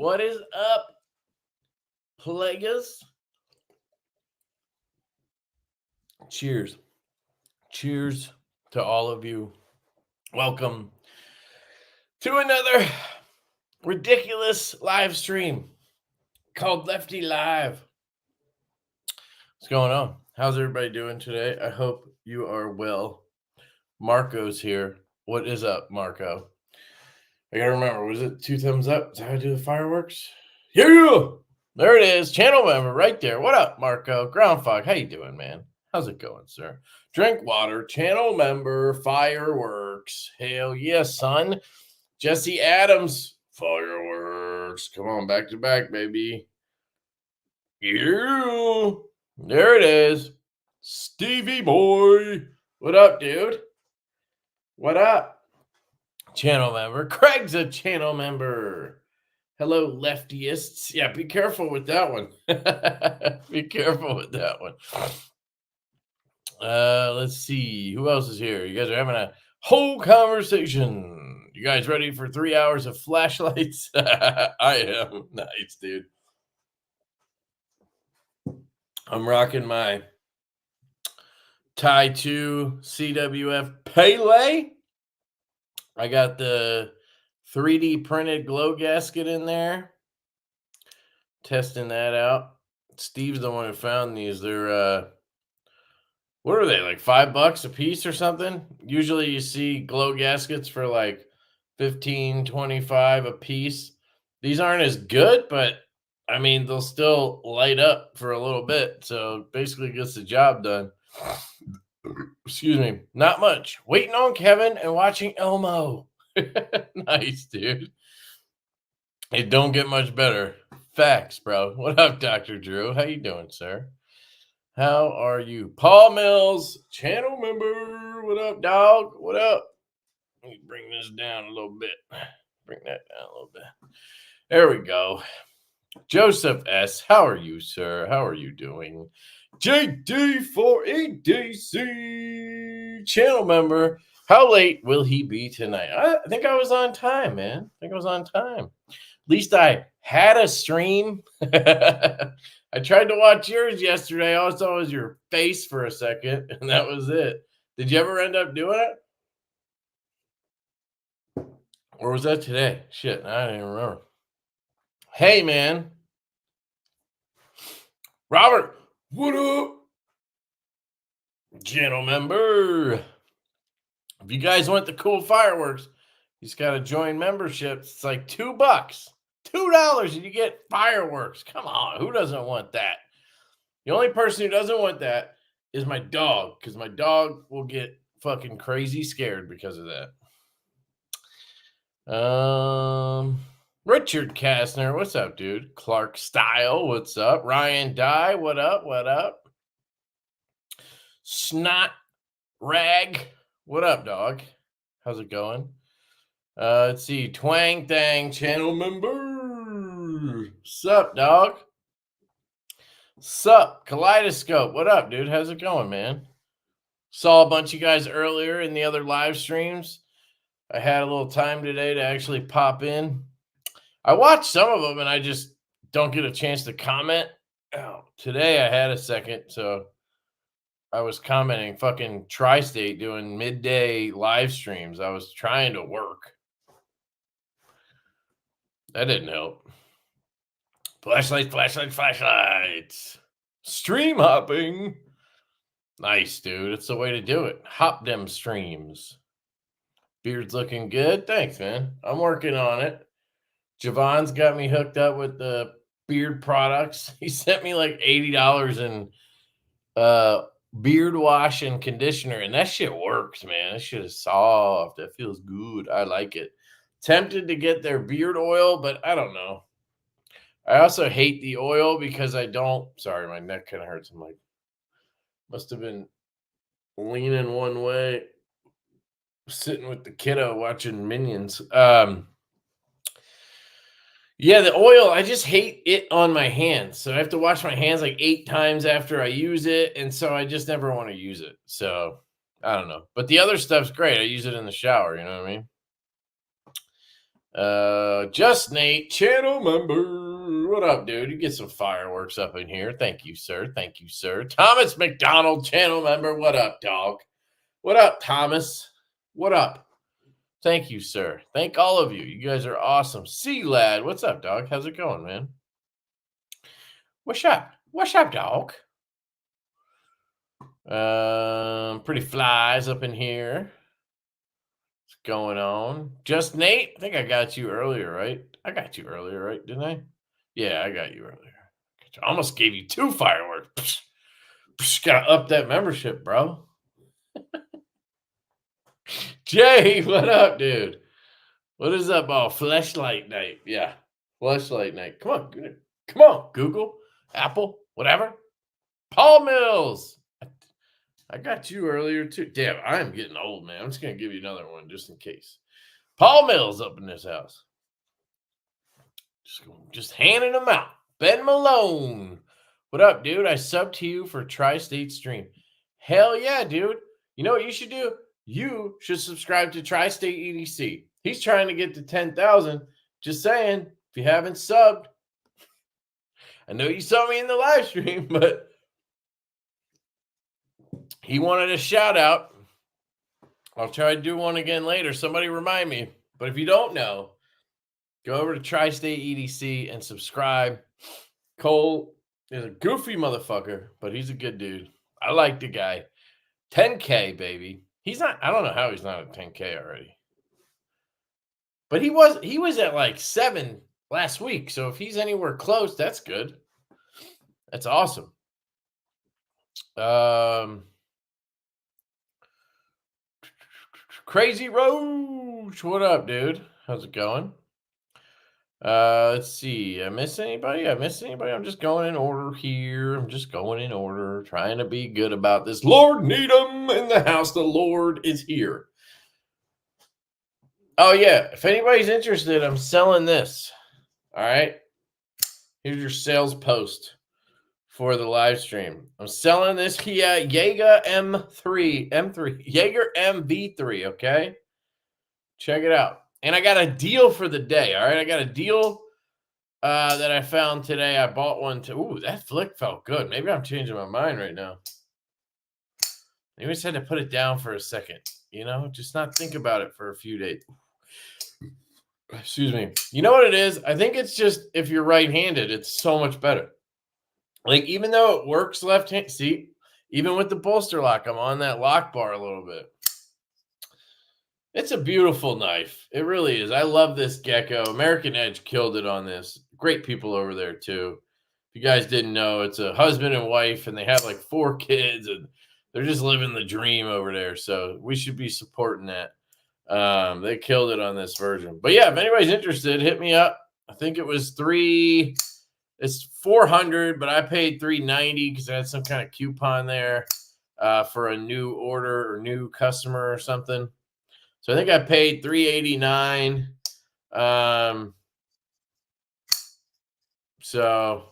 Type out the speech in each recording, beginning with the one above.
What is up, players? Cheers. Cheers to all of you. Welcome to another ridiculous live stream called Lefty Live. What's going on? How's everybody doing today? I hope you are well. Marco's here. What is up, Marco? I gotta remember, was it 2 thumbs up? Is that how I do the fireworks? Yeah! There it is. Channel member right there. What up, Marco? Ground Fog, how you doing, man? How's it going, sir? Drink water, channel member, fireworks. Hell yes, son. Jesse Adams, fireworks. Come on, back to back, baby. Yeah. There it is. Stevie boy. What up, dude? What up? Channel member. Craig's a channel member. Hello, leftyists. Yeah, be careful with that one. Be careful with that one. Let's see. Who else is here? You guys are having a whole conversation. You guys ready for 3 hours of flashlights? I am. Nice, dude. I'm rocking my Tie 2 CWF Pele. I got the 3D printed glow gasket in there. Testing that out. Steve's the one who found these. They're what are they, like $5 a piece or something? Usually you see glow gaskets for like 15, 25 a piece. These aren't as good, but I mean, they'll still light up for a little bit. So basically gets the job done. Excuse me. Not much. Waiting on Kevin and watching Elmo. Nice, dude. It don't get much better. Facts, bro. What up, Dr. Drew? How you doing, sir? How are you? Paul Mills, channel member. What up, dog? What up? Let me bring this down a little bit. Bring that down a little bit. There we go. Joseph S., how are you, sir? How are you doing? JD4EDC, channel member. How late will he be tonight? I think I was on time, man. I think I was on time. At least I had a stream. I tried to watch yours yesterday. All I saw was your face for a second, and that was it. Did you ever end up doing it? Or was that today? Shit, I don't even remember. Hey, man. Robert, what up? Channel member. If you guys want the cool fireworks, you just got to join memberships. It's like $2. $2 and you get fireworks. Come on, who doesn't want that? The only person who doesn't want that is my dog, because my dog will get fucking crazy scared because of that. Richard Kastner, what's up, dude? Clark Style, what's up? Ryan Dye, what up? What up? Snot Rag, what up, dog? How's it going? Let's see. Twang Thang, channel member. Sup, dog? Sup, Kaleidoscope. What up, dude? How's it going, man? Saw a bunch of you guys earlier in the other live streams. I had a little time today to actually pop in. I watched some of them, and I just don't get a chance to comment. Oh, today I had a second, so I was commenting. Fucking Tri-State doing midday live streams. I was trying to work. That didn't help. Flashlights, flashlights, flashlights. Stream hopping. Nice, dude. It's the way to do it. Hop them streams. Beard's looking good. Thanks, man. I'm working on it. Javon's got me hooked up with the beard products. He sent me like $80 in beard wash and conditioner, and that shit works, man. That shit is soft. That feels good. I like it. Tempted to get their beard oil, but I don't know. I also hate the oil because I don't. Sorry, my neck kind of hurts. I'm like, must have been leaning one way, sitting with the kiddo watching Minions. Yeah, the oil, I just hate it on my hands. So I have to wash my hands like 8 times after I use it. And so I just never want to use it. So I don't know. But the other stuff's great. I use it in the shower. You know what I mean? Just Nate, channel member. What up, dude? You get some fireworks up in here. Thank you, sir. Thank you, sir. Thomas McDonald, channel member. What up, dog? What up, Thomas? What up? Thank you, sir. Thank all of you. You guys are awesome. C-Lad, what's up, dog? How's it going, man? What's up? What's up, dog? Pretty flies up in here. What's going on? Just Nate? I think I got you earlier, right? I got you earlier, right? Didn't I? Yeah, I got you earlier. I almost gave you 2 fireworks. Psh, psh, gotta up that membership, bro. Jay, what up, dude? What is up, fleshlight night? Yeah, fleshlight night. Come on, Google, Apple, whatever. Paul Mills. I got you earlier too. Damn, I'm getting old, man. I'm just gonna give you another one just in case. Paul Mills up in this house. Just handing them out. Ben Malone. What up, dude? I subbed to you for Tri-State Stream. Hell yeah, dude. You know what you should do? You should subscribe to Tri-State EDC. He's trying to get to 10,000. Just saying, if you haven't subbed, I know you saw me in the live stream, but he wanted a shout out. I'll try to do one again later. Somebody remind me. But if you don't know, go over to Tri-State EDC and subscribe. Cole is a goofy motherfucker, but he's a good dude. I like the guy. 10K, baby. He's not, I don't know how he's not at 10K already. But he was at like 7 last week. So if he's anywhere close, that's good. That's awesome. Crazy Roach. What up, dude? How's it going? Let's see. I miss anybody? I'm just going in order here. Trying to be good about this. Lord Needham in the house. The Lord is here. Oh, yeah. If anybody's interested, I'm selling this. All right. Here's your sales post for the live stream. I'm selling this Kia Jaeger Jaeger MV3. Okay. Check it out. And I got a deal for the day. All right. I got a deal that I found today. I bought one to. Ooh, that flick felt good. Maybe I'm changing my mind right now. Maybe I just had to put it down for a second. You know, just not think about it for a few days. Excuse me. You know what it is? I think it's just if you're right-handed, it's so much better. Like, even though it works left-hand, see, even with the bolster lock, I'm on that lock bar a little bit. It's a beautiful knife. It really is. I love this gecko. American Edge killed it on this. Great people over there, too. If you guys didn't know, it's a husband and wife, and they have like 4 kids, and they're just living the dream over there. So we should be supporting that. They killed it on this version. But yeah, if anybody's interested, hit me up. I think it was it's $400, but I paid $390 because I had some kind of coupon there for a new order or new customer or something. So I think I paid $389. So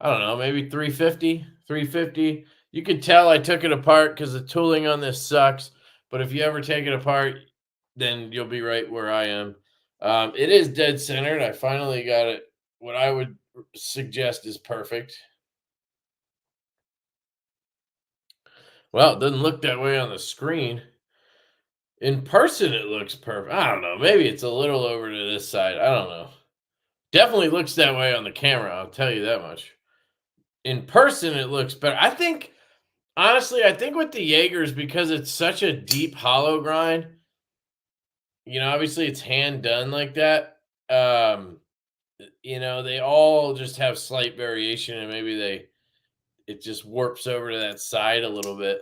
I don't know, maybe $350. You can tell I took it apart because the tooling on this sucks. But if you ever take it apart, then you'll be right where I am. It is dead centered. I finally got it. What I would suggest is perfect. Well, it doesn't look that way on the screen. In person, it looks perfect. I don't know. Maybe it's a little over to this side. I don't know. Definitely looks that way on the camera. I'll tell you that much. In person, it looks better. I think, honestly, I think with the Jaegers, because it's such a deep hollow grind, you know, obviously it's hand done like that. You know, they all just have slight variation, and maybe it just warps over to that side a little bit.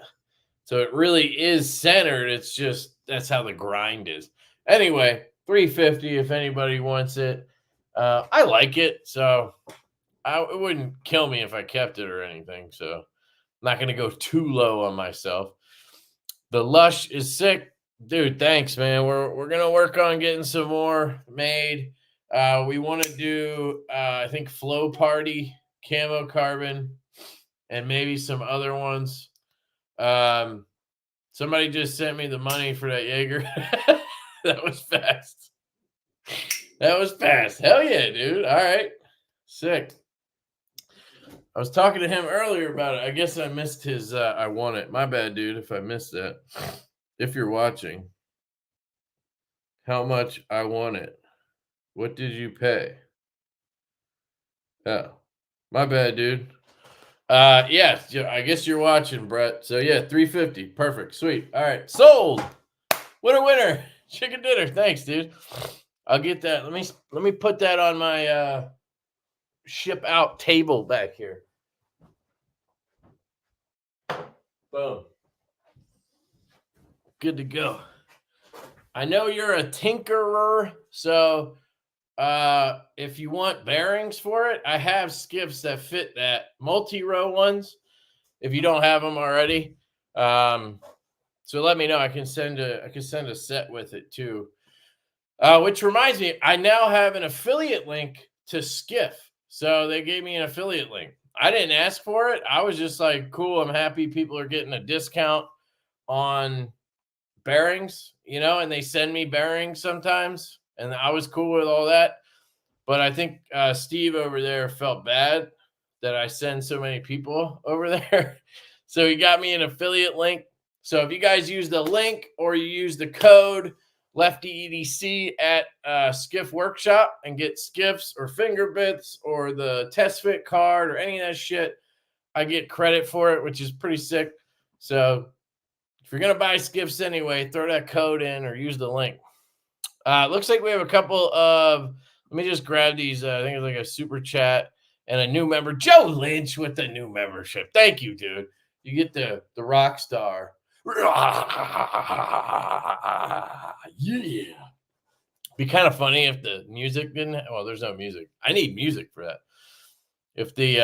So it really is centered. It's just that's how the grind is. Anyway, $350 if anybody wants it. I like it, so it wouldn't kill me if I kept it or anything. So I'm not going to go too low on myself. The Lush is sick. Dude, thanks, man. We're going to work on getting some more made. We want to do, I think, Flow Party, Camo Carbon, and maybe some other ones. Somebody just sent me the money for that Jaeger. That was fast. That was fast. Hell yeah, dude. All right. Sick. I was talking to him earlier about it. I guess I missed his I want it. My bad, dude, if I missed that. If you're watching, how much I want it. What did you pay? Oh, my bad, dude. Yeah, I guess you're watching, Brett. So yeah, 350. Perfect. Sweet. All right. Sold. Winner. Chicken dinner. Thanks, dude. I'll get that. Let me put that on my ship out table back here. Boom. Good to go. I know you're a tinkerer, so if you want bearings for it, I have skiffs that fit that, multi-row ones. If you don't have them already, so let me know. I can send a set with it too. Which reminds me, I now have an affiliate link to Skiff. So they gave me an affiliate link. I didn't ask for it. I was just like, cool, I'm happy people are getting a discount on bearings, and they send me bearings sometimes. And I was cool with all that. But I think Steve over there felt bad that I send so many people over there. So he got me an affiliate link. So if you guys use the link or you use the code LeftyEDC at Skiff Workshop and get skiffs or finger bits or the test fit card or any of that shit, I get credit for it, which is pretty sick. So if you're going to buy skiffs anyway, throw that code in or use the link. Looks like we have a couple of, let me just grab these. I think it's like a super chat and a new member, Joe Lynch, with the new membership. Thank you, dude. You get the rock star. Yeah. Be kind of funny if the music didn't. Well, there's no music. I need music for that. If the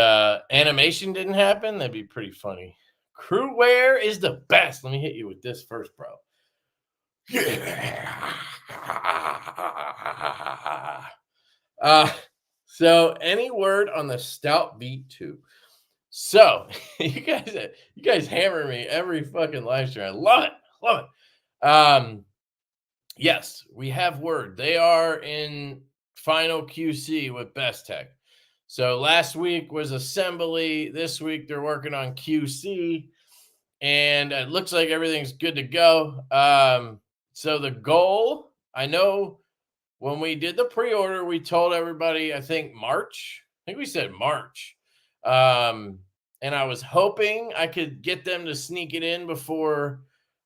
animation didn't happen, that'd be pretty funny. Crew wear is the best. Let me hit you with this first, bro. Yeah. So any word on the stout beat too? So you guys hammer me every fucking live stream. I love it. Yes, we have word. They are in final QC with Best Tech. So last week was assembly. This week they're working on QC, and it looks like everything's good to go. So the goal, I know when we did the pre-order, we told everybody, I think March. I think we said March. And I was hoping I could get them to sneak it in before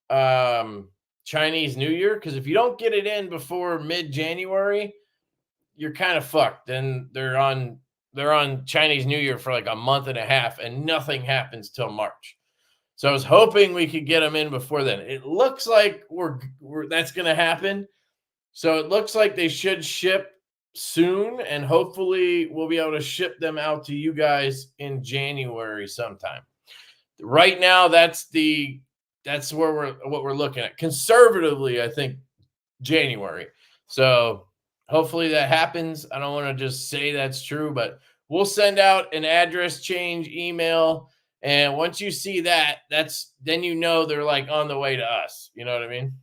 Chinese New Year. Because if you don't get it in before mid-January, you're kind of fucked. Then they're on Chinese New Year for like a month and a half, and nothing happens till March. So I was hoping we could get them in before then. It looks like that's going to happen. So it looks like they should ship soon, and hopefully we'll be able to ship them out to you guys in January sometime. Right now, that's what we're looking at. Conservatively, I think January. So hopefully that happens. I don't want to just say that's true, but we'll send out an address change email. And once you see that, then they're like on the way to us. You know what I mean?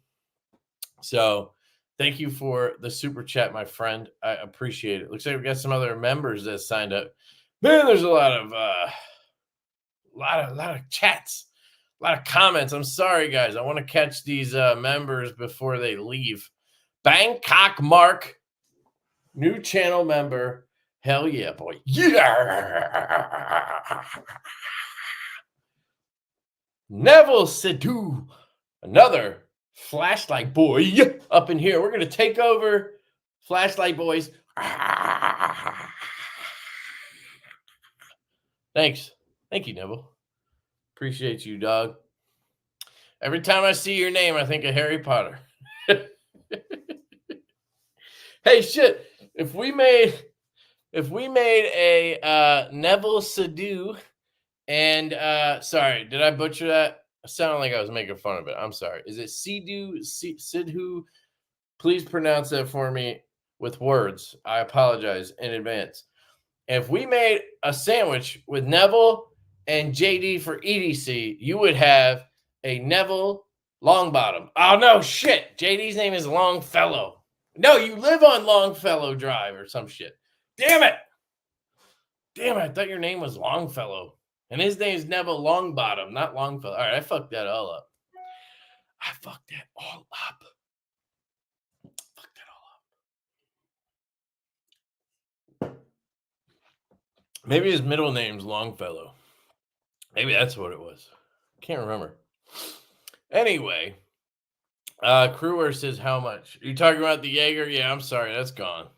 So thank you for the super chat, my friend. I appreciate it. Looks like we got some other members that signed up. Man, there's a lot of chats, a lot of comments. I'm sorry, guys. I want to catch these members before they leave. Bangkok Mark, new channel member. Hell yeah, boy. Yeah. Neville Sidhu, another flashlight boy up in here. We're going to take over Flashlight Boys. Thanks. Thank you, Neville. Appreciate you, dog. Every time I see your name, I think of Harry Potter. Hey, shit. If we made a Neville Sidhu and sorry, did I butcher that? It sounded like I was making fun of it. I'm sorry. Is it Sidhu? Please pronounce that for me with words. I apologize in advance. If we made a sandwich with Neville and JD for EDC, you would have a Neville Longbottom. Oh, no, shit. JD's name is Longfellow. No, you live on Longfellow Drive or some shit. Damn it. Damn it. I thought your name was Longfellow. And his name's Neville Longbottom, not Longfellow. All right, I fucked that all up. I fucked that all up. Fucked that all up. Maybe his middle name's Longfellow. Maybe that's what it was. Can't remember. Anyway, Crewer says how much? You talking about the Jaeger? Yeah, I'm sorry, that's gone.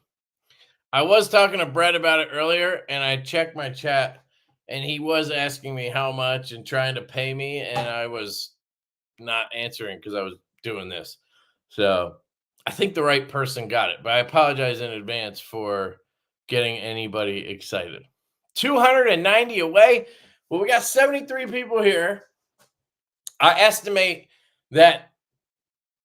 I was talking to Brett about it earlier, and I checked my chat, and he was asking me how much and trying to pay me, and I was not answering because I was doing this. So I think the right person got it, but I apologize in advance for getting anybody excited. 290 away. Well, we got 73 people here. I estimate that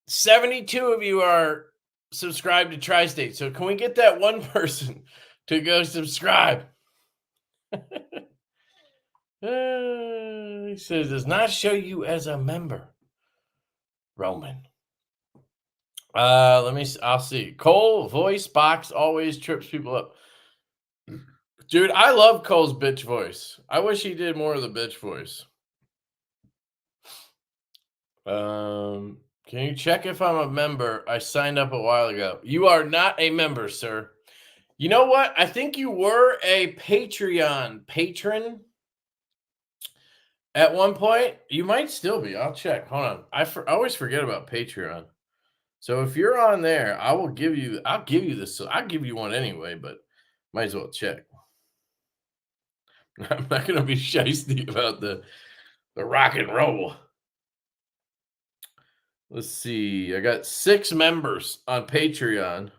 72 of you are subscribed to Tri-State. So can we get that one person to go subscribe? He says, does not show you as a member. Roman. I'll see. Cole voice box always trips people up. Dude, I love Cole's bitch voice. I wish he did more of the bitch voice. Can you check if I'm a member? I signed up a while ago. You are not a member, sir. You know what? I think you were a Patreon patron at one point. You might still be. I'll check. Hold on. I always forget about Patreon. So if you're on there, I'll give you this. I'll give you one anyway, but might as well check. I'm not going to be shiesty about the rock and roll. Let's see. I got 6 members on Patreon.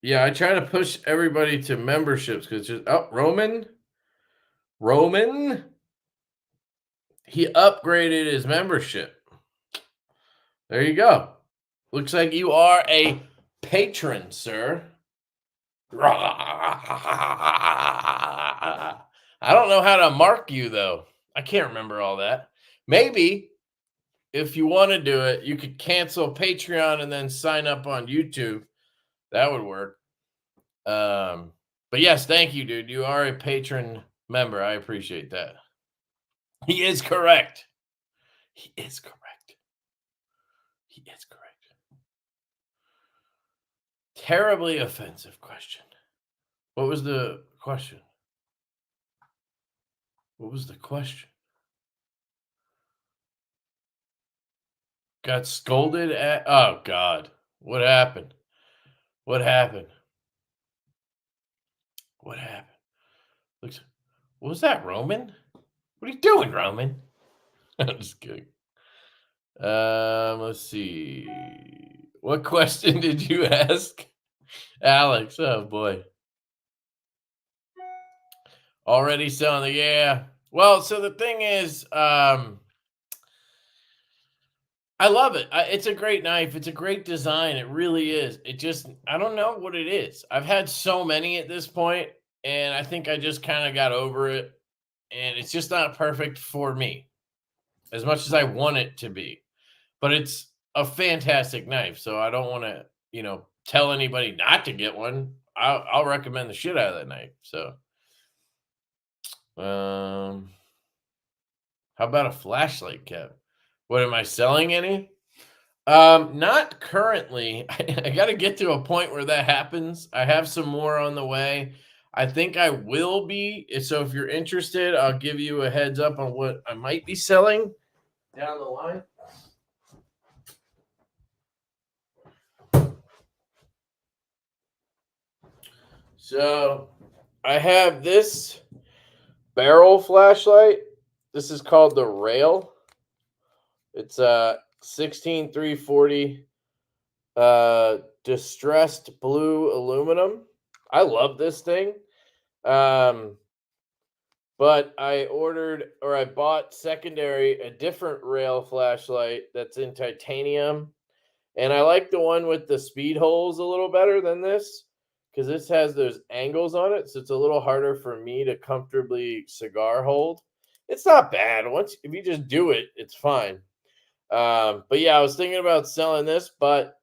Yeah, I try to push everybody to memberships because just Roman, he upgraded his membership. There you go. Looks like you are a patron, sir. I don't know how to mark you though. I can't remember all that. Maybe if you want to do it, you could cancel Patreon and then sign up on YouTube. That would work. But yes, thank you, dude. You are a patron member. I appreciate that. He is correct. He is correct. He is correct. Terribly offensive question. What was the question? What was the question? Got scolded at? Oh, God. What happened? What happened? What happened? Looks. What was that, Roman? What are you doing, Roman? I'm just kidding. Let's see. What question did you ask? Alex, oh boy. Already selling the, yeah. Well, so the thing is, I love it. It's a great knife. It's a great design. It really is. It just, I don't know what it is. I've had so many at this point, and I think I just kind of got over it. And it's just not perfect for me as much as I want it to be. But it's a fantastic knife. So I don't want to, tell anybody not to get one. I'll recommend the shit out of that knife. So, how about a flashlight, Kev? What, am I selling any? Not currently. I got to get to a point where that happens. I have some more on the way. I think I will be. So if you're interested, I'll give you a heads up on what I might be selling down the line. So I have this barrel flashlight. This is called the Rail. It's 16340 distressed blue aluminum. I love this thing. But I bought secondary a different Rail flashlight that's in titanium. And I like the one with the speed holes a little better than this because this has those angles on it. So it's a little harder for me to comfortably cigar hold. It's not bad. If you just do it, it's fine. But yeah, I was thinking about selling this, but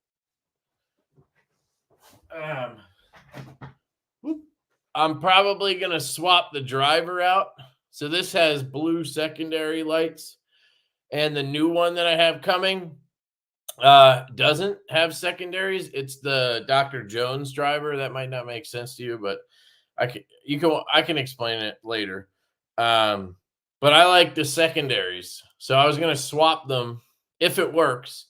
I'm probably going to swap the driver out. So this has blue secondary lights, and the new one that I have coming doesn't have secondaries. It's the Dr. Jones driver. That might not make sense to you, but I can explain it later. But I like the secondaries. So I was going to swap them if it works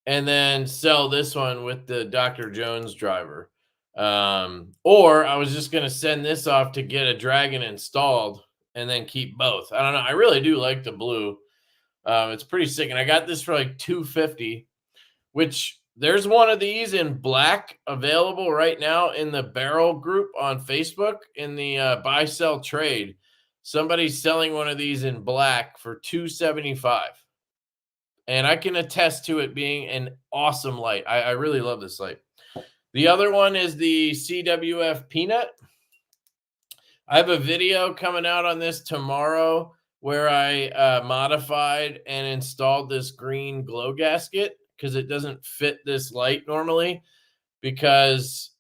and then sell this one with the Dr. Jones driver. Or I was just going to send this off to get a Dragon installed and then keep both. I don't know. I really do like the blue. It's pretty sick. And I got this for like $250, which there's one of these in black available right now in the Barrel group on Facebook in the buy, sell, trade. Somebody's selling one of these in black for $275. And I can attest to it being an awesome light. I really love this light. The other one is the CWF Peanut. I have a video coming out on this tomorrow where I modified and installed this green glow gasket because it doesn't fit this light normally, because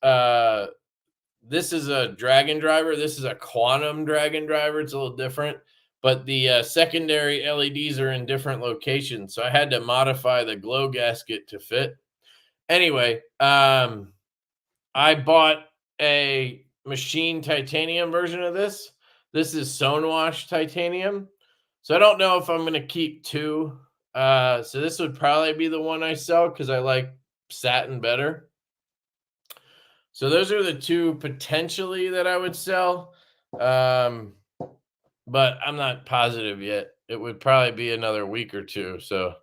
this is a Dragon driver. This is a quantum Dragon driver. It's a little different, but the secondary LEDs are in different locations. So I had to modify the glow gasket to fit. Anyway, I bought a machine titanium version of this. This is Stonewash titanium. So I don't know if I'm going to keep two. So this would probably be the one I sell because I like satin better. So those are the two potentially that I would sell. But I'm not positive yet. It would probably be another week or two. So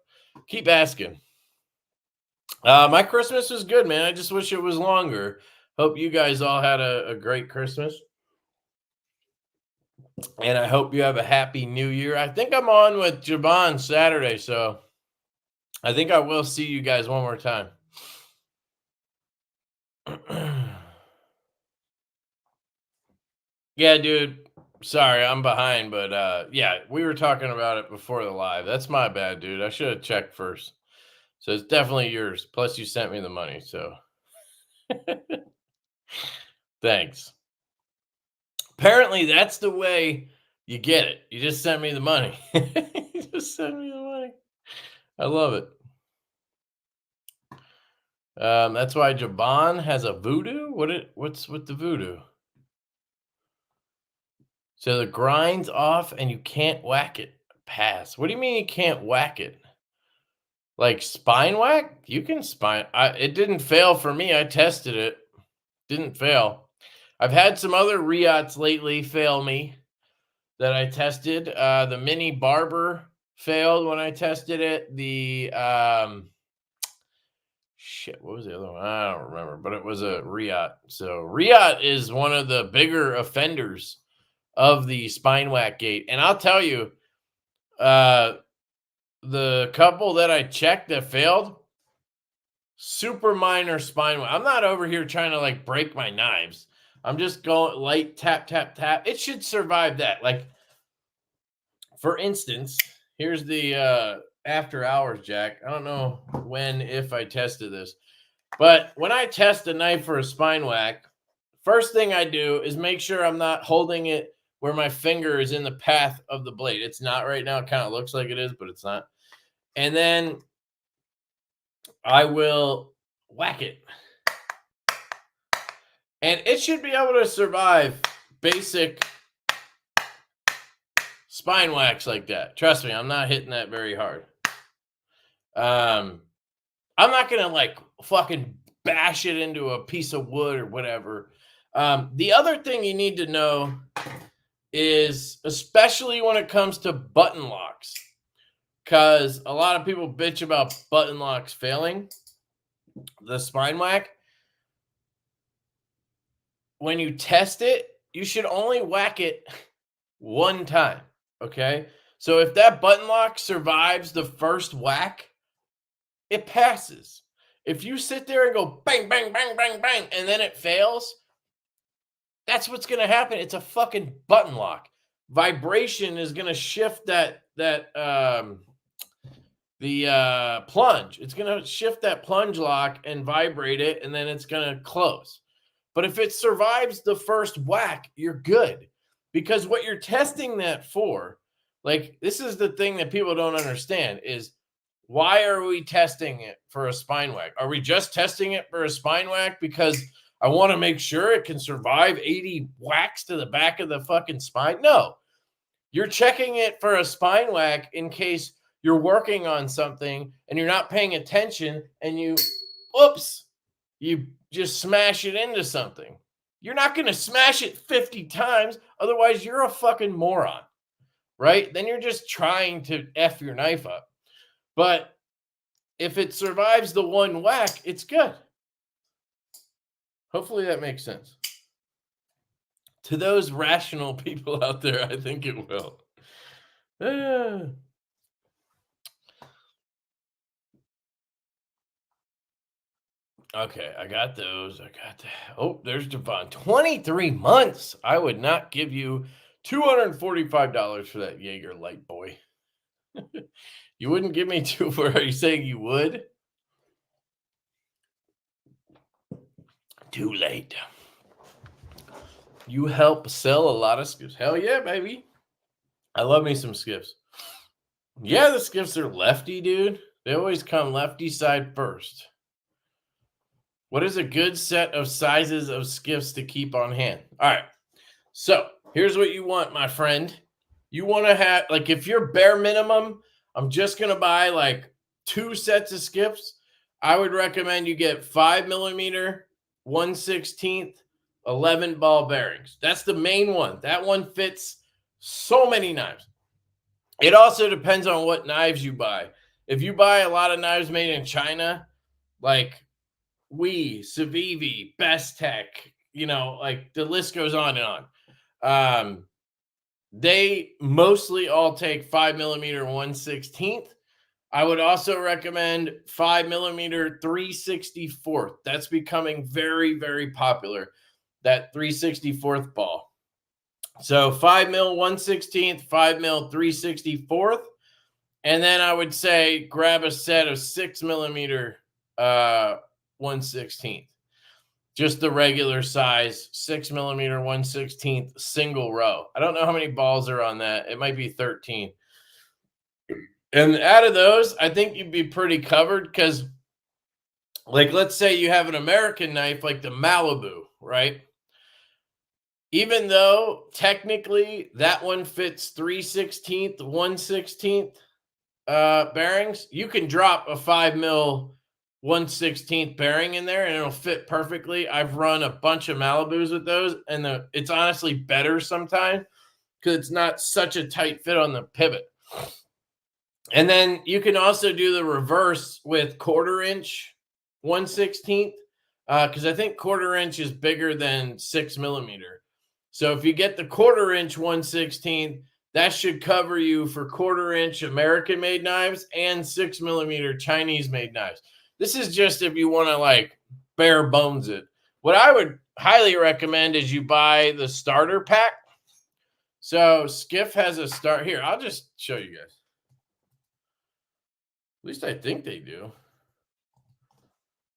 keep asking. My Christmas was good, man. I just wish it was longer. Hope you guys all had a great Christmas. And I hope you have a happy new year. I think I'm on with Jabon Saturday, so I think I will see you guys one more time. Yeah, dude. Sorry, I'm behind, but yeah, we were talking about it before the live. That's my bad, dude. I should have checked first. So it's definitely yours. Plus, you sent me the money, so thanks. Apparently, that's the way you get it. You just send me the money. You just send me the money. I love it. That's why Jabon has a voodoo. What's with the voodoo? So the grind's off and you can't whack it. Pass. What do you mean you can't whack it? Like spine whack? You can spine. It didn't fail for me. I tested it. Didn't fail. I've had some other Riots lately fail me that I tested. The Mini Barber failed when I tested it. The what was the other one? I don't remember, but it was a Riot. So Riot is one of the bigger offenders of the spine whack gate. And I'll tell you, the couple that I checked that failed, super minor spine whack. I'm not over here trying to like break my knives. I'm just going light tap, tap, tap. It should survive that. Like, for instance, here's the after hours jack. I don't know when, if I tested this, but when I test a knife for a spine whack, first thing I do is make sure I'm not holding it where my finger is in the path of the blade. It's not right now. It kind of looks like it is, but it's not. And then I will whack it. And it should be able to survive basic spine whacks like that. Trust me, I'm not hitting that very hard. I'm not going to like fucking bash it into a piece of wood or whatever. The other thing you need to know is, especially when it comes to button locks, because a lot of people bitch about button locks failing the spine whack. When you test it, you should only whack it one time. Okay. So if that button lock survives the first whack, it passes. If you sit there and go bang, bang, bang, bang, bang, and then it fails, that's what's going to happen. It's a fucking button lock. Vibration is going to shift that the plunge. It's going to shift that plunge lock and vibrate it, and then it's going to close. But if it survives the first whack, you're good. Because what you're testing that for, like, this is the thing that people don't understand is, why are we testing it for a spine whack? Are we just testing it for a spine whack because I want to make sure it can survive 80 whacks to the back of the fucking spine? No. You're checking it for a spine whack in case you're working on something and you're not paying attention and you just smash it into something. You're not going to smash it 50 times. Otherwise, you're a fucking moron, right? Then you're just trying to F your knife up. But if it survives the one whack, it's good. Hopefully that makes sense. To those rational people out there, I think it will. Okay, I got those. I got that. Oh, there's Devon. 23 months. I would not give you $245 for that Jaeger light, boy. You wouldn't give me two for, are you saying you would? Too late. You help sell a lot of skiffs. Hell yeah, baby. I love me some skiffs. Yeah, the skiffs are lefty, dude. They always come lefty side first. What is a good set of sizes of skiffs to keep on hand? All right. So here's what you want, my friend. You want to have, like, if you're bare minimum, I'm just going to buy like 2 sets of skiffs. I would recommend you get 5mm, 1/16, 11 ball bearings. That's the main one. That one fits so many knives. It also depends on what knives you buy. If you buy a lot of knives made in China, like Civivi, Best Tech, like the list goes on and on. They mostly all take 5mm 1/16. I would also recommend 5mm 3/64. That's becoming very, very popular, that 3/64 ball. So 5mm 1/16, 5mm 3/64. And then I would say grab a set of 6mm 1/16. Just the regular size 6mm 1/16 single row. I don't know how many balls are on that. It might be 13. And out of those, I think you'd be pretty covered because, like, let's say you have an American knife like the Malibu, right? Even though technically that one fits 3/16, 1/16 bearings, you can drop a 5mm 1/16 bearing in there and it'll fit perfectly. I've run a bunch of Malibus with those, and it's honestly better sometimes because it's not such a tight fit on the pivot. And then you can also do the reverse with 1/4" 1/16 because I think 1/4" is bigger than 6mm. So if you get the 1/4" 1/16, that should cover you for 1/4" American-made knives and 6mm Chinese-made knives. This is just if you want to, like, bare bones it. What I would highly recommend is you buy the starter pack. So Skiff has a start here. I'll just show you guys. At least I think they do.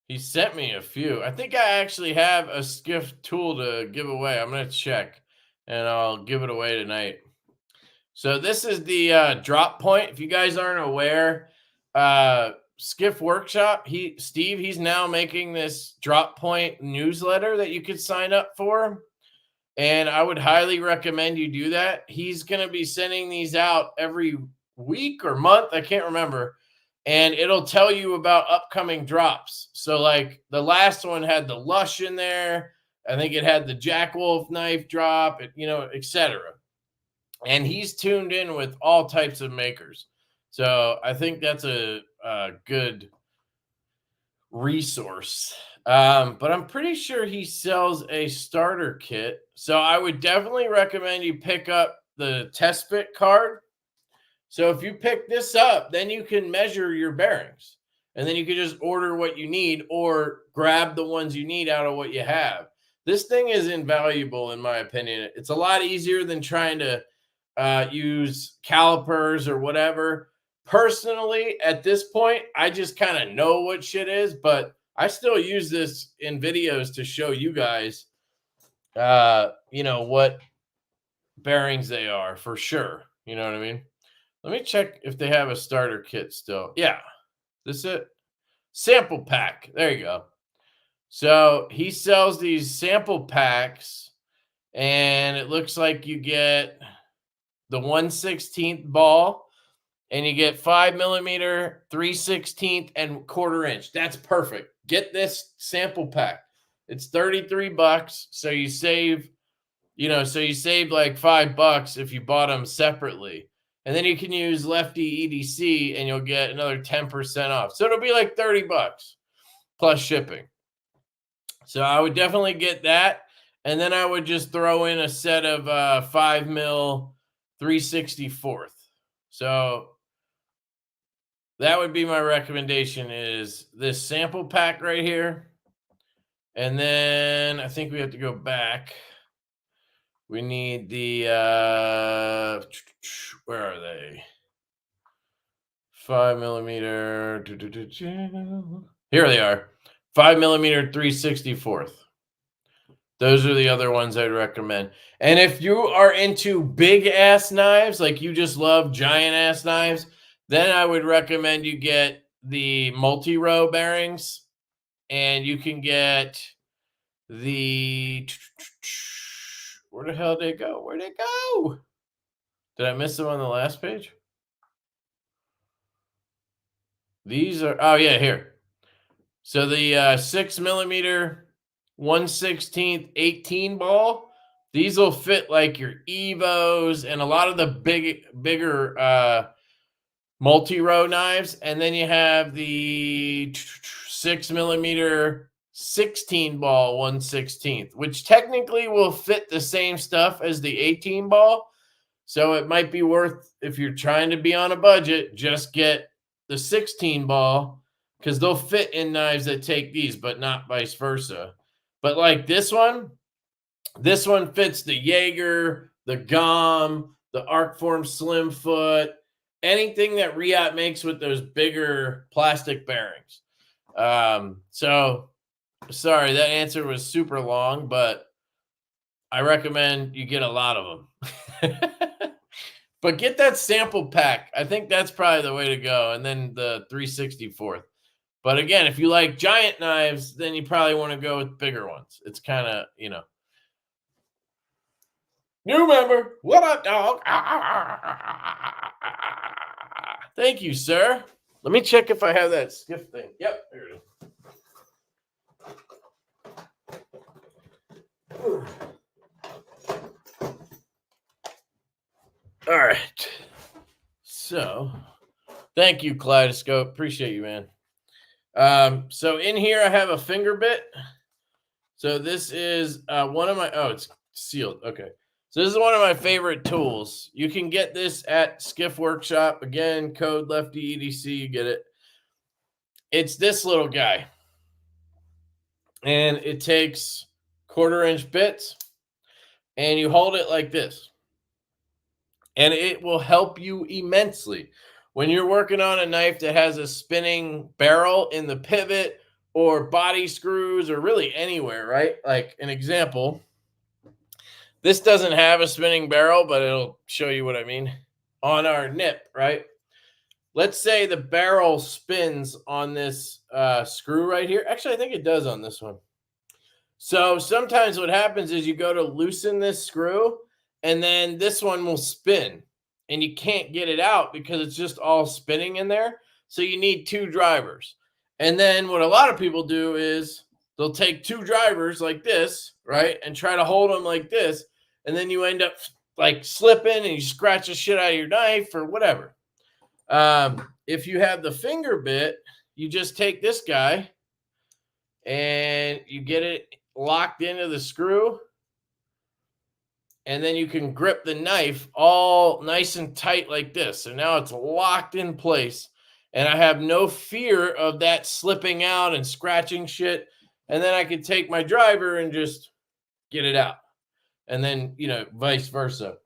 He sent me a few. I think I actually have a Skiff tool to give away. I'm going to check, and I'll give it away tonight. So this is the drop point. If you guys aren't aware, Skiff Workshop, he's now making this drop point newsletter that you could sign up for. And I would highly recommend you do that. He's going to be sending these out every week or month. I can't remember. And it'll tell you about upcoming drops. So, like, the last one had the Lush in there. I think it had the Jack Wolf knife drop, etc. And he's tuned in with all types of makers. So I think that's a good resource. But I'm pretty sure he sells a starter kit. So I would definitely recommend you pick up the test fit card. So if you pick this up, then you can measure your bearings. And then you can just order what you need or grab the ones you need out of what you have. This thing is invaluable, in my opinion. It's a lot easier than trying to use calipers or whatever. personally, at this point, I just kind of know what shit is, but I still use this in videos to show you guys, you know, what bearings they are for sure. You know what I mean? Let me check if they have a starter kit still. Yeah, this is it. Sample pack. There you go. So he sells these sample packs, and it looks like you get the 1/16 ball, and you get 5mm, 3/16, and 1/4 inch. That's perfect. Get this sample pack. It's $33, so you save, you know, so you save like $5 if you bought them separately. And then you can use LeftyEDC and you'll get another 10% off. So it'll be like $30 plus shipping. So I would definitely get that. And then I would just throw in a set of 5mm 3/64. So that would be my recommendation, is this sample pack right here. And then I think we have to go back. We need the, where are they? 5mm. Here they are. 5mm 3/64. Those are the other ones I'd recommend. And if you are into big ass knives, like you just love giant ass knives, then I would recommend you get the multi-row bearings, and you can get the, where the hell did it go? Where'd it go? Did I miss them on the last page? These are, oh yeah, here. So the 6mm 1/16 18 ball, these will fit like your Evos and a lot of the bigger multi-row knives. And then you have the 6mm 16 ball 1/16, which technically will fit the same stuff as the 18 ball. So it might be worth, if you're trying to be on a budget, just get the 16 ball, because they'll fit in knives that take these, but not vice versa. But like this one fits the Jaeger, the GOM, the Arcform Slim Foot, anything that Riot makes with those bigger plastic bearings. So sorry, that answer was super long, but I recommend you get a lot of them. But get that sample pack. I think that's probably the way to go. And then the 3/64. But again, if you like giant knives, then you probably want to go with bigger ones. It's kind of, you know. New member. What up, dog? Thank you, sir. Let me check if I have that skiff thing. Yep, there it is. All right. So, thank you, Kaleidoscope. Appreciate you, man. So in here I have a finger bit. So this is one of my, oh, it's sealed. Okay. So this is one of my favorite tools. You can get this at Skiff Workshop. Again, code LeftyEDC, you get it. It's this little guy. And it takes 1/4 inch bits, and you hold it like this. And it will help you immensely when you're working on a knife that has a spinning barrel in the pivot or body screws or really anywhere, right? Like an example, this doesn't have a spinning barrel, but it'll show you what I mean. On our nip, right? Let's say the barrel spins on this screw right here. Actually, I think it does on this one. So sometimes what happens is you go to loosen this screw, and then this one will spin, and you can't get it out because it's just all spinning in there. So you need 2 drivers. And then what a lot of people do is they'll take 2 drivers like this, right, and try to hold them like this. And then you end up like slipping and you scratch the shit out of your knife or whatever. If you have the finger bit, you just take this guy and you get it locked into the screw. And then you can grip the knife all nice and tight like this. So now it's locked in place. And I have no fear of that slipping out and scratching shit. And then I can take my driver and just get it out. And then, you know, vice versa.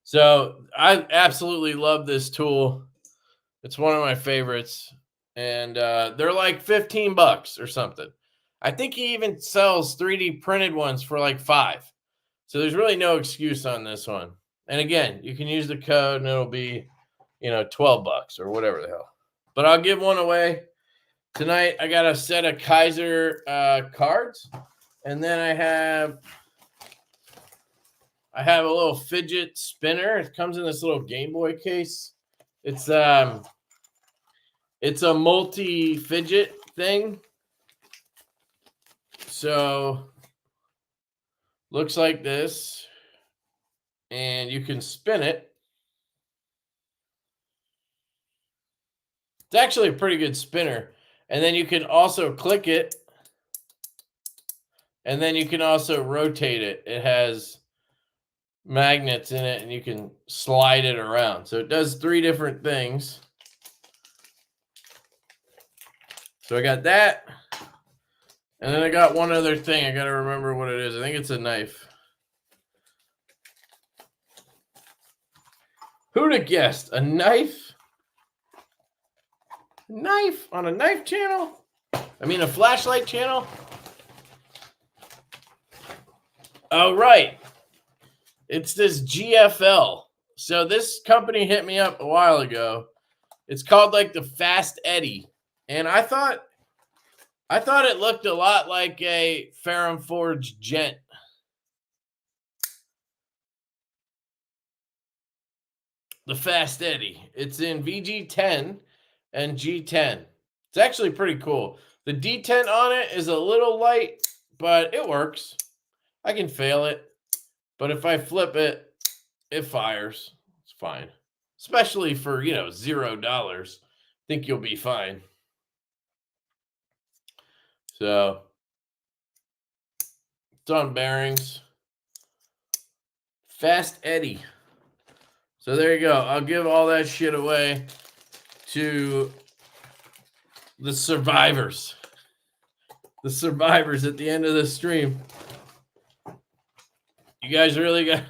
So I absolutely love this tool. It's one of my favorites. And they're like 15 bucks or something. I think he even sells 3D printed ones for like $5. So there's really no excuse on this one. And again, you can use the code and it'll be, 12 bucks or whatever the hell. But I'll give one away. Tonight, I got a set of Kaiser cards. And then I have a little fidget spinner. It comes in this little Game Boy case. It's a multi-fidget thing. So looks like this. And you can spin it. It's actually a pretty good spinner. And then you can also click it. And then you can also rotate it. It has magnets in it and you can slide it around. So it does 3 different things. So I got that. And then I got one other thing. I got to remember what it is. I think it's a knife. Who'd have guessed? A knife? Knife on a knife channel? I mean, a flashlight channel? Oh, right. It's this GFL. So this company hit me up a while ago. It's called like the Fast Eddie. And I thought it looked a lot like a Ferrum Forge Gent. The Fast Eddie. It's in VG10 and G10. It's actually pretty cool. The D10 on it is a little light, but it works. I can fail it. But if I flip it, it fires. It's fine. Especially for, $0. I think you'll be fine. So it's on bearings. Fast Eddie. So there you go. I'll give all that shit away to the survivors. The survivors at the end of the stream. You guys really got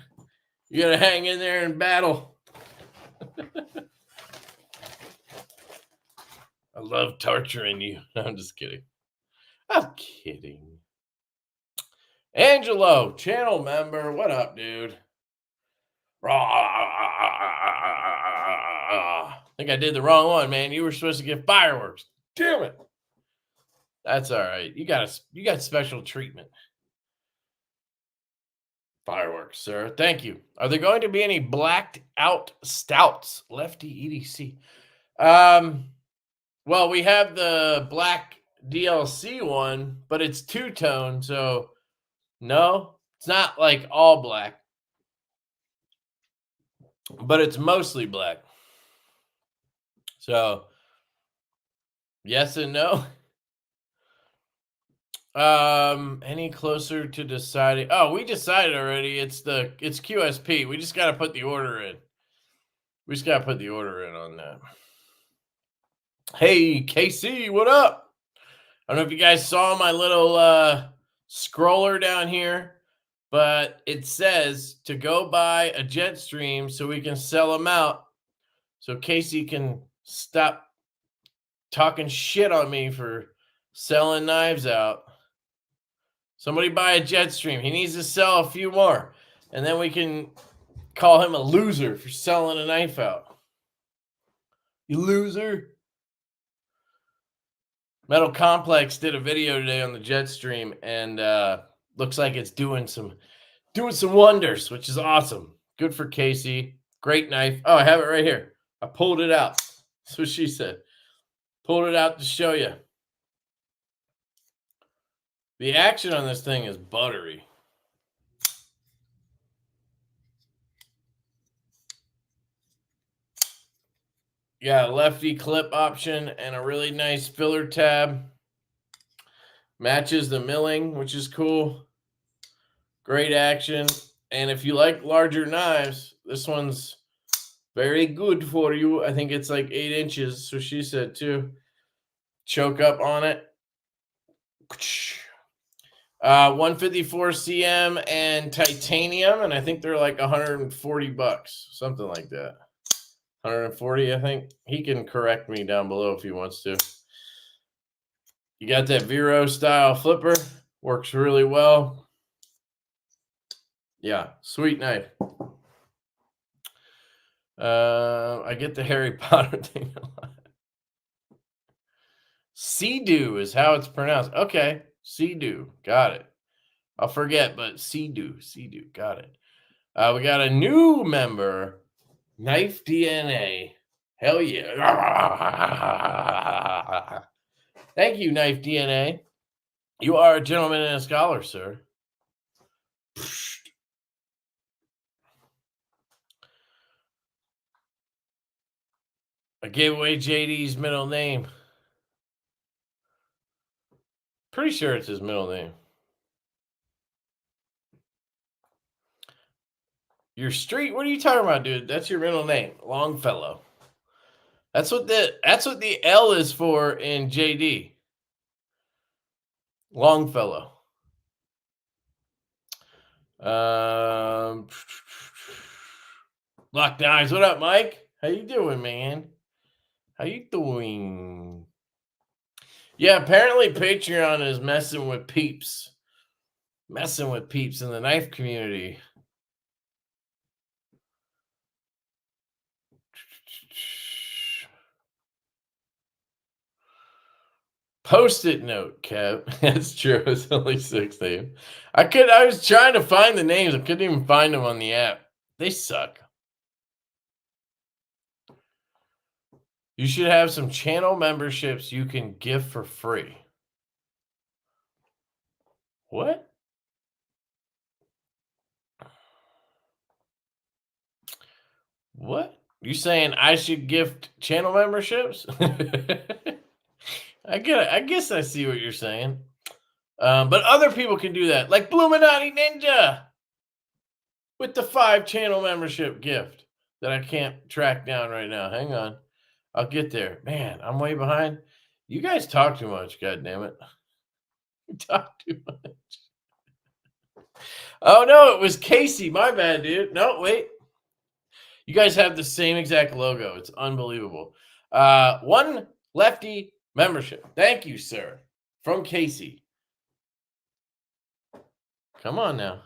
to hang in there and battle. I love torturing you. No, I'm just kidding. I'm kidding. Angelo, channel member. What up, dude? I think I did the wrong one, man. You were supposed to get fireworks. Damn it. That's all right. You got special treatment. Fireworks, sir. Thank you. Are there going to be any blacked out stouts? LeftyEDC. Well, we have the black DLC one, but it's two-tone, so no, it's not like all black, but it's mostly black. So yes and no. Any closer to deciding? Oh, we decided already. It's QSP. We just got to put the order in. We just got to put the order in on that. Hey, KC, what up? I don't know if you guys saw my little scroller down here, but it says to go buy a Jetstream so we can sell them out. So Casey can stop talking shit on me for selling knives out. Somebody buy a Jetstream. He needs to sell a few more. And then we can call him a loser for selling a knife out. You loser. Metal Complex did a video today on the Jetstream, and looks like it's doing some wonders, which is awesome. Good for Casey. Great knife. Oh, I have it right here. I pulled it out. That's what she said. Pulled it out to show you. The action on this thing is buttery. You got a lefty clip option and a really nice filler tab. Matches the milling, which is cool. Great action. And if you like larger knives, this one's very good for you. I think it's like 8 inches, so she said too. Choke up on it. 154 cm and titanium, and I think they're like $140, something like that. 140, I think. He can correct me down below if he wants to. You got that Vero style flipper. Works really well. Yeah, sweet knife. I get the Harry Potter thing a lot. Sea-Doo is how it's pronounced. Okay, Sea-Doo. Got it. I'll forget, but Sea-Doo. Sea-Doo. Got it. We got a new member, Knife DNA. Hell yeah. Thank you, Knife DNA. You are a gentleman and a scholar, sir. I gave away JD's middle name. Pretty sure it's his middle name. Your street? What are you talking about, dude? That's your middle name, Longfellow. That's what the L is for in JD. Longfellow. Lock Knives. What up, Mike? How you doing, man? How you doing? Yeah, apparently Patreon is messing with peeps. Messing with peeps in the knife community. Post-it note, Kev. That's true. It's only 16. I was trying to find the names. I couldn't even find them on the app. They suck. You should have some channel memberships you can give for free. What? What? You saying I should gift channel memberships? I guess I see what you're saying. But other people can do that, like Bluminati Ninja with the 5 channel membership gift that I can't track down right now. Hang on. I'll get there. Man, I'm way behind. You guys talk too much, god damn it. You talk too much. Oh no, it was Casey. My bad, dude. No, wait. You guys have the same exact logo. It's unbelievable. 1 Lefty membership. Thank you, sir. From Casey. Come on now.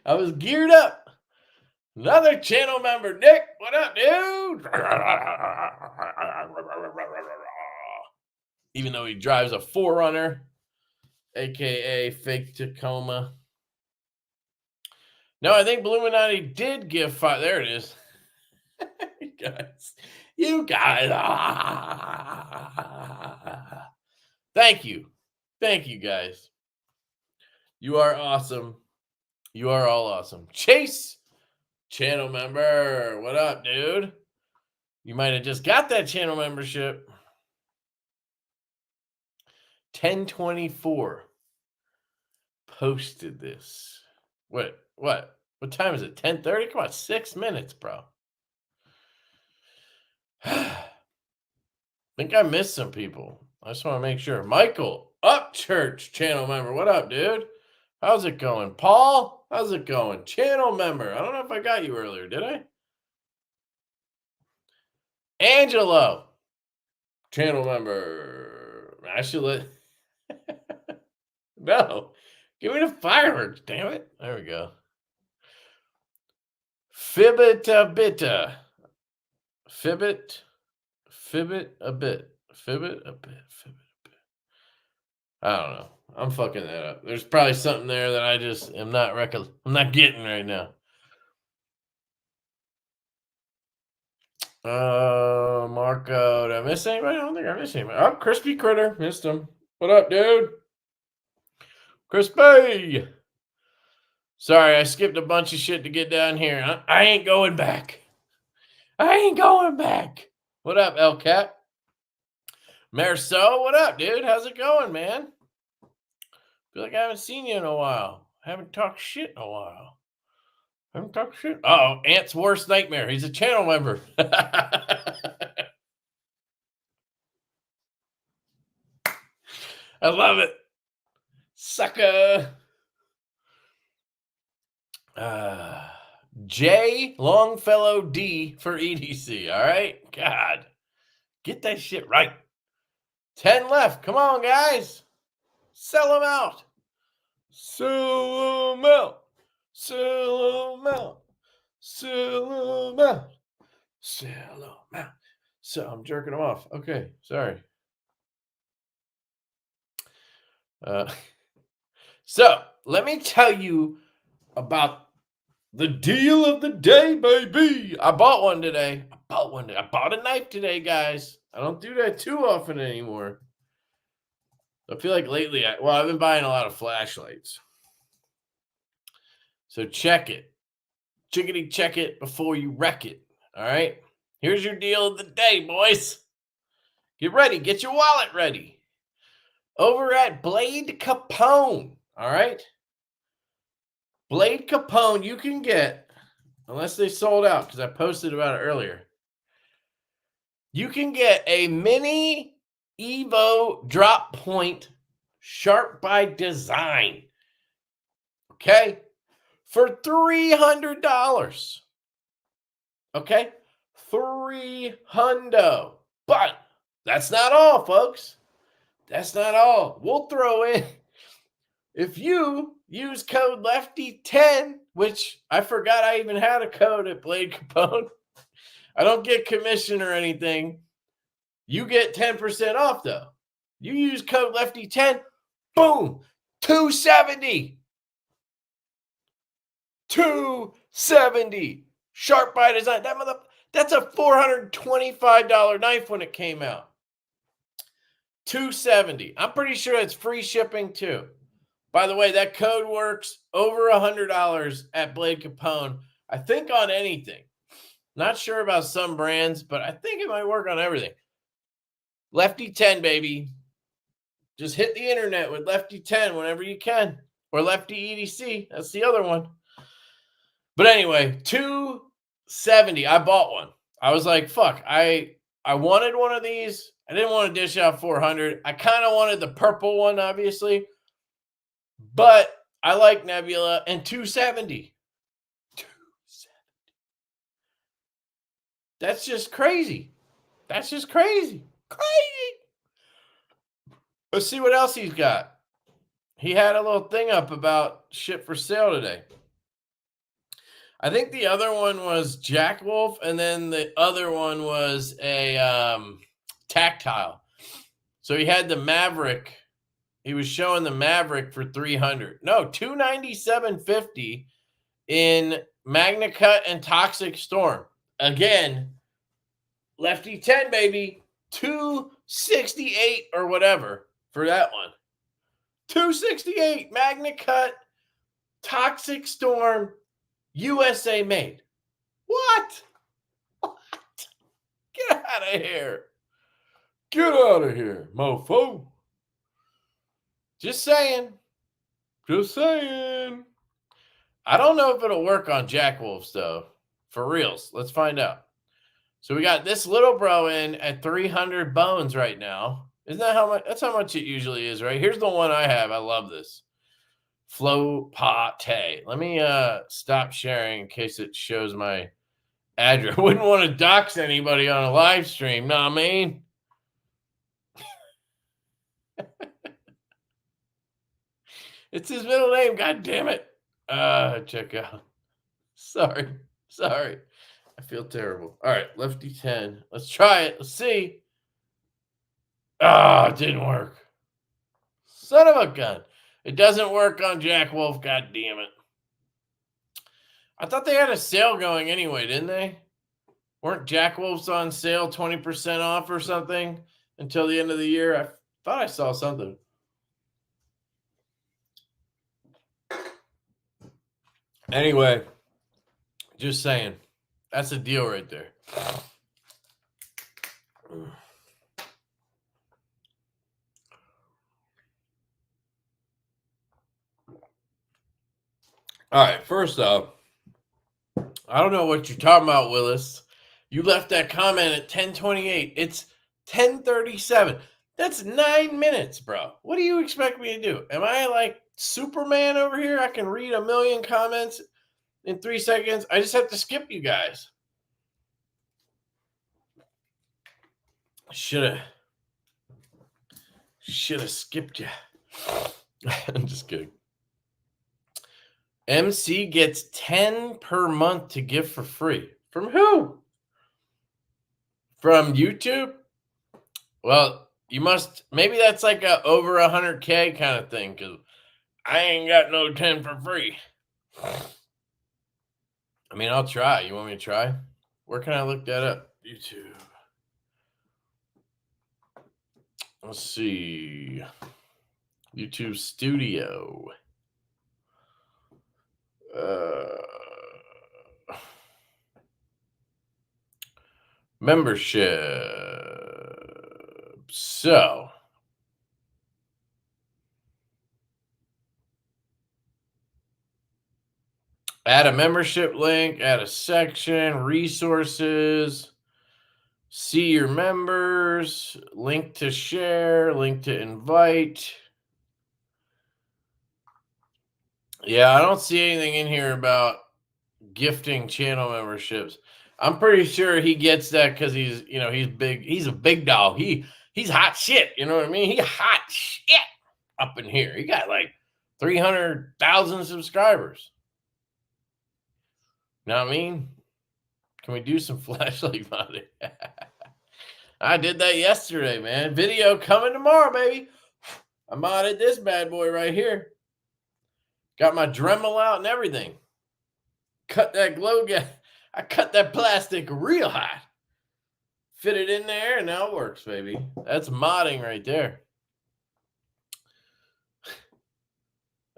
I was geared up. Another channel member, Nick. What up, dude? Even though he drives a 4Runner, aka fake Tacoma. No, I think Bluminati did give 5. There it is. You guys. Thank you. Thank you, guys. You are awesome. You are all awesome. Chase, channel member. What up, dude? You might have just got that channel membership. 1024 posted this. What? What time is it? 10:30? Come on, 6 minutes, bro. Think I missed some people. I just want to make sure. Michael, Upchurch channel member. What up, dude? How's it going? Paul, how's it going? Channel member. I don't know if I got you earlier, did I? Angelo, channel member. I should let. No, give me the fireworks, damn it. There we go. Fibbit a bit. I don't know. I'm fucking that up. There's probably something there that I just am not I'm not getting right now. Marco, did I miss anybody? I don't think I missed anybody. Oh, Crispy Critter, missed him. What up, dude? Crispy. Sorry, I skipped a bunch of shit to get down here. I ain't going back. I ain't going back. What up, El Cap? Marceau, what up, dude? How's it going, man? Feel like I haven't seen you in a while. Haven't talked shit in a while. Haven't talked shit. Oh, Ant's worst nightmare. He's a channel member. I love it. Sucker. J Longfellow D for EDC. All right, God, get that shit right. 10 left. Come on, guys, sell them out. Sell them out. Sell them out. Sell them out. Sell them out. So I'm jerking them off. Okay, sorry. So let me tell you about the deal of the day, baby. I bought one today. I bought a knife today, guys. I don't do that too often anymore. I feel like lately, I've been buying a lot of flashlights. So check it. Chickadee check it before you wreck it. All right. Here's your deal of the day, boys. Get ready. Get your wallet ready. Over at Blade Capone. All right. Blade Capone, you can get, unless they sold out, because I posted about it earlier, you can get a mini Evo drop point sharp by design. Okay? For $300. Okay? $300. But that's not all, folks. That's not all. We'll throw in, if you use code Lefty10, which I forgot I even had a code at Blade Capone. I don't get commission or anything. You get 10% off, though. You use code Lefty10, boom, $270. $270. Sharp by design. That's a $425 knife when it came out. $270. I'm pretty sure it's free shipping too. By the way, that code works over $100 at Blade Capone. I think on anything. Not sure about some brands, but I think it might work on everything. Lefty10, baby. Just hit the internet with Lefty10 whenever you can. Or LeftyEDC. That's the other one. But anyway, $270. I bought one. I was like, fuck. I wanted one of these. I didn't want to dish out $400. I kind of wanted the purple one, obviously. But I like Nebula, and $270. That's just crazy. That's just crazy. Crazy. Let's see what else he's got. He had a little thing up about shit for sale today. I think the other one was Jack Wolf, and then the other one was a tactile. So he had the Maverick. He was showing the Maverick for $300. No, $297.50 in Magna Cut and Toxic Storm. Again, Lefty10, baby. $268 or whatever for that one. $268 Magna Cut, Toxic Storm, USA made. What? Get out of here. Get out of here, mofo. Just saying. Just saying. I don't know if it'll work on Jack Wolf's, though. For reals. Let's find out. So we got this little bro in at 300 bones right now. Isn't that how much? That's how much it usually is, right? Here's the one I have. I love this. Flow Pate. Let me stop sharing in case it shows my address. Wouldn't want to dox anybody on a live stream. Know what I mean? It's his middle name. God damn it. Check out. Sorry. I feel terrible. All right, Lefty10. Let's try it. Let's see. It didn't work. Son of a gun. It doesn't work on Jack Wolf. God damn it. I thought they had a sale going anyway, didn't they? Weren't Jack Wolfs on sale 20% off or something until the end of the year? I thought I saw something. Anyway, just saying. That's a deal right there. All right, first off, I don't know what you're talking about, Willis. You left that comment at 10:28. It's 10:37. That's 9 minutes, bro. What do you expect me to do? Am I like Superman over here? I can read a million comments. in 3 seconds. I just have to skip you guys. Should have skipped you. I'm just kidding. MC gets 10 per month to give for free. From who? From YouTube? Well, you must, maybe that's like a over 100K kind of thing, because I ain't got no 10 for free. I mean, I'll try. You want me to try? Where can I look that up? YouTube. Let's see. YouTube Studio. Membership. So, add a membership link, add a section, resources, see your members, link to share, link to invite. Yeah, I don't see anything in here about gifting channel memberships. I'm pretty sure he gets that because he's big. He's a big dog. He's hot shit. You know what I mean? He hot shit up in here. He got like 300,000 subscribers. Know what I mean? Can we do some flashlight modding? I did that yesterday, man. Video coming tomorrow, baby. I modded this bad boy right here. Got my Dremel out and everything. Cut that glow gas. I cut that plastic real hot. Fit it in there, and now it works, baby. That's modding right there.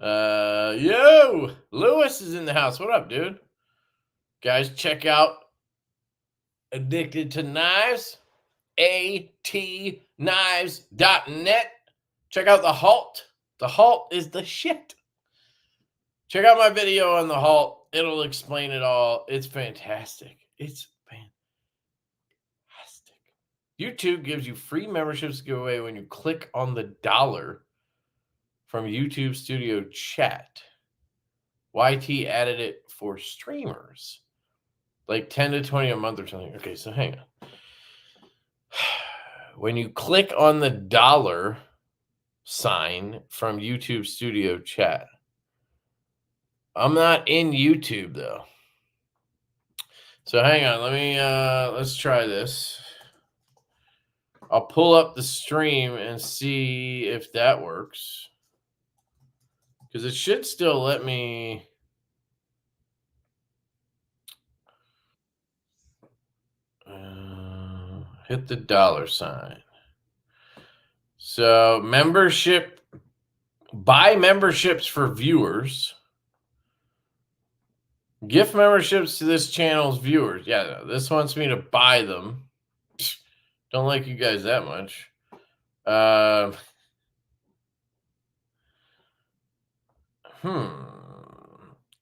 Yo, Lewis is in the house. What up, dude? Guys, check out Addicted to Knives, atknives.net. Check out the Halt. The Halt is the shit. Check out my video on the Halt. It'll explain it all. It's fantastic. It's fantastic. YouTube gives you free memberships to give away when you click on the dollar from YouTube Studio Chat. YT added it for streamers. Like 10 to 20 a month or something. Okay, so hang on. When you click on the dollar sign from YouTube Studio Chat, I'm not in YouTube though. So hang on, let's try this. I'll pull up the stream and see if that works. Because it should still let me. Hit the dollar sign. So membership, buy memberships for viewers. Gift memberships to this channel's viewers. Yeah, this wants me to buy them. Don't like you guys that much.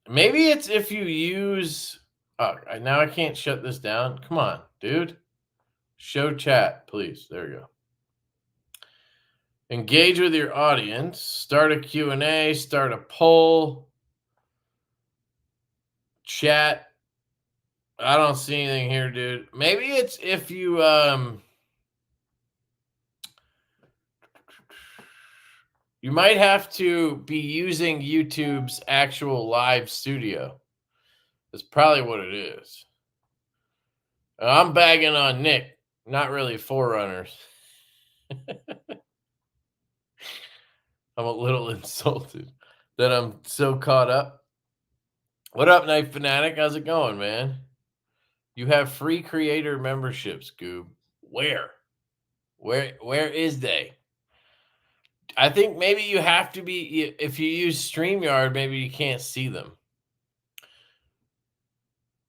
Maybe it's if you use. Oh, now I can't shut this down. Come on, dude. Show chat, please. There you go. Engage with your audience. Start a Q&A. Start a poll. Chat. I don't see anything here, dude. Maybe it's if you you might have to be using YouTube's actual live studio. That's probably what it is. I'm bagging on Nick, not really Forerunners. I'm a little insulted that I'm so caught up. What up, Knife Fanatic? How's it going, man? You have free creator memberships, Goob. Where is they? I think maybe you have to be, if you use StreamYard, maybe you can't see them.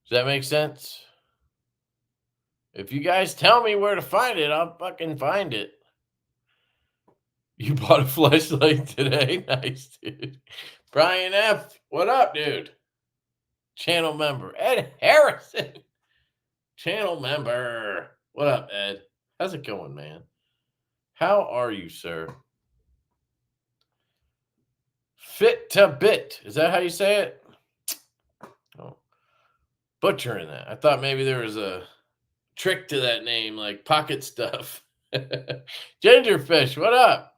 Does that make sense? If you guys tell me where to find it, I'll fucking find it. You bought a flashlight today? Nice, dude. Brian F., what up, dude? Channel member. Ed Harrison. Channel member. What up, Ed? How's it going, man? How are you, sir? Fit to bit. Is that how you say it? Oh, butchering that. I thought maybe there was a trick to that name, like pocket stuff. Gingerfish, what up?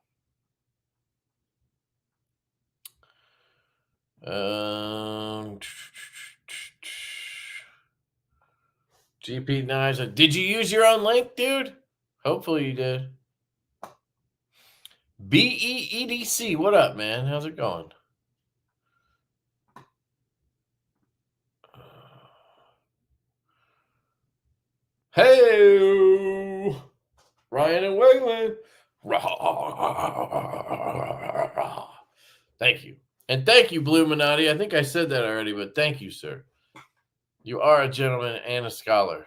GP Knives. Did you use your own link, dude? Hopefully you did. BEEDC, what up, man? How's it going? Hey, Ryan and Wayland. Thank you. And thank you, Blue Minotti. I think I said that already, but thank you, sir. You are a gentleman and a scholar.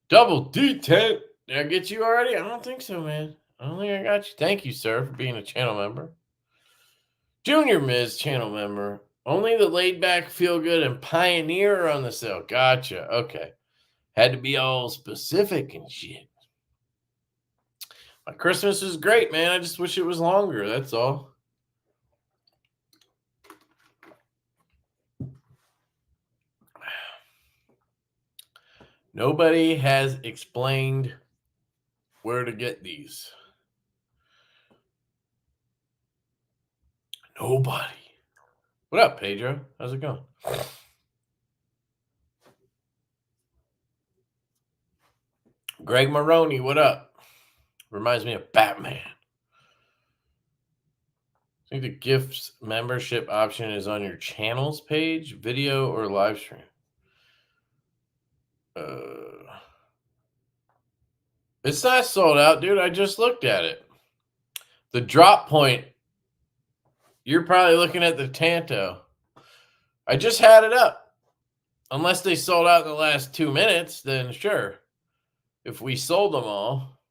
Double D10. Did I get you already? I don't think so, man. I don't think I got you. Thank you, sir, for being a channel member. Junior Ms. channel member. Only the laid back, feel good, and pioneer are on the sale. Gotcha. Okay. Had to be all specific and shit. My Christmas is great, man. I just wish it was longer. That's all. Nobody has explained where to get these. Nobody. What up, Pedro? How's it going? Greg Maroney, what up? Reminds me of Batman. I think the gifts membership option is on your channels page, video, or live stream. It's not sold out, dude. I just looked at it. The drop point, you're probably looking at the Tanto. I just had it up. Unless they sold out in the last 2 minutes, then sure. If we sold them all,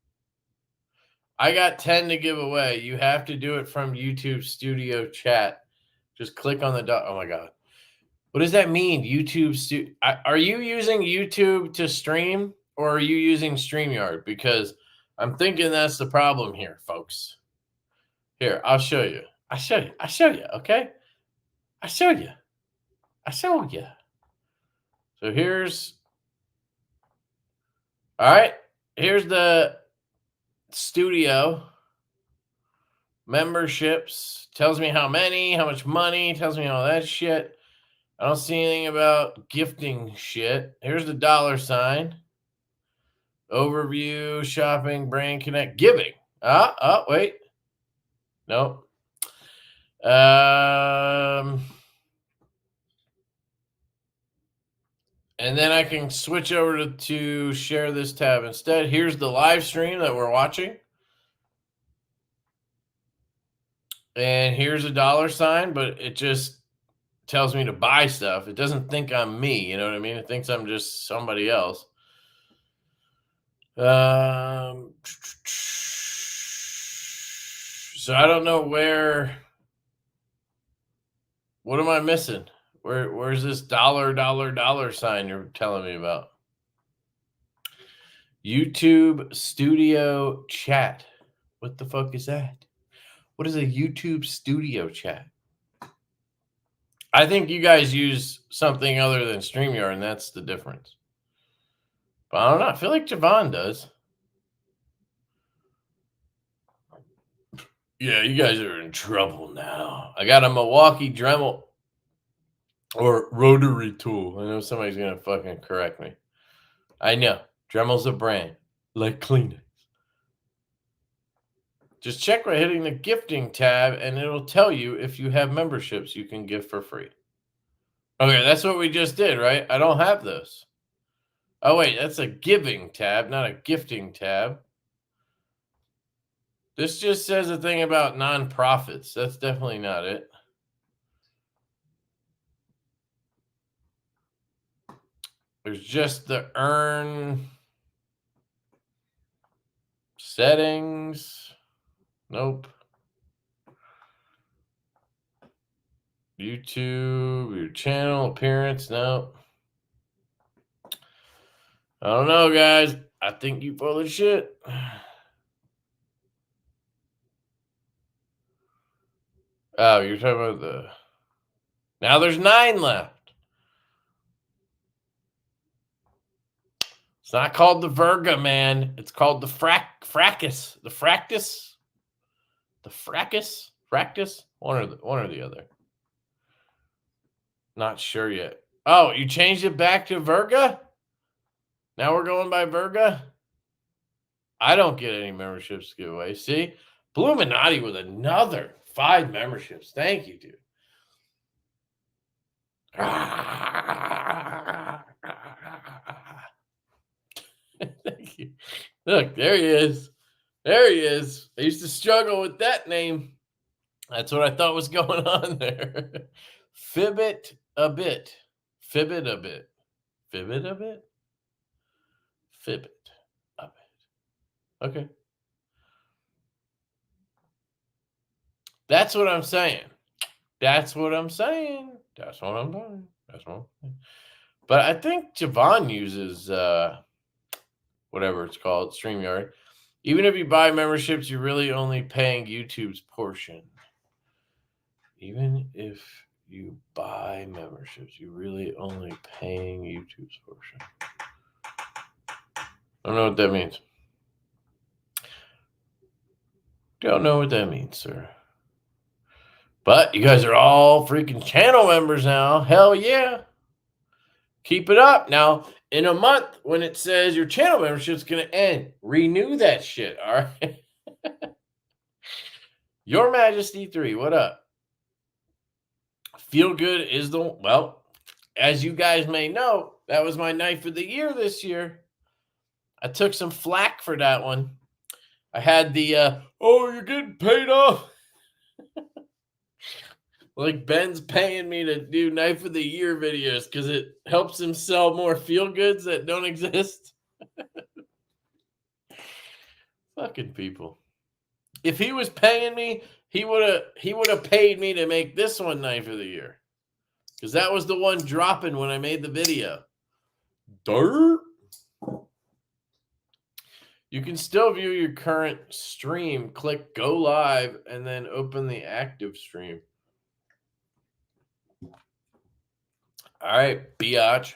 I got 10 to give away. You have to do it from YouTube Studio Chat. Just click on the dot. Oh my God. What does that mean? YouTube are you using YouTube to stream, or are you using StreamYard? Because I'm thinking that's the problem here, folks. Here, I'll show you. I'll show you, okay? I'll show you. So here's, all right, here's the studio memberships. Tells me how many, how much money, tells me all that shit. I don't see anything about gifting shit. Here's the $. Overview, shopping, brand connect, giving. Wait. Nope. And then I can switch over to share this tab instead. Here's the live stream that we're watching. And here's a $, but it just tells me to buy stuff. It doesn't think I'm me, you know what I mean? It thinks I'm just somebody else. So I don't know where. What am I missing? Where's this $$ you're telling me about? YouTube Studio Chat. What the fuck is that? What is a YouTube Studio Chat? I think you guys use something other than StreamYard, and that's the difference. But I don't know. I feel like Javon does. Yeah, you guys are in trouble now. I got a Milwaukee Dremel or rotary tool. I know somebody's going to fucking correct me. I know. Dremel's a brand. Like Kleenex. Just check by hitting the gifting tab, and it'll tell you if you have memberships you can gift for free. Okay, that's what we just did, right? I don't have those. Oh, wait, that's a giving tab, not a gifting tab. This just says a thing about nonprofits. That's definitely not it. There's just the earn settings. Nope. YouTube, your channel appearance. Nope. I don't know, guys. I think you full of shit. Oh, you're talking about the Now there's 9 left. It's not called the Virga, man. It's called the Fractus. The Fractus? The Fractus? Fractus? One or the other. Not sure yet. Oh, you changed it back to Virga? Now we're going by Virga? I don't get any memberships to give away. See? Bluminati with another 5 memberships. Thank you, dude. Thank you. Look, there he is. There he is. I used to struggle with that name. That's what I thought was going on there. Fibbit a bit. Fibbit a bit. Fibbit a bit? Fibbit a bit. Okay. That's what I'm saying. That's what I'm saying. That's what I'm doing. That's what I'm saying. But I think Javon uses whatever it's called, StreamYard. Even if you buy memberships, you're really only paying YouTube's portion. Even if you buy memberships, you're really only paying YouTube's portion. I don't know what that means. Don't know what that means, sir. But you guys are all freaking channel members now. Hell yeah. Keep it up. Now, in a month, when it says your channel membership is going to end, renew that shit, all right? Your Majesty 3, what up? Feel Good is well, as you guys may know, that was my knife of the year this year. I took some flack for that one. I had the, oh, you're getting paid off. Like Ben's paying me to do knife of the year videos because it helps him sell more feel goods that don't exist. Fucking people. If he was paying me, he would have paid me to make this one knife of the year. Because that was the one dropping when I made the video. Dirt. You can still view your current stream. Click go live and then open the active stream. All right, biatch.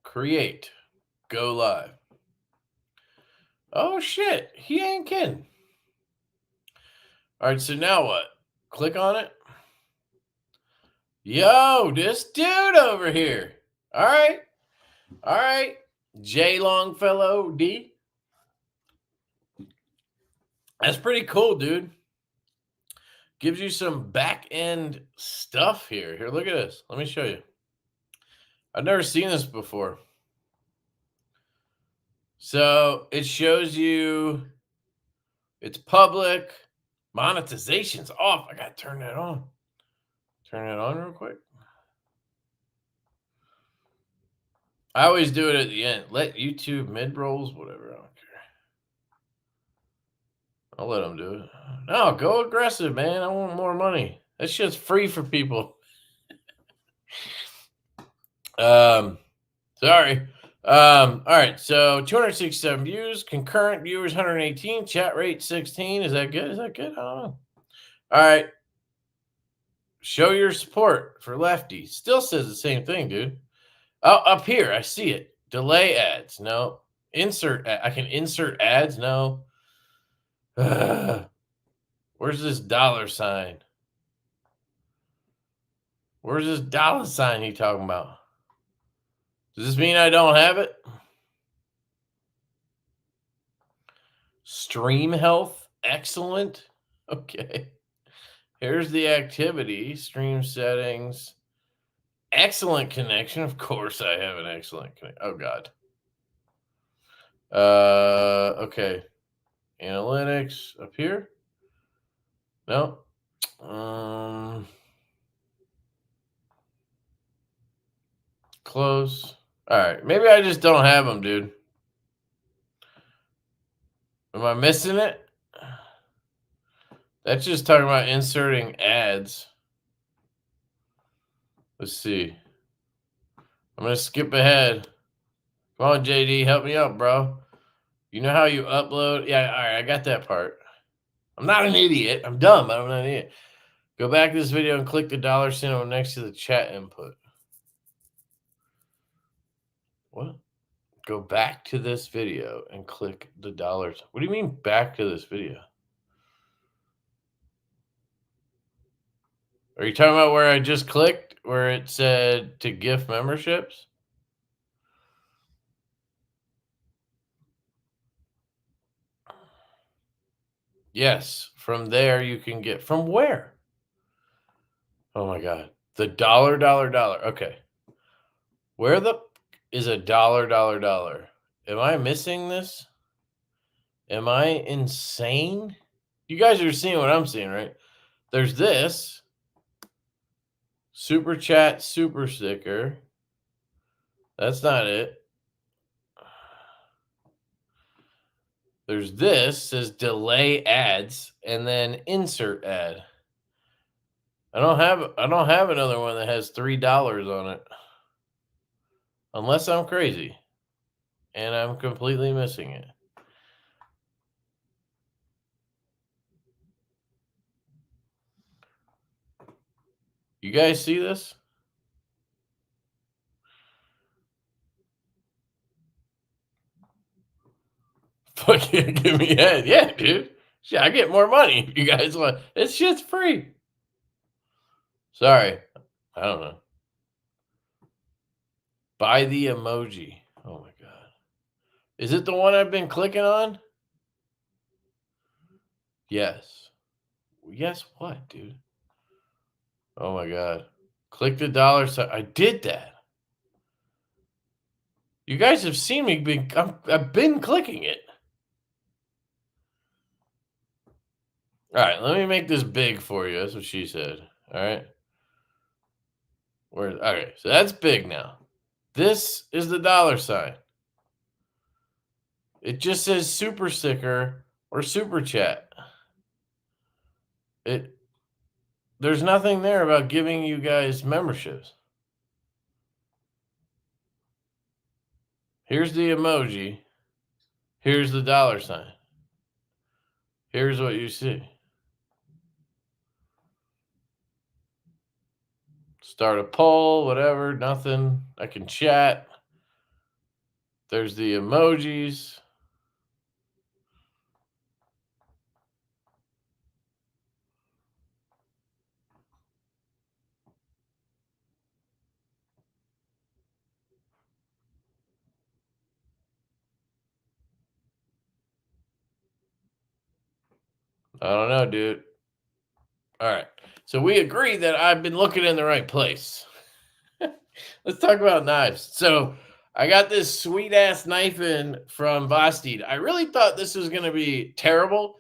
Create. Go live. Oh, shit. He ain't kidding. All right, so now what? Click on it. Yo, this dude over here. All right. All right. J Longfellow D. That's pretty cool, dude. Gives you some back-end stuff here. Here, look at this. Let me show you. I've never seen this before. So it shows you it's public. Monetization's off. I got to turn that on. Turn it on real quick. I always do it at the end. Let YouTube mid-rolls, whatever. I don't care. I'll let them do it. No, go aggressive, man. I want more money. That shit's free for people. Sorry. All right. So 267 views, concurrent viewers 118, chat rate 16. Is that good? Is that good? I don't know. All right. Show your support for Lefty. Still says the same thing, dude. Oh, up here, I see it. Delay ads. No. Insert. I can insert ads. No. Where's this $sign? Where's this $sign he talking about? Does this mean I don't have it? Stream health. Excellent. Okay. Here's the activity. Stream settings. Excellent connection. Of course I have an excellent connection. Oh, God. Okay. Analytics up here. No. Close. All right. Maybe I just don't have them, dude. Am I missing it? That's just talking about inserting ads. Let's see. I'm going to skip ahead. Come on, JD. Help me out, bro. You know how you upload? Yeah, all right. I got that part. I'm not an idiot. I'm dumb, but I'm not an idiot. Go back to this video and click the dollar symbol next to the chat input. What? Go back to this video and click the dollars. What do you mean back to this video? Are you talking about where I just clicked, where it said to gift memberships? Yes, from there you can get, from where? Oh my God. The dollar. Okay. Where the is a dollar? Am I missing this? Am I insane? You guys are seeing what I'm seeing, right? There's this super chat, super sticker. That's not it. There's this, says delay ads, and then insert ad. I don't have another one that has $3 on it. Unless I'm crazy and I'm completely missing it. You guys see this? Fucking give me head. Yeah, dude. Shit, I get more money. You guys want this shit's free. Sorry. I don't know. Buy the emoji. Oh my God. Is it the one I've been clicking on? Yes. Yes, what, dude? Oh my God. Click the dollar sign. I did that. You guys have seen me. I've been clicking it. All right, let me make this big for you. That's what she said. All right. Okay, so that's big now. This is the dollar sign. It just says super sticker or super chat. There's nothing there about giving you guys memberships. Here's the emoji. Here's the dollar sign. Here's what you see. Start a poll, whatever, nothing. I can chat. There's the emojis. I don't know, dude. All right. So we agree that I've been looking in the right place. Let's talk about knives. So I got this sweet ass knife in from Bastide. I really thought this was going to be terrible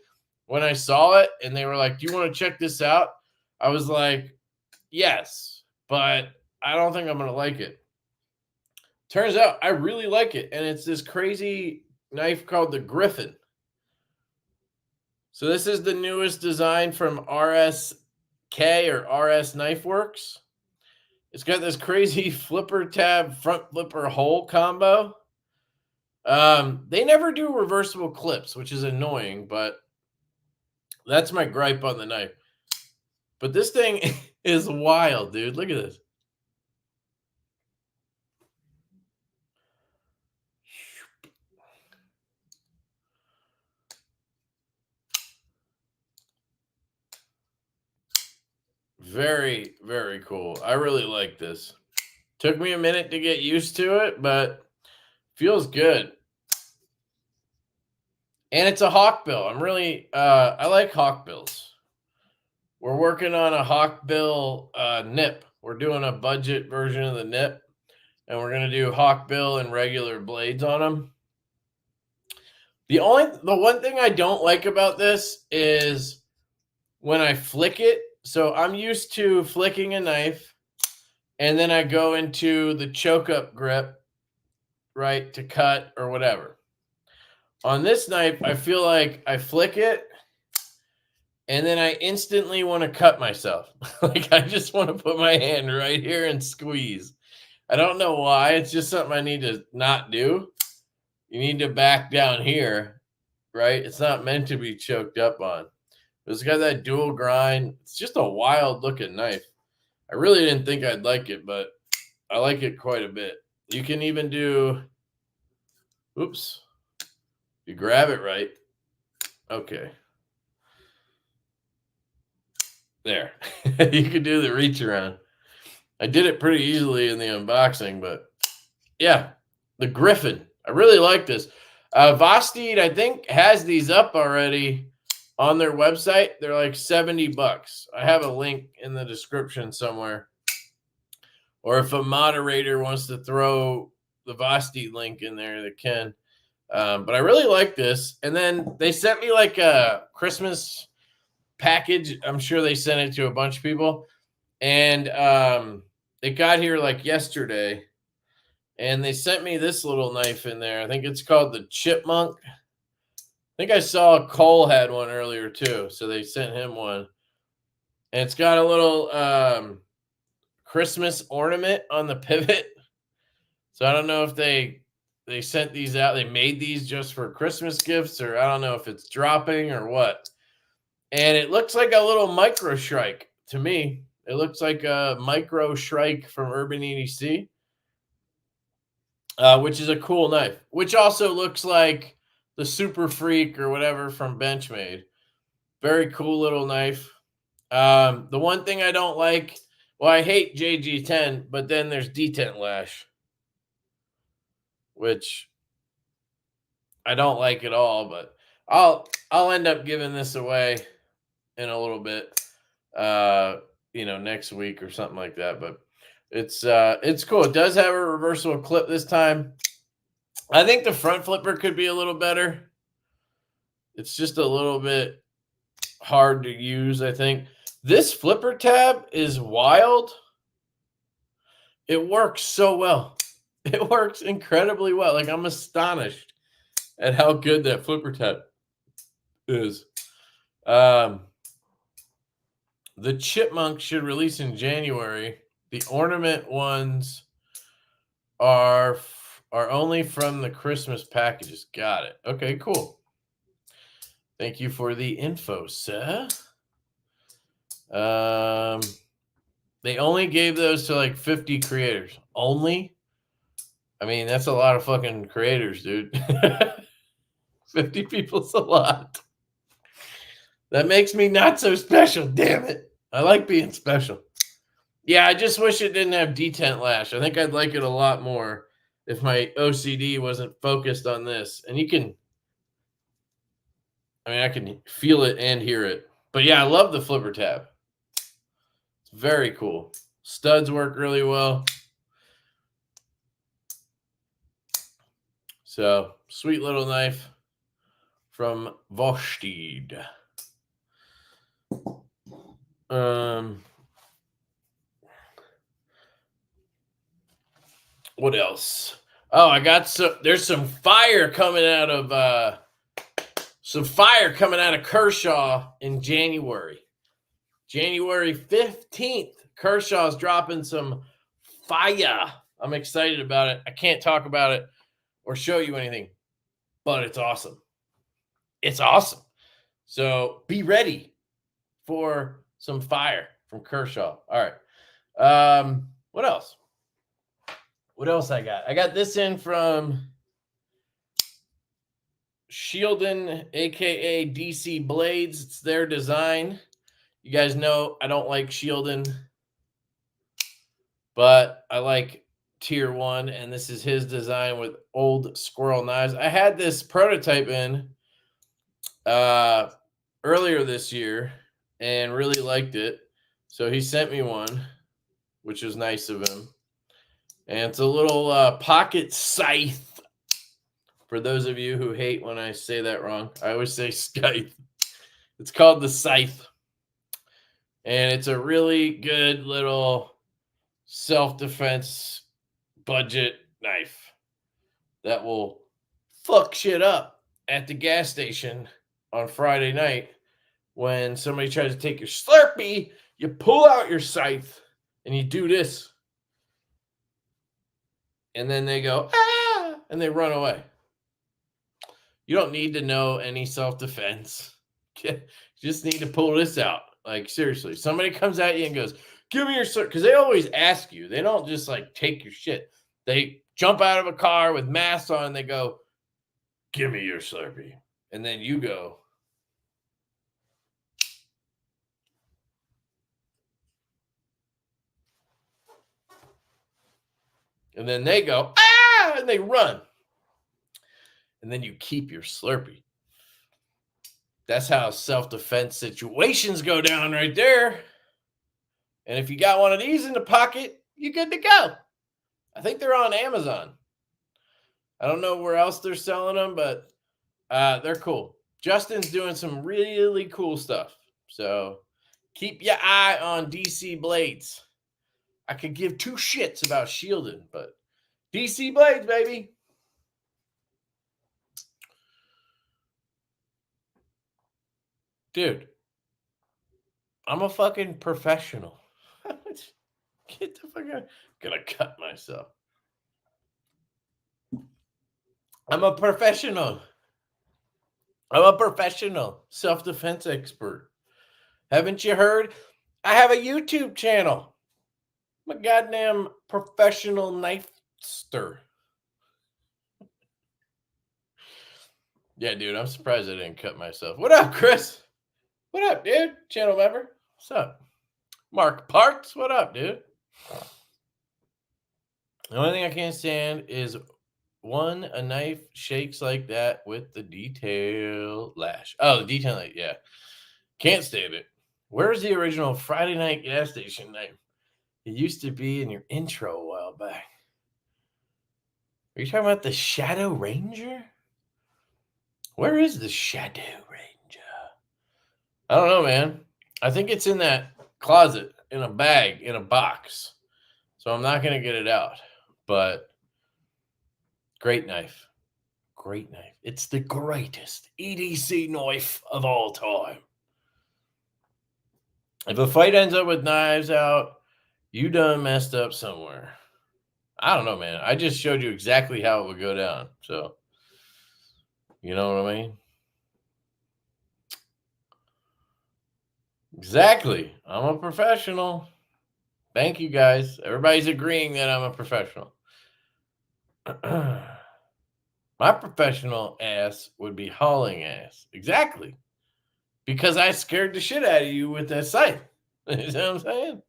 when I saw it and they were like, "Do you want to check this out?" I was like, "Yes, but I don't think I'm going to like it." Turns out I really like it. And it's this crazy knife called the Griffin. So this is the newest design from RSK or RS Knife Works. It's got this crazy flipper tab, front flipper hole combo. They never do reversible clips, which is annoying, but that's my gripe on the knife. But this thing is wild, dude. Look at this. Very, very cool. I really like this. Took me a minute to get used to it, but feels good. And it's a hawkbill. I'm really, I like hawkbills. We're working on a hawkbill nip. We're doing a budget version of the nip, and we're going to do hawkbill and regular blades on them. The one thing I don't like about this is when I flick it. So I'm used to flicking a knife, and then I go into the choke up grip, right, to cut or whatever. On this knife, I feel like I flick it, and then I instantly want to cut myself. Like I just want to put my hand right here and squeeze. I don't know why. It's just something I need to not do. You need to back down here, right? It's not meant to be choked up on. It's got that dual grind. It's just a wild looking knife. I really didn't think I'd like it, but I like it quite a bit. You can even do, oops, you grab it right. Okay. There. You can do the reach around. I did it pretty easily in the unboxing, but yeah, the Griffin. I really like this. Vosteed, I think, has these up already on their website. They're like $70. I have a link in the description somewhere. Or if a moderator wants to throw the Vosteed link in there, they can. But I really like this. And then they sent me like a Christmas package. I'm sure they sent it to a bunch of people. And it got here like yesterday. And they sent me this little knife in there. I think it's called the Chipmunk. I think I saw Cole had one earlier too. So they sent him one. And it's got a little Christmas ornament on the pivot. So I don't know if they sent these out. They made these just for Christmas gifts, or I don't know if it's dropping or what. And it looks like a little micro shrike to me. It looks like a micro shrike from Urban EDC. Which is a cool knife, which also looks like the Super Freak or whatever from Benchmade. Very cool little knife. The one thing I don't like, well, I hate JG10, but then there's detent lash, which I don't like at all, but I'll end up giving this away in a little bit, next week or something like that. But it's cool. It does have a reversible clip this time. I think the front flipper could be a little better. It's just a little bit hard to use, I think. This flipper tab is wild. It works so well. It works incredibly well. Like, I'm astonished at how good that flipper tab is. The Chipmunk should release in January. The ornament ones are only from the Christmas packages. Got it. Okay, cool. Thank you for the info, sir. They only gave those to like 50 creators. Only? I mean, that's a lot of fucking creators, dude. 50 people's a lot. That makes me not so special, damn it. I like being special. Yeah, I just wish it didn't have detent lash. I think I'd like it a lot more if my OCD wasn't focused on this. And I can feel it and hear it. But yeah, I love the flipper tab. It's very cool. Studs work really well. So, sweet little knife from Vosteed. What else? Oh, I got there's some fire coming out of Kershaw in January. January 15th, Kershaw's dropping some fire. I'm excited about it. I can't talk about it or show you anything, but it's awesome. It's awesome. So be ready for some fire from Kershaw. All right. What else? What else I got? I got this in from Shieldon, aka DC Blades. It's their design. You guys know I don't like Shieldon, but I like Tier 1, and this is his design with old squirrel knives. I had this prototype in earlier this year and really liked it. So he sent me one, which was nice of him. And it's a little pocket scythe. For those of you who hate when I say that wrong, I always say scythe. It's called the scythe. And it's a really good little self-defense budget knife that will fuck shit up at the gas station on Friday night when somebody tries to take your Slurpee. You pull out your scythe and you do this. And then they go, ah, and they run away. You don't need to know any self-defense. Just need to pull this out. Like, seriously, somebody comes at you and goes, give me your Slurpee. Because they always ask you. They don't just like take your shit. They jump out of a car with masks on and they go, give me your Slurpee. And then you go, and then they go, ah, and they run. And then you keep your Slurpee. That's how self-defense situations go down right there. And if you got one of these in the pocket, you're good to go. I think they're on Amazon. I don't know where else they're selling them, but they're cool. Justin's doing some really cool stuff. So keep your eye on DC Blades. I could give two shits about shielding, but DC Blades, baby. Dude, I'm a fucking professional. Get the fuck out. I'm gonna cut myself. I'm a professional. I'm a professional self-defense expert. Haven't you heard? I have a YouTube channel. I'm a goddamn professional knifester. Yeah, dude, I'm surprised I didn't cut myself. What up, Chris? What up, dude? Channel member? What's up? Mark Parks? What up, dude? The only thing I can't stand is a knife shakes like that with the detail lash. Oh, the detail light, yeah. Can't stand it. Where's the original Friday night gas station knife? It used to be in your intro a while back. Are you talking about the Shadow Ranger? Where is the Shadow Ranger? I don't know, man. I think it's in that closet, in a bag, in a box. So I'm not going to get it out. But great knife. Great knife. It's the greatest EDC knife of all time. If a fight ends up with knives out, you done messed up somewhere. I don't know, man. I just showed you exactly how it would go down. So, you know what I mean? Exactly. I'm a professional. Thank you, guys. Everybody's agreeing that I'm a professional. My professional ass would be hauling ass. Exactly. Because I scared the shit out of you with that scythe. You know what I'm saying?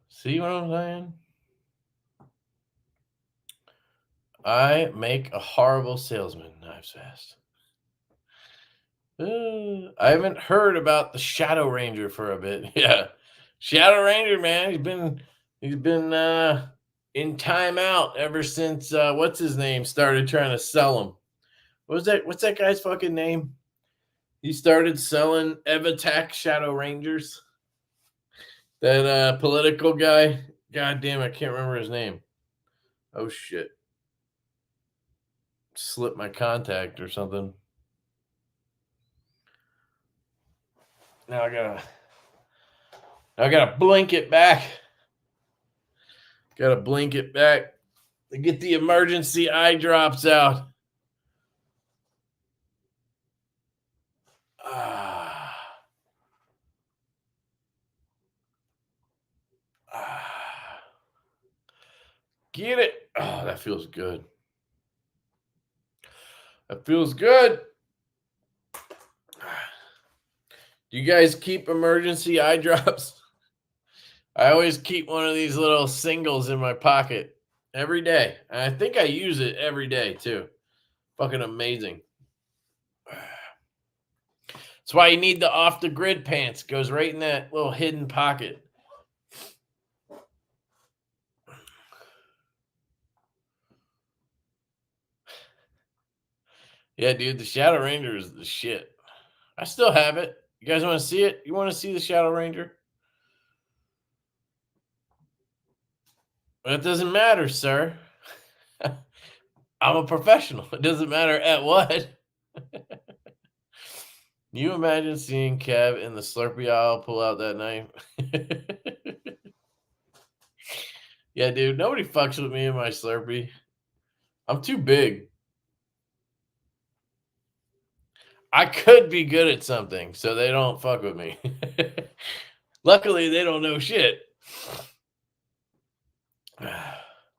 See what I'm saying? I make a horrible salesman, Knives Fast. I haven't heard about the Shadow Ranger for a bit. Yeah. Shadow Ranger, man. He's been in timeout ever since what's his name started trying to sell him. What's that guy's fucking name? He started selling Evatac Shadow Rangers. That political guy. God damn, I can't remember his name. Oh shit. Slipped my contact or something. Now I gotta blink it back. Gotta blink it back to get the emergency eye drops out. Get it. Oh, that feels good. That feels good. Do you guys keep emergency eye drops? I always keep one of these little singles in my pocket every day. And I think I use it every day too. Fucking amazing. That's why you need the off the grid pants. Goes right in that little hidden pocket. Yeah, dude, the Shadow Ranger is the shit. I still have it. You guys want to see it? You want to see the Shadow Ranger? But it doesn't matter, sir. I'm a professional. It doesn't matter at what. You imagine seeing Kev in the Slurpee aisle pull out that knife? Yeah, dude, nobody fucks with me in my Slurpee. I'm too big. I could be good at something, so they don't fuck with me. Luckily, they don't know shit.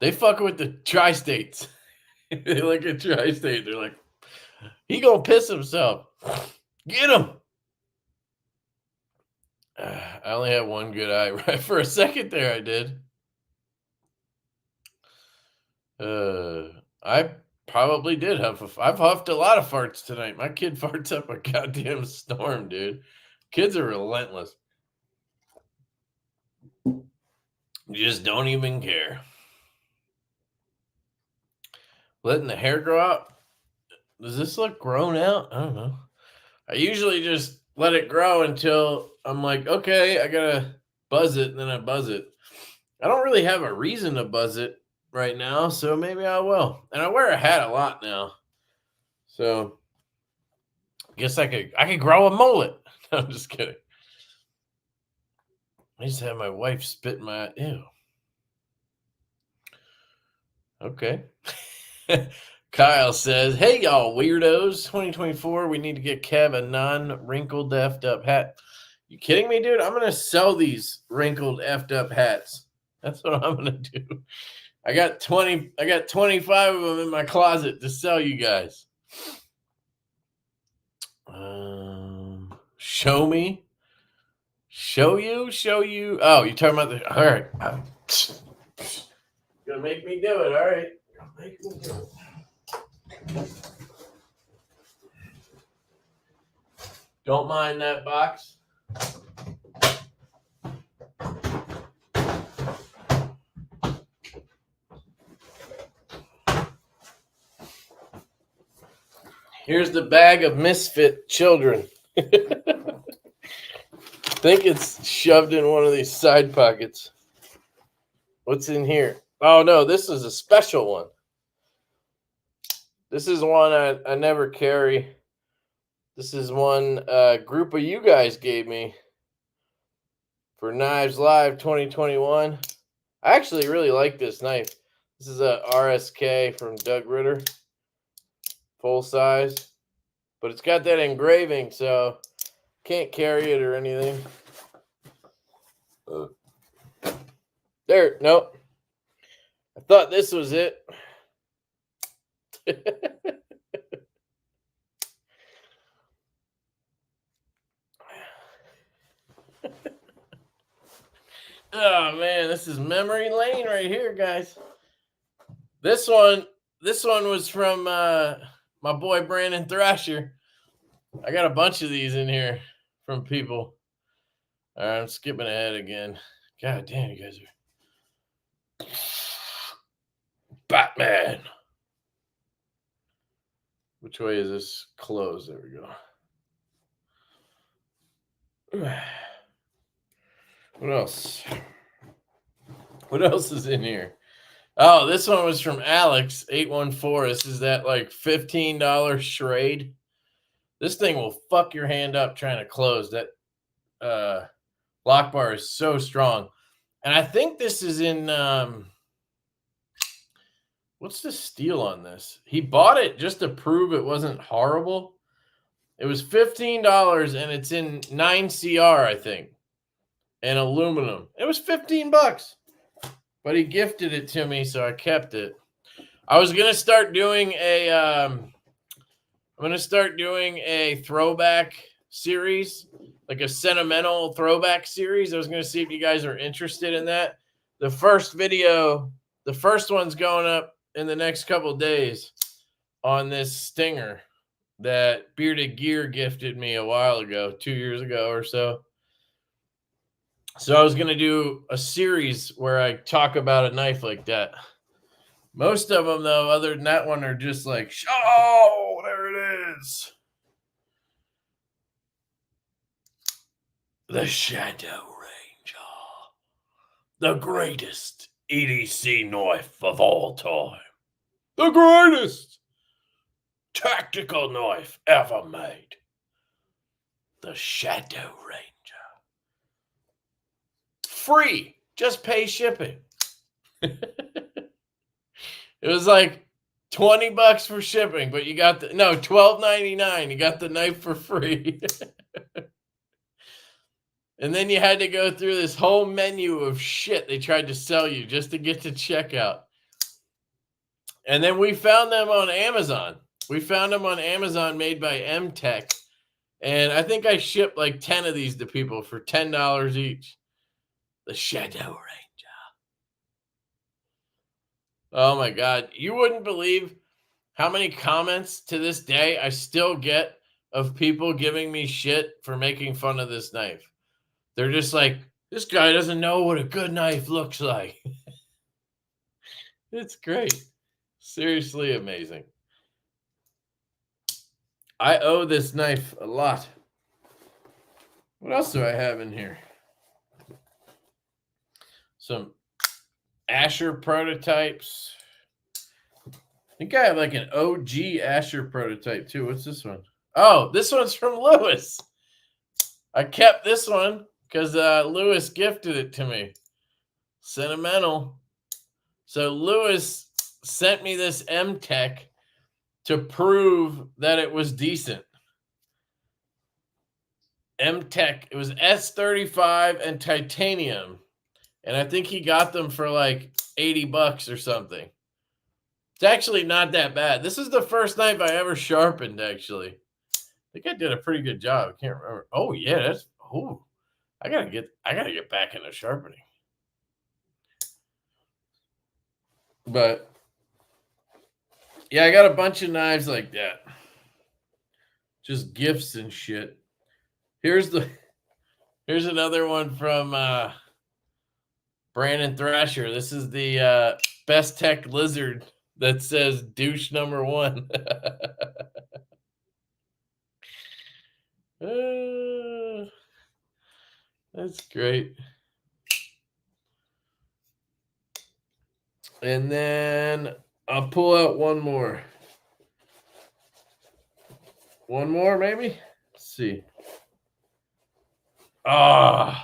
They fuck with the tri-states. They look at tri-state. They're like, he gonna piss himself. Get him. I only have one good eye. Right for a second there, I did. I probably did huff. I've huffed a lot of farts tonight. My kid farts up a goddamn storm, dude. Kids are relentless. You just don't even care. Letting the hair grow out. Does this look grown out? I don't know. I usually just let it grow until I'm like, okay, I gotta buzz it, and then I buzz it. I don't really have a reason to buzz it right now, so maybe I will. And I wear a hat a lot now, so I guess I could grow a mullet. No, I'm just kidding. I just had my wife spit in my ew. Okay. Kyle says, "Hey y'all weirdos, 2024. We need to get Kev a non-wrinkled effed up hat." You kidding me, dude? I'm gonna sell these wrinkled effed up hats. That's what I'm gonna do. I got 25 of them in my closet to sell you guys. Show me. Show you. Oh, you're talking about the. All right. Gonna make me do it. All right. Make me do it. Don't mind that box. Here's the bag of misfit children. I think it's shoved in one of these side pockets. What's in here? Oh, no, this is a special one. This is one I never carry. This is one group of you guys gave me for Knives Live 2021. I actually really like this knife. This is a RSK from Doug Ritter. Full size. But it's got that engraving, so can't carry it or anything. There, nope. I thought this was it. Oh man, this is memory lane right here, guys. This one was from my boy Brandon Thrasher. I got a bunch of these in here from people. All right, I'm skipping ahead again. God damn, you guys are Batman. Which way is this closed? There we go. What else? What else is in here? Oh, this one was from Alex 814. This is that like $15 Schrade. This thing will fuck your hand up trying to close. That lock bar is so strong. And I think this is in what's the steel on this? He bought it just to prove it wasn't horrible. It was $15 and it's in 9CR, I think. And aluminum. It was $15. But he gifted it to me, so I kept it. I was gonna start doing a throwback series, like a sentimental throwback series. I was gonna see if you guys are interested in that. The first one's going up in the next couple days on this Stinger that Bearded Gear gifted me a while ago, 2 years ago or so. So I was going to do a series where I talk about a knife like that. Most of them, though, other than that one, are just like, oh, there it is. The Shadow Ranger. The greatest EDC knife of all time. The greatest tactical knife ever made. The Shadow Ranger. Free. Just pay shipping. It was like $20 for shipping, but you got the no $12.99. You got the knife for free. And then you had to go through this whole menu of shit they tried to sell you just to get to checkout. And then we found them on Amazon. We found them on Amazon made by M-Tech. And I think I shipped like 10 of these to people for $10 each. The Shadow Ranger. Oh my God. You wouldn't believe how many comments to this day I still get of people giving me shit for making fun of this knife. They're just like, this guy doesn't know what a good knife looks like. It's great. Seriously amazing. I owe this knife a lot. What else do I have in here? Some Asher prototypes. I think I have like an OG Asher prototype too. What's this one? Oh, this one's from Lewis. I kept this one because Lewis gifted it to me. Sentimental. So Lewis sent me this M-Tech to prove that it was decent. M-Tech. It was S35 and titanium. And I think he got them for like $80 or something. It's actually not that bad. This is the first knife I ever sharpened, actually. I think I did a pretty good job. I can't remember. Oh, yeah, that's I gotta get back into sharpening. But yeah, I got a bunch of knives like that. Just gifts and shit. Here's another one from Brandon Thrasher. This is the Best Tech Lizard that says douche number 1. That's great. And then I'll pull out one more. One more, maybe? Let's see. The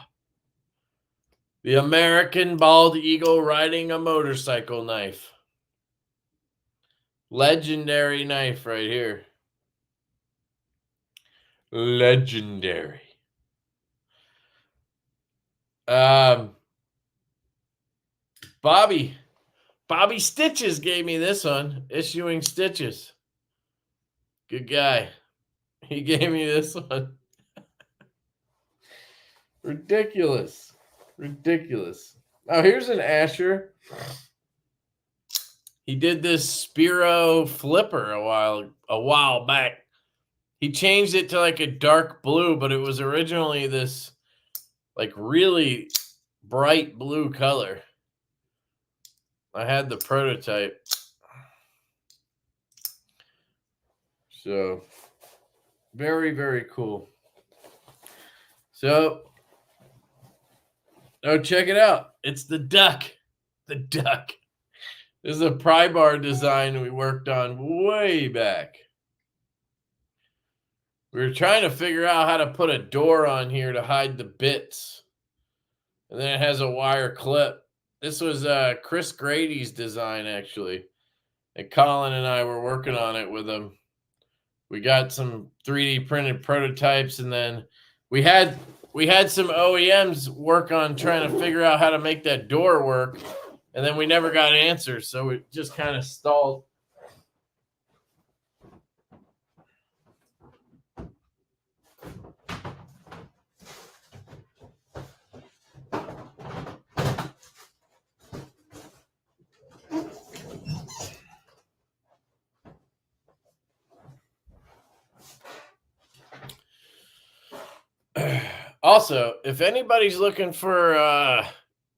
American Bald Eagle riding a motorcycle knife. Legendary knife right here. Legendary. Bobby Stitches gave me this one. Issuing Stitches. Good guy. He gave me this one. Ridiculous. Now here's an Asher. He did this Spiro flipper a while back. He changed it to like a dark blue, but it was originally this like really bright blue color. I had the prototype. So very, very cool. So check it out. It's the duck. The duck. This is a pry bar design we worked on way back. We were trying to figure out how to put a door on here to hide the bits. And then it has a wire clip. This was Chris Grady's design, actually. And Colin and I were working on it with him. We got some 3D printed prototypes, and then we had some OEMs work on trying to figure out how to make that door work, and then we never got answers, so it just kind of stalled. Also, if anybody's looking for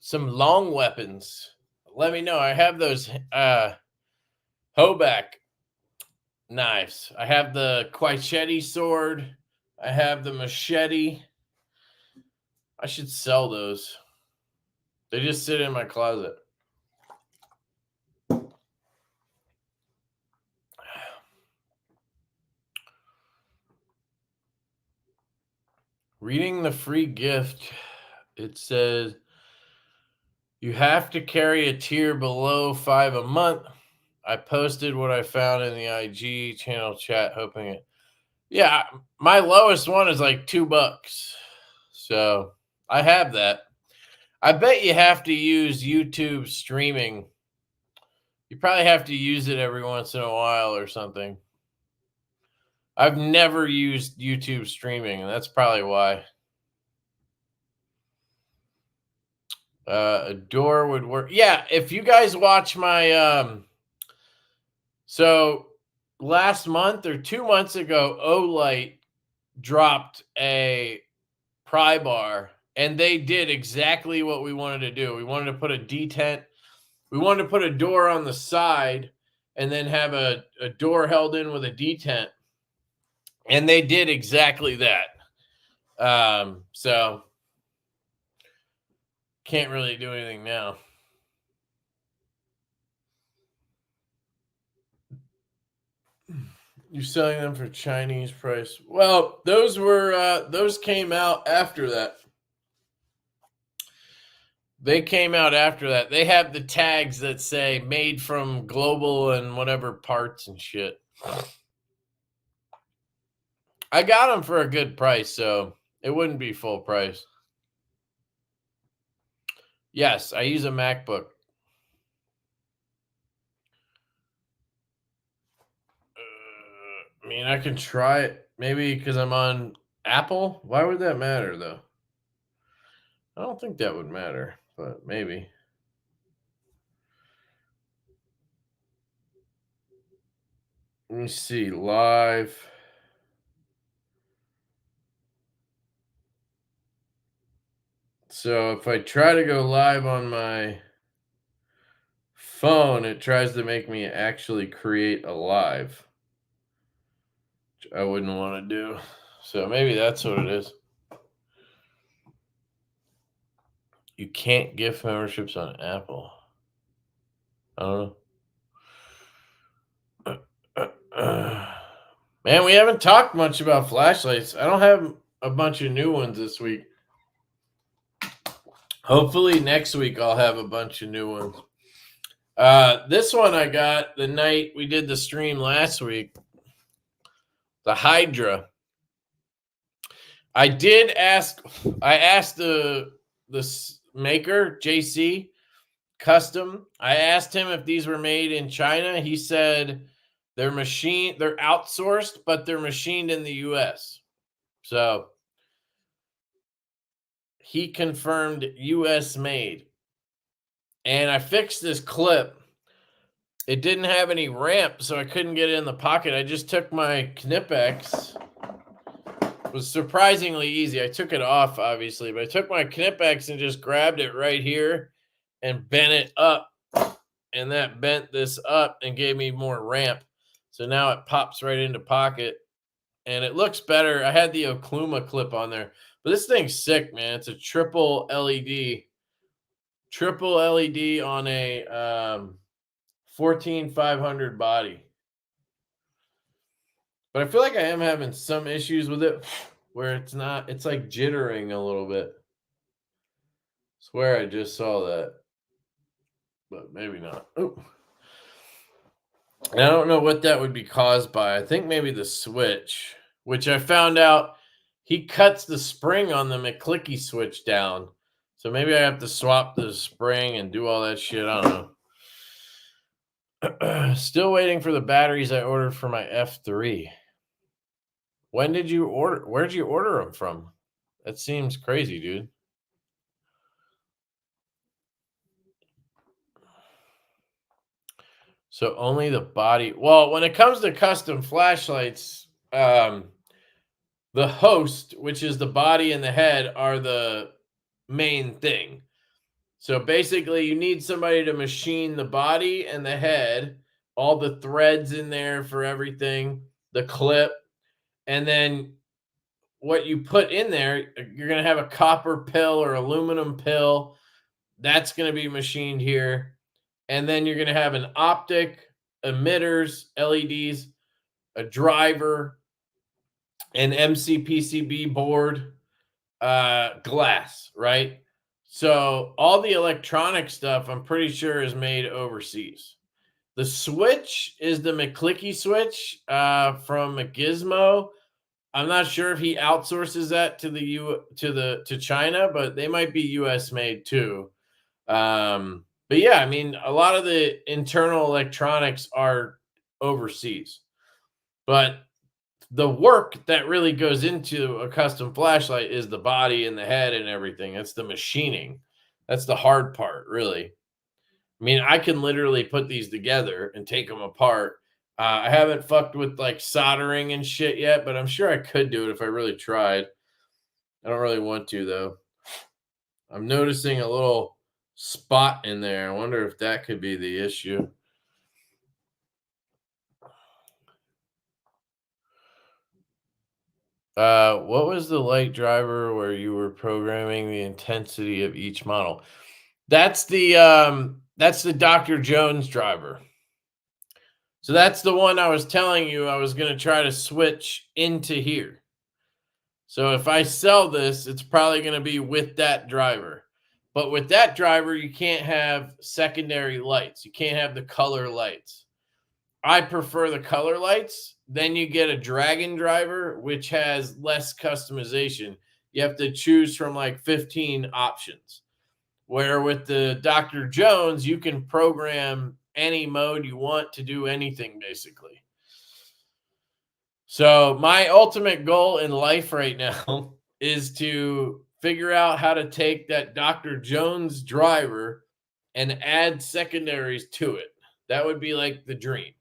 some long weapons, let me know. I have those Hoback knives. I have the Quaichetti sword. I have the machete. I should sell those. They just sit in my closet. Reading the free gift, it says you have to carry a tier below 5 a month. I posted what I found in the IG channel chat, hoping it. Yeah, my lowest one is like $2. So I have that. I bet you have to use YouTube streaming. You probably have to use it every once in a while or something. I've never used YouTube streaming, and that's probably why. A door would work. Yeah, if you guys watch my so last month or 2 months ago, Olight dropped a pry bar, and they did exactly what we wanted to do. We wanted to put a detent. We wanted to put a door on the side and then have a door held in with a detent. And they did exactly that. So can't really do anything now. You're selling them for Chinese price. Well, those came out after that. They came out after that. They have the tags that say made from global and whatever parts and shit. I got them for a good price, so it wouldn't be full price. Yes, I use a MacBook. I mean, I can try it. Maybe because I'm on Apple. Why would that matter, though? I don't think that would matter, but maybe. Let me see. Live. So if I try to go live on my phone, it tries to make me actually create a live, which I wouldn't want to do. So maybe that's what it is. You can't gift memberships on Apple. I don't know. Man, we haven't talked much about flashlights. I don't have a bunch of new ones this week. Hopefully next week I'll have a bunch of new ones. This one I got the night we did the stream last week. The Hydra. I asked the maker, JC Custom. I asked him if these were made in China. He said they're outsourced, but they're machined in the US. So he confirmed US made. And I fixed this clip. It didn't have any ramp, so I couldn't get it in the pocket. I just took my Knipex. It was surprisingly easy. I took it off, obviously, but I took my Knipex and just grabbed it right here and bent it up. And that bent this up and gave me more ramp. So now it pops right into pocket. And it looks better. I had the Okluma clip on there. But this thing's sick, man. It's a triple LED. Triple LED on a 14500 body. But I feel like I am having some issues with it where it's like jittering a little bit. I swear I just saw that. But maybe not. Oh. And I don't know what that would be caused by. I think maybe the switch, which I found out he cuts the spring on the McClicky switch down. So maybe I have to swap the spring and do all that shit. I don't know. Still waiting for the batteries I ordered for my F3. When did you order? Where'd you order them from? That seems crazy, dude. So only the body. Well, when it comes to custom flashlights, the host, which is the body and the head, are the main thing. So basically, you need somebody to machine the body and the head, all the threads in there for everything, the clip, and then what you put in there, you're going to have a copper pill or aluminum pill. That's going to be machined here. And then you're going to have an optic, emitters, LEDs, a driver, an MCPCB board, glass, right? So all the electronic stuff, I'm pretty sure, is made overseas. The switch is the McClicky switch from Gizmo. I'm not sure if he outsources that to China, but they might be US made too. But yeah, I mean, a lot of the internal electronics are overseas, but the work that really goes into a custom flashlight is the body and the head and everything. That's the machining. That's the hard part, really. I mean, I can literally put these together and take them apart. I haven't fucked with like soldering and shit yet, but I'm sure I could do it if I really tried. I don't really want to though. I'm noticing a little spot in there. I wonder if that could be the issue. What was the light driver where you were programming the intensity of each model? That's the Dr. Jones driver. So that's the one I was telling you I was going to try to switch into here. So if I sell this, it's probably going to be with that driver. But with that driver, you can't have secondary lights. You can't have the color lights. I prefer the color lights. Then you get a Dragon driver, which has less customization. You have to choose from like 15 options. Where with the Dr. Jones, you can program any mode you want to do anything, basically. So my ultimate goal in life right now is to figure out how to take that Dr. Jones driver and add secondaries to it. That would be like the dream.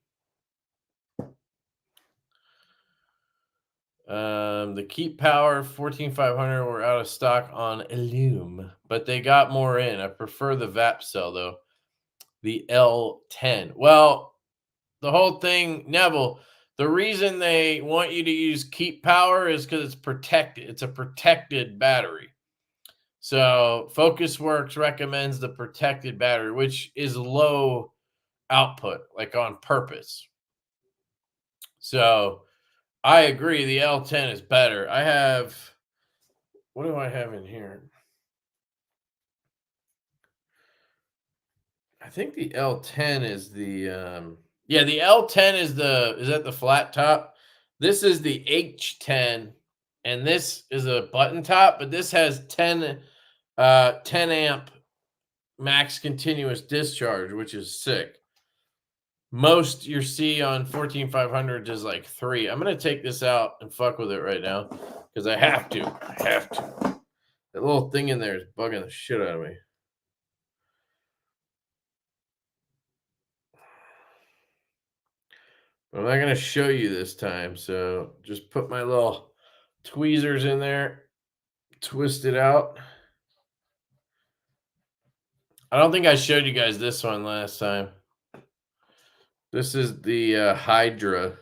The Keep Power 14500 were out of stock on Illume, but they got more in. I prefer the VAP cell though. The L10. Well, the whole thing, Neville, the reason they want you to use Keep Power is because it's protected. It's a protected battery. So FocusWorks recommends the protected battery, which is low output, like on purpose. So I agree. The L10 is better. I have, what do I have in here? I think the L10 is the, the L10 is that the flat top? This is the H10, and this is a button top, but this has 10 amp max continuous discharge, which is sick. Most you see on 14500 is like 3. I'm gonna take this out and fuck with it right now because I have to. That little thing in there is bugging the shit out of me. But I'm not gonna show you this time, so just put my little tweezers in there, twist it out. I don't think I showed you guys this one last time. This is the Hydra.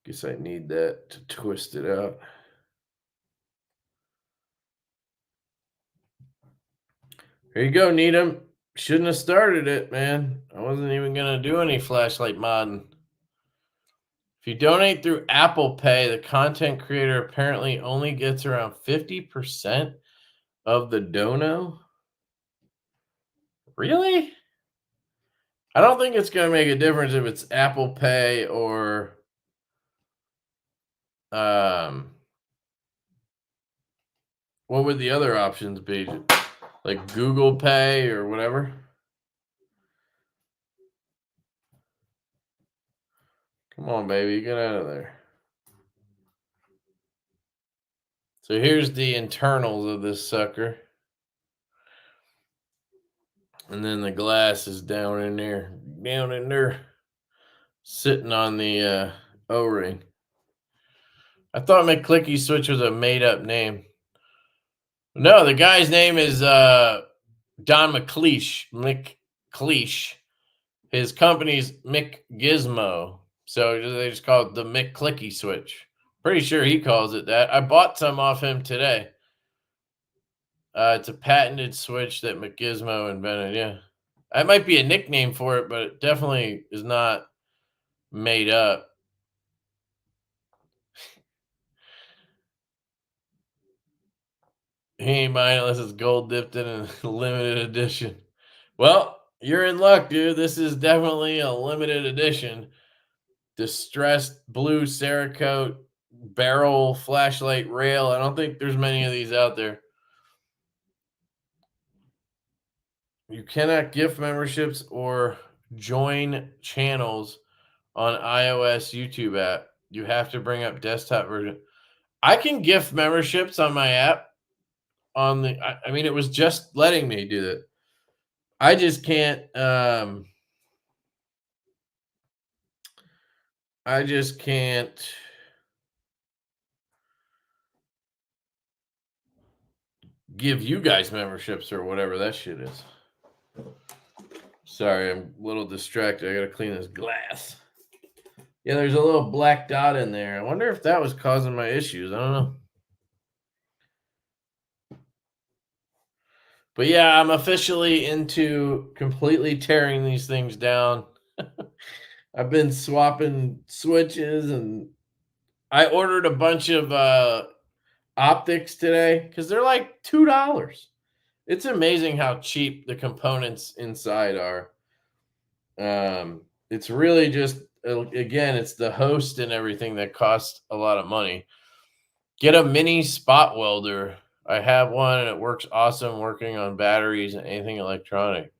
Guess I need that to twist it out. Here you go, Needham. Shouldn't have started it, man. I wasn't even going to do any flashlight modding. If you donate through Apple Pay, the content creator apparently only gets around 50% of the dono. Really? I don't think it's going to make a difference if it's Apple Pay or what would the other options be? Like Google Pay or whatever? Come on, baby, get out of there. So here's the internals of this sucker. And then the glass is down in there, sitting on the O-ring. I thought McClicky Switch was a made-up name. No, the guy's name is Don McLeish. McLeish. His company's McGizmo. So they just call it the McClicky Switch. Pretty sure he calls it that. I bought some off him today. It's a patented switch that McGizmo invented. Yeah. That might be a nickname for it, but it definitely is not made up. He ain't buying it unless it's gold dipped in a limited edition. Well, you're in luck, dude. This is definitely a limited edition. Distressed blue Cerakote barrel flashlight rail. I don't think there's many of these out there. You cannot gift memberships or join channels on iOS YouTube app. You have to bring up desktop version. I can gift memberships on my app. I mean, it was just letting me do that. I just can't. I just can't give you guys memberships or whatever that shit is. Sorry, I'm a little distracted. I gotta clean this glass. Yeah, there's a little black dot in there. I wonder if that was causing my issues. I don't know. But yeah, I'm officially into completely tearing these things down. I've been swapping switches, and I ordered a bunch of optics today because they're like $2. It's amazing how cheap the components inside are. It's really just, again, it's the host and everything that costs a lot of money. Get a mini spot welder. I have one and it works awesome working on batteries and anything electronic.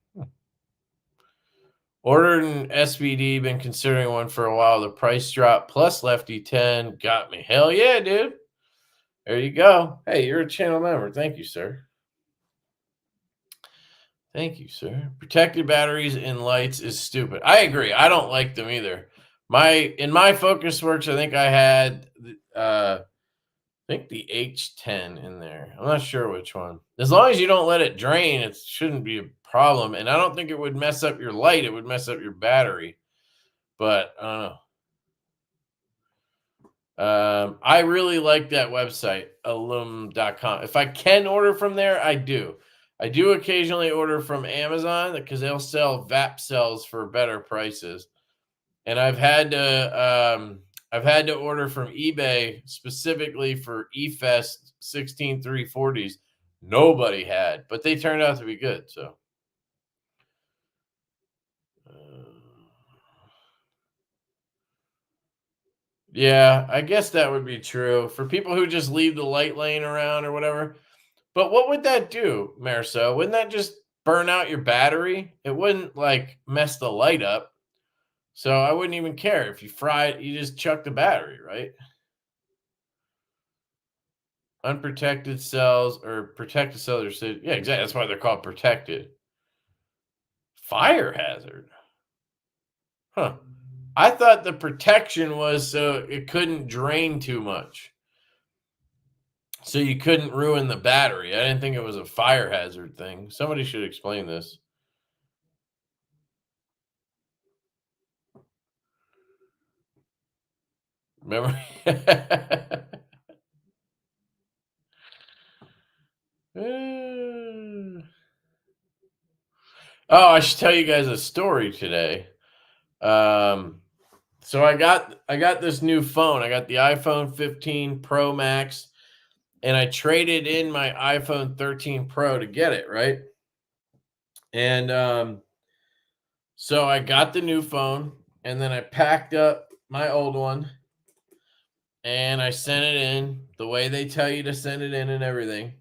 Ordered an SBD, been considering one for a while. The price drop plus Lefty 10 got me. Hell yeah, dude. There you go. Hey, you're a channel member. Thank you, sir. Thank you, sir. Protected batteries in lights is stupid. I agree. I don't like them either. In my Focus Works, I think I had the H10 in there. I'm not sure which one. As long as you don't let it drain, it shouldn't be a problem. And I don't think it would mess up your light. It would mess up your battery. But I don't know. I really like that website, alum.com. If I can order from there, I do. I do occasionally order from Amazon because they'll sell VAP cells for better prices. And I've had to order from eBay specifically for eFest 16340s. Nobody had, but they turned out to be good. So yeah, I guess that would be true for people who just leave the light laying around or whatever. But what would that do, Marceau? Wouldn't that just burn out your battery? It wouldn't like mess the light up. So I wouldn't even care if you fry it, you just chuck the battery, right? Unprotected cells or protected cells are, yeah, exactly. That's why they're called protected. Fire hazard. Huh. I thought the protection was so it couldn't drain too much. So you couldn't ruin the battery. I didn't think it was a fire hazard thing. Somebody should explain this. Remember? Oh, I should tell you guys a story today. So I got this new phone. I got the iPhone 15 Pro Max, and I traded in my iPhone 13 Pro to get it, right? And so I got the new phone, and then I packed up my old one, and I sent it in the way they tell you to send it in and everything.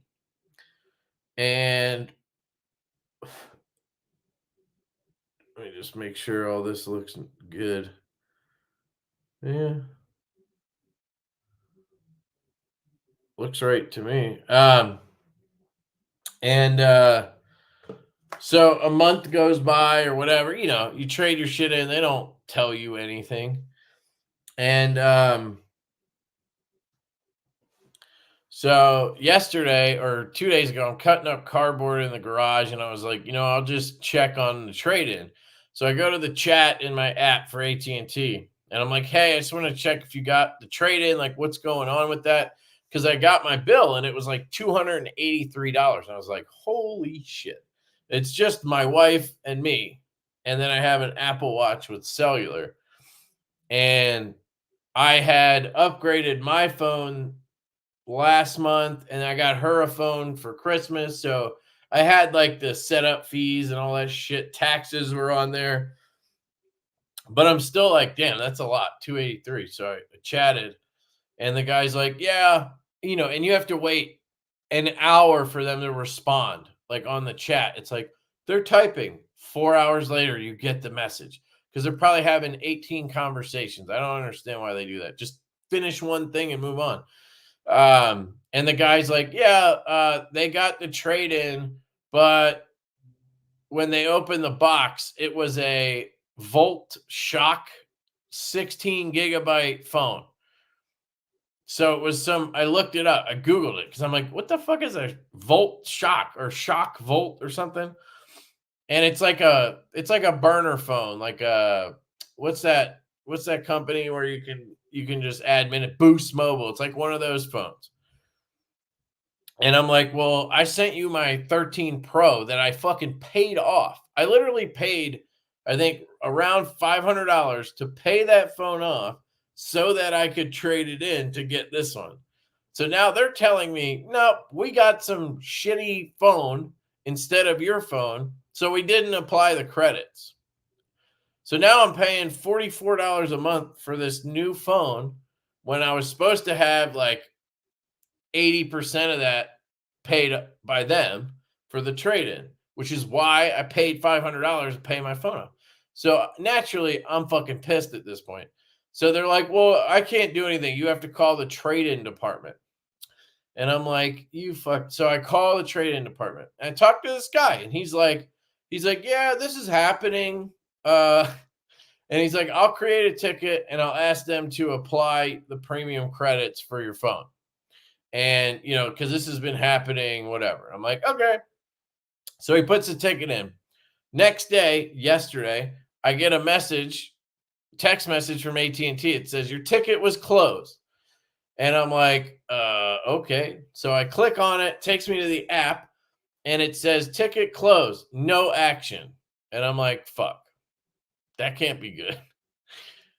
And let me just make sure all this looks good. Yeah. Looks right to me. And so a month goes by or whatever, you trade your shit in, they don't tell you anything. And so yesterday or 2 days ago, I'm cutting up cardboard in the garage, and I was like, I'll just check on the trade-in. So I go to the chat in my app for AT&T, and I'm like, hey, I just want to check if you got the trade-in, like what's going on with that? Because I got my bill, and it was like $283. And I was like, holy shit. It's just my wife and me. And then I have an Apple Watch with cellular. And I had upgraded my phone last month, and I got her a phone for Christmas. So I had like the setup fees and all that shit. Taxes were on there. But I'm still like, damn, that's a lot, 283. So I chatted, and the guy's like, yeah, and you have to wait an hour for them to respond, like on the chat. It's like they're typing. 4 hours later, you get the message because they're probably having 18 conversations. I don't understand why they do that. Just finish one thing and move on. And the guy's like, yeah, they got the trade in, but when they opened the box, it was a Volt Shock 16 gigabyte phone. So it was I looked it up. I Googled it because I'm like, what the fuck is a Volt Shock or Shock Volt or something? And it's like a burner phone. Like what's that company where you can just admin it? Boost Mobile. It's like one of those phones. And I'm like, well, I sent you my 13 Pro that I fucking paid off. I literally paid, I think, around $500 to pay that phone off so that I could trade it in to get this one. So now they're telling me, nope, we got some shitty phone instead of your phone. So we didn't apply the credits. So now I'm paying $44 a month for this new phone when I was supposed to have like 80% of that paid by them for the trade-in, which is why I paid $500 to pay my phone off. So naturally, I'm fucking pissed at this point. So they're like, well, I can't do anything. You have to call the trade-in department. And I'm like, you fuck. So I call the trade-in department and I talk to this guy, and he's like, yeah, this is happening. And he's like, I'll create a ticket and I'll ask them to apply the premium credits for your phone. And, because this has been happening, whatever. I'm like, okay. So he puts the ticket in. Next day, yesterday, I get a text message from AT&T. It says, your ticket was closed. And I'm like, okay. So I click on it, takes me to the app, and it says, ticket closed, no action. And I'm like, fuck, that can't be good.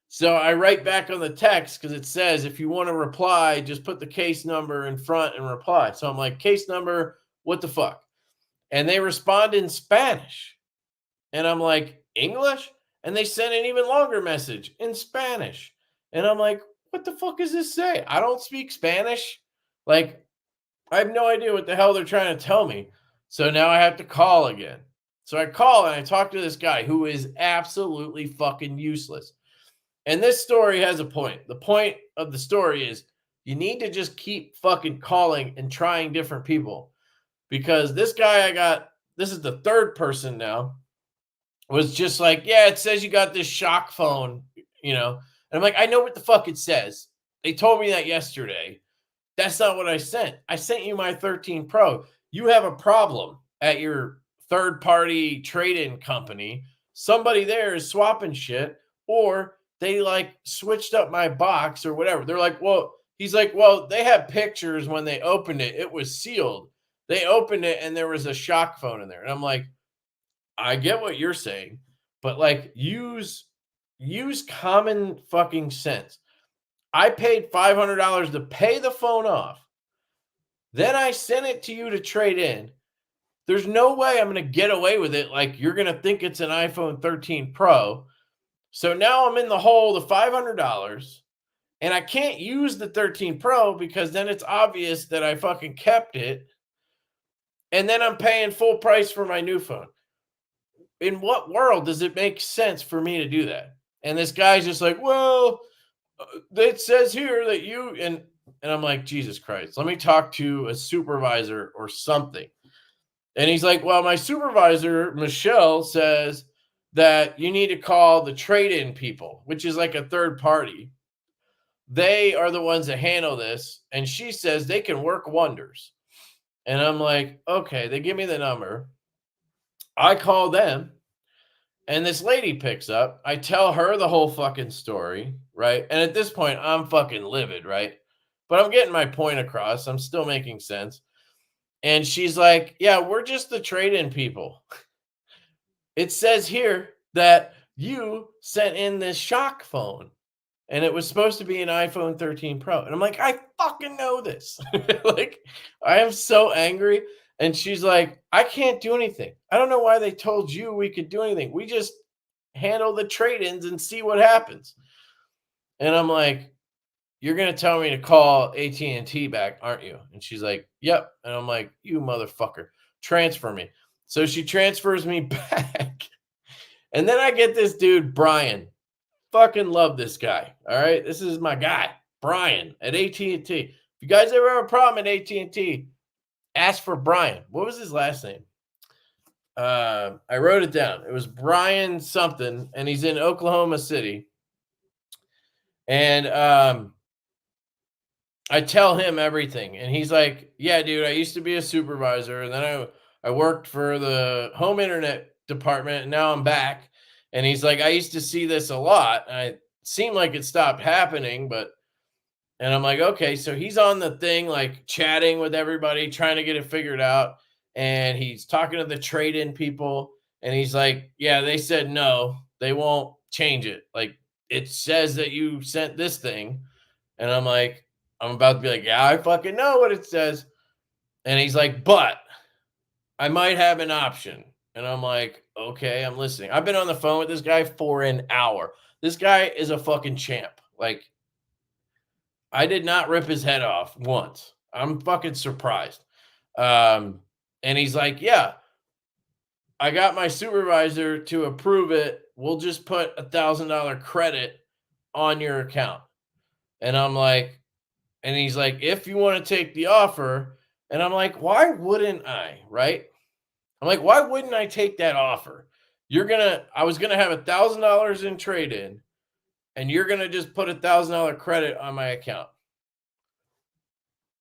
So I write back on the text because it says, if you want to reply, just put the case number in front and reply. So I'm like, case number, what the fuck? And they respond in Spanish. And I'm like, English? And they send an even longer message in Spanish. And I'm like, what the fuck does this say? I don't speak Spanish. Like, I have no idea what the hell they're trying to tell me. So now I have to call again. So I call and I talk to this guy who is absolutely fucking useless. And this story has a point. The point of the story is you need to just keep fucking calling and trying different people. Because this guy this is the third person now, was just like, yeah, it says you got this shock phone, And I'm like, I know what the fuck it says. They told me that yesterday. That's not what I sent. I sent you my 13 Pro. You have a problem at your third-party trade-in company. Somebody there is swapping shit, or they like switched up my box or whatever. They're like, well, he's like, well, they have pictures when they opened it. It was sealed. They opened it and there was a shock phone in there. And I'm like, I get what you're saying, but like use common fucking sense. I paid $500 to pay the phone off. Then I sent it to you to trade in. There's no way I'm going to get away with it. Like you're going to think it's an iPhone 13 Pro. So now I'm in the hole, the $500, and I can't use the 13 Pro because then it's obvious that I fucking kept it. And then I'm paying full price for my new phone. In what world does it make sense for me to do that? And this guy's just like, well, it says here that you, and I'm like, Jesus Christ, let me talk to a supervisor or something. And he's like, well, my supervisor, Michelle, says that you need to call the trade-in people, which is like a third party. They are the ones that handle this. And she says they can work wonders. And I'm like, okay, they give me the number. I call them. And this lady picks up. I tell her the whole fucking story, right? And at this point, I'm fucking livid, right? But I'm getting my point across. I'm still making sense. And she's like, yeah, we're just the trade-in people. It says here that you sent in this shock phone. and it was supposed to be an iPhone 13 Pro. And I'm like, I fucking know this. Like, I am so angry. And she's like, I can't do anything. I don't know why they told you we could do anything. We just handle the trade-ins and see what happens. And I'm like, you're going to tell me to call AT&T back, aren't you? And she's like, yep. And I'm like, you motherfucker, transfer me. So she transfers me back. And then I get this dude, Brian. Fucking love this guy. All right. This is my guy, Brian at AT&T. If you guys ever have a problem at AT&T, ask for Brian. What was his last name? I wrote it down. It was Brian something, and he's in Oklahoma City. And I tell him everything, and he's like, yeah, dude, I used to be a supervisor, and then I worked for the home internet department, and now I'm back. And he's like, I used to see this a lot. And it seemed like it stopped happening, and I'm like, okay. So he's on the thing, like chatting with everybody, trying to get it figured out. And he's talking to the trade-in people. And he's like, yeah, they said no, they won't change it. Like, it says that you sent this thing. And I'm like, I'm about to be like, yeah, I fucking know what it says. And he's like, but I might have an option. And I'm like, okay, I'm listening. I've been on the phone with this guy for an hour. This guy is a fucking champ. Like, I did not rip his head off once. I'm fucking surprised. And he's like, yeah, I got my supervisor to approve it. We'll just put $1,000 credit on your account. And I'm like, and he's like, if you want to take the offer. And I'm like, why wouldn't I? Right? I'm like, why wouldn't I take that offer? I was going to have $1,000 in trade in, and you're going to just put $1,000 credit on my account.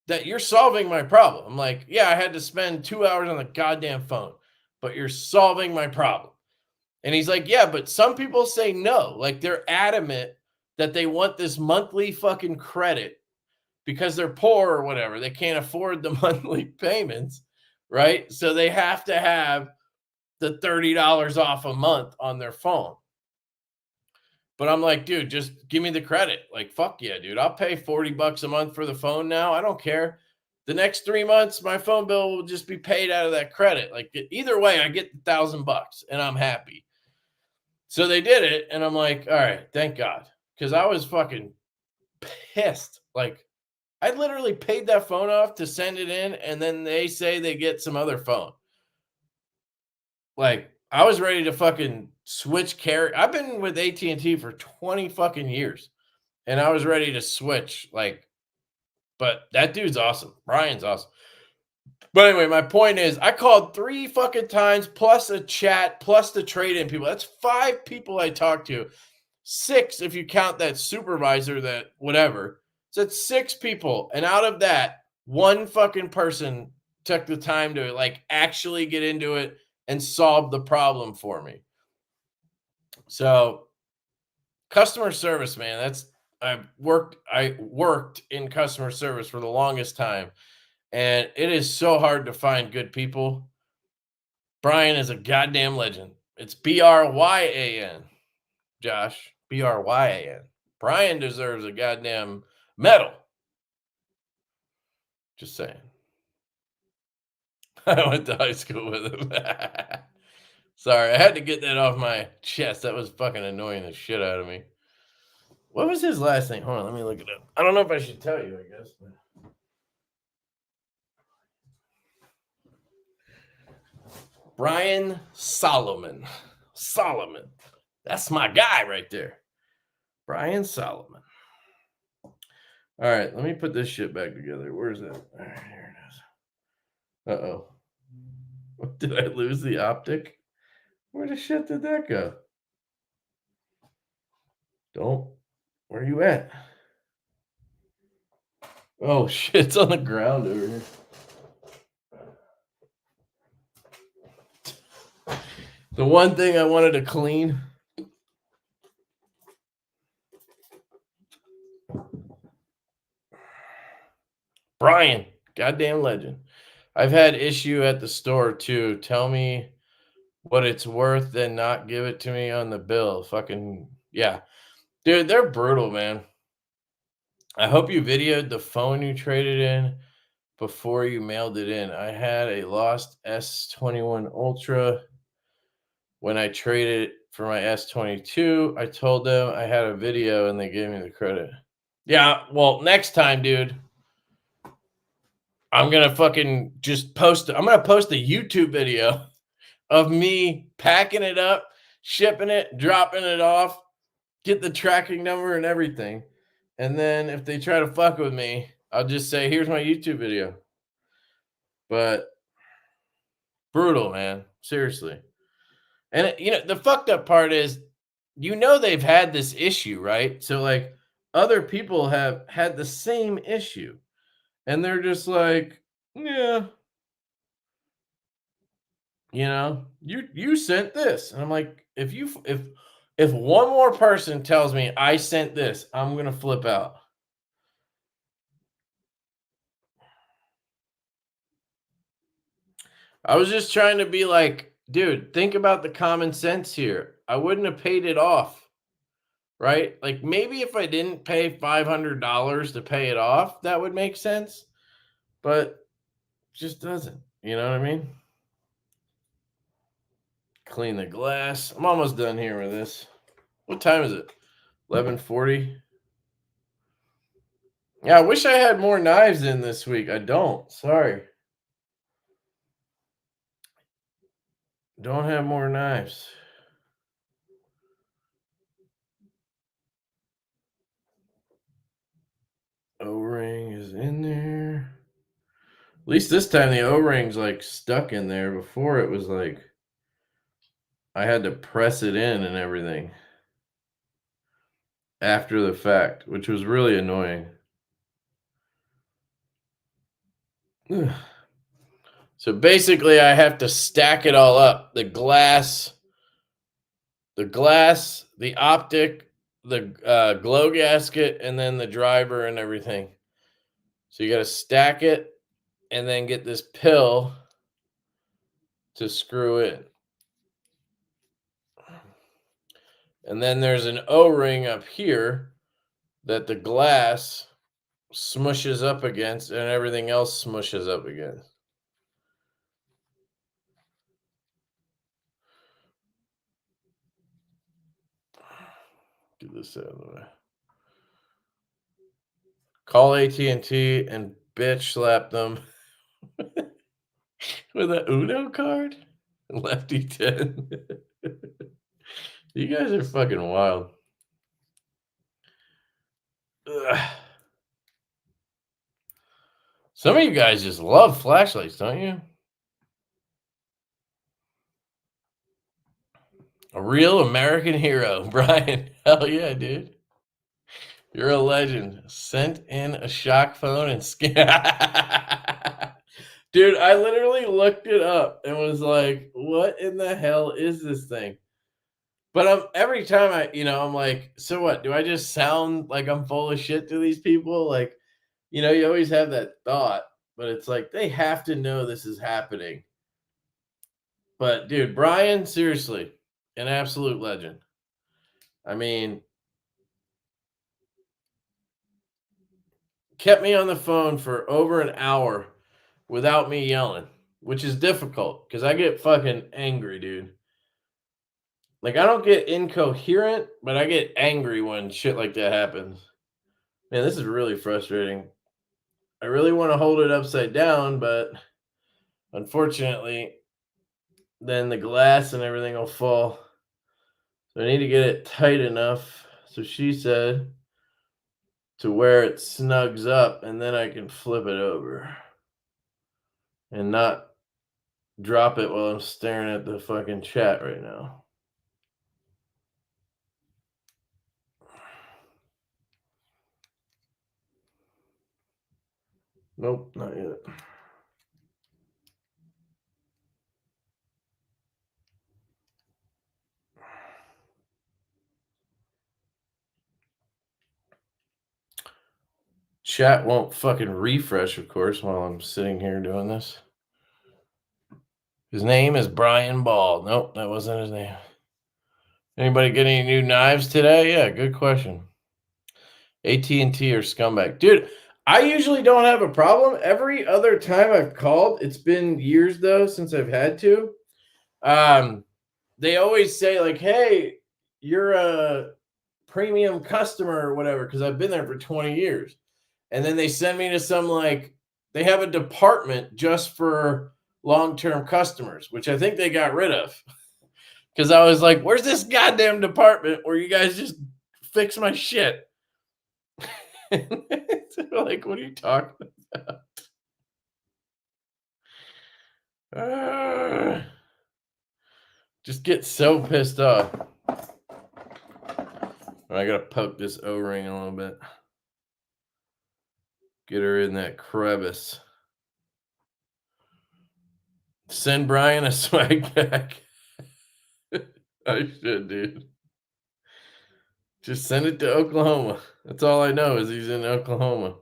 That you're solving my problem. I'm like, yeah, I had to spend 2 hours on the goddamn phone, but you're solving my problem. And he's like, yeah, but some people say no. Like, they're adamant that they want this monthly fucking credit because they're poor or whatever. They can't afford the monthly payments, right? So they have to have the $30 off a month on their phone. But I'm like, dude, just give me the credit. Like, fuck yeah, dude. I'll pay $40 a month for the phone now. I don't care. The next 3 months, my phone bill will just be paid out of that credit. Like, either way, I get the $1,000 and I'm happy. So they did it. And I'm like, all right, thank God. Because I was fucking pissed. Like, I literally paid that phone off to send it in, and then they say they get some other phone. Like, I was ready to fucking switch carrier. I've been with AT&T for 20 fucking years, and I was ready to switch. Like, but that dude's awesome. Brian's awesome. But anyway, my point is, I called 3 fucking times, plus a chat, plus the trade-in people. That's 5 people I talked to. 6 if you count that supervisor, that whatever. So it's 6 people. And out of that, 1 fucking person took the time to like actually get into it and solve the problem for me. So customer service, man, I worked in customer service for the longest time. And it is so hard to find good people. Brian is a goddamn legend. It's Bryan, Josh. Bryan. Brian deserves a goddamn medal. Just saying. I went to high school with him. Sorry, I had to get that off my chest. That was fucking annoying the shit out of me. What was his last name? Hold on, let me look it up. I don't know if I should tell you, I guess. Brian Solomon. Solomon. That's my guy right there. Brian Solomon. All right, let me put this shit back together. Where's that? All right, here it is. Uh-oh. Did I lose the optic? Where the shit did that go? Where are you at? Oh, shit, it's on the ground over here. The one thing I wanted to clean. Brian, goddamn legend. I've had issue at the store too. Tell me what it's worth, then not give it to me on the bill. Fucking yeah. Dude, they're brutal, man. I hope you videoed the phone you traded in before you mailed it in. I had a lost S21 Ultra. When I traded it for my S22, I told them I had a video and they gave me the credit. Yeah, well, next time, dude, I'm gonna fucking just post. I'm gonna post a YouTube video of me packing it up, shipping it, dropping it off, get the tracking number and everything. And then if they try to fuck with me, I'll just say, "Here's my YouTube video." But brutal, man. Seriously. And the fucked up part is, they've had this issue, right? So like other people have had the same issue. And they're just like, yeah, you sent this. And I'm like, if one more person tells me I sent this, I'm gonna flip out. I was just trying to be like, dude, think about the common sense here. I wouldn't have paid it off, right? Like maybe if I didn't pay $500 to pay it off, that would make sense, but just doesn't. You know what I mean? Clean the glass. I'm almost done here with this. What time is it? 11:40. Yeah, I wish I had more knives in this week. I don't. Sorry. Don't have more knives. O-ring is in there. At least this time the O-ring's like stuck in there. Before it was like I had to press it in and everything after the fact, which was really annoying. So basically I have to stack it all up. The glass, the optic, the glow gasket, and then the driver and everything. So you got to stack it and then get this pill to screw in. And then there's an O-ring up here that the glass smushes up against and everything else smushes up against. Get this out of the way. Call AT&T and bitch slap them with an Uno card. Lefty 10. You guys are fucking wild. Ugh. Some of you guys just love flashlights, don't you? A real American hero, Brian. Hell yeah, dude. You're a legend. Sent in a shock phone and Dude, I literally looked it up and was like, what in the hell is this thing? But every time I'm like, so what? Do I just sound like I'm full of shit to these people? Like, you always have that thought, but it's like they have to know this is happening. But dude, Brian, seriously, an absolute legend. I mean, kept me on the phone for over an hour without me yelling, which is difficult because I get fucking angry, dude. Like, I don't get incoherent, but I get angry when shit like that happens. Man, this is really frustrating. I really want to hold it upside down, but unfortunately, then the glass and everything will fall. So I need to get it tight enough, so she said, to where it snugs up, and then I can flip it over and not drop it while I'm staring at the fucking chat right now. Nope, not yet. Chat won't fucking refresh, of course, while I'm sitting here doing this. His name is Brian Ball. Nope, that wasn't his name. Anybody get any new knives today? Yeah, good question. AT&T or scumbag. Dude, I usually don't have a problem. Every other time I've called, it's been years though since I've had to. They always say like, "Hey, you're a premium customer or whatever," because I've been there for 20 years. And then they send me to some like they have a department just for long-term customers, which I think they got rid of. Because I was like, where's this goddamn department where you guys just fix my shit? Like, what are you talking about? Just get so pissed off. I gotta poke this O-ring a little bit. Get her in that crevice. Send Brian a swag pack. I should, dude. Just send it to Oklahoma. That's all I know is he's in Oklahoma.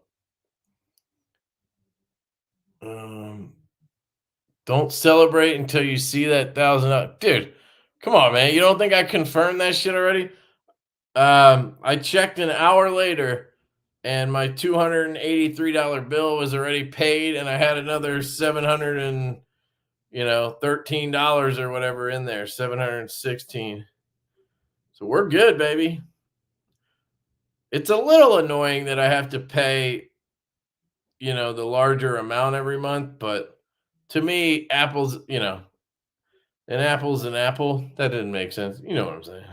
Don't celebrate until you see that $1,000. Dude, come on, man. You don't think I confirmed that shit already? I checked an hour later and my $283 bill was already paid, and I had another $713 or whatever in there, 716. So we're good, baby. It's a little annoying that I have to pay, the larger amount every month, but to me, apple's, an apple's an apple. That didn't make sense. You know what I'm saying?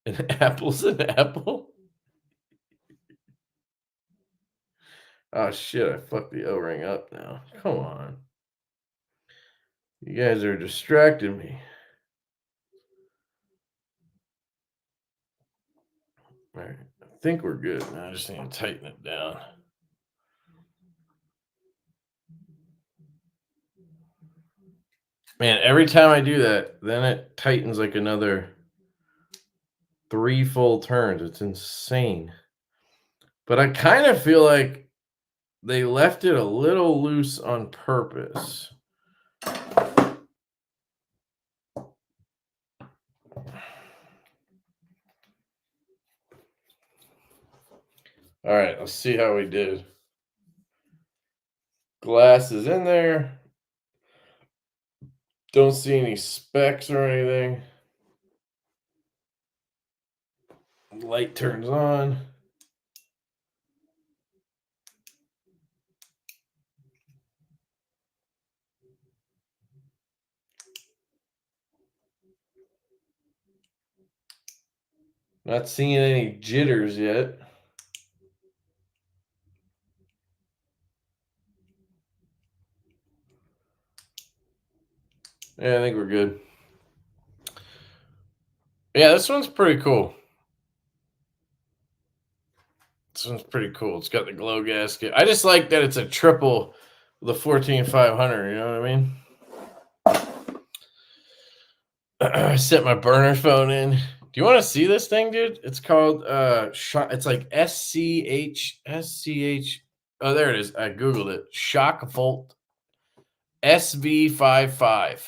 An apple's an apple. Oh shit! I fucked the O-ring up now. Come on, you guys are distracting me. All right, I think we're good. Now I just need to tighten it down. Man, every time I do that, then it tightens like another 3 full turns. It's insane. But I kind of feel like they left it a little loose on purpose. All right, let's see how we did. Glass is in there. Don't see any specks or anything. Light turns on. Not seeing any jitters yet. Yeah, I think we're good. Yeah, this one's pretty cool. This one's pretty cool. It's got the glow gasket. I just like that it's a triple with a 14500. You know what I mean? I set my burner phone in. Do you want to see this thing, dude? It's called it's like SCH. Oh, there it is. I googled it. Shock Volt SV55.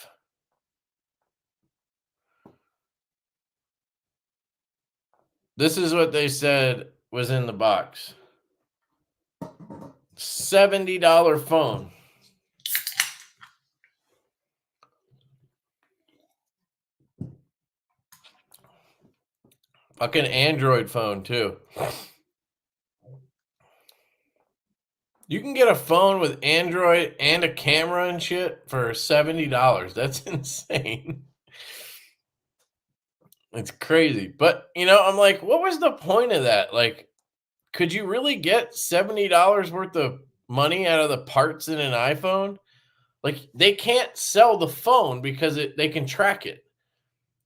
This is what they said was in the box. $70 phone. Fucking Android phone too. You can get a phone with Android and a camera and shit for $70. That's insane. It's crazy. But, I'm like, what was the point of that? Like, could you really get $70 worth of money out of the parts in an iPhone? Like, they can't sell the phone because they can track it.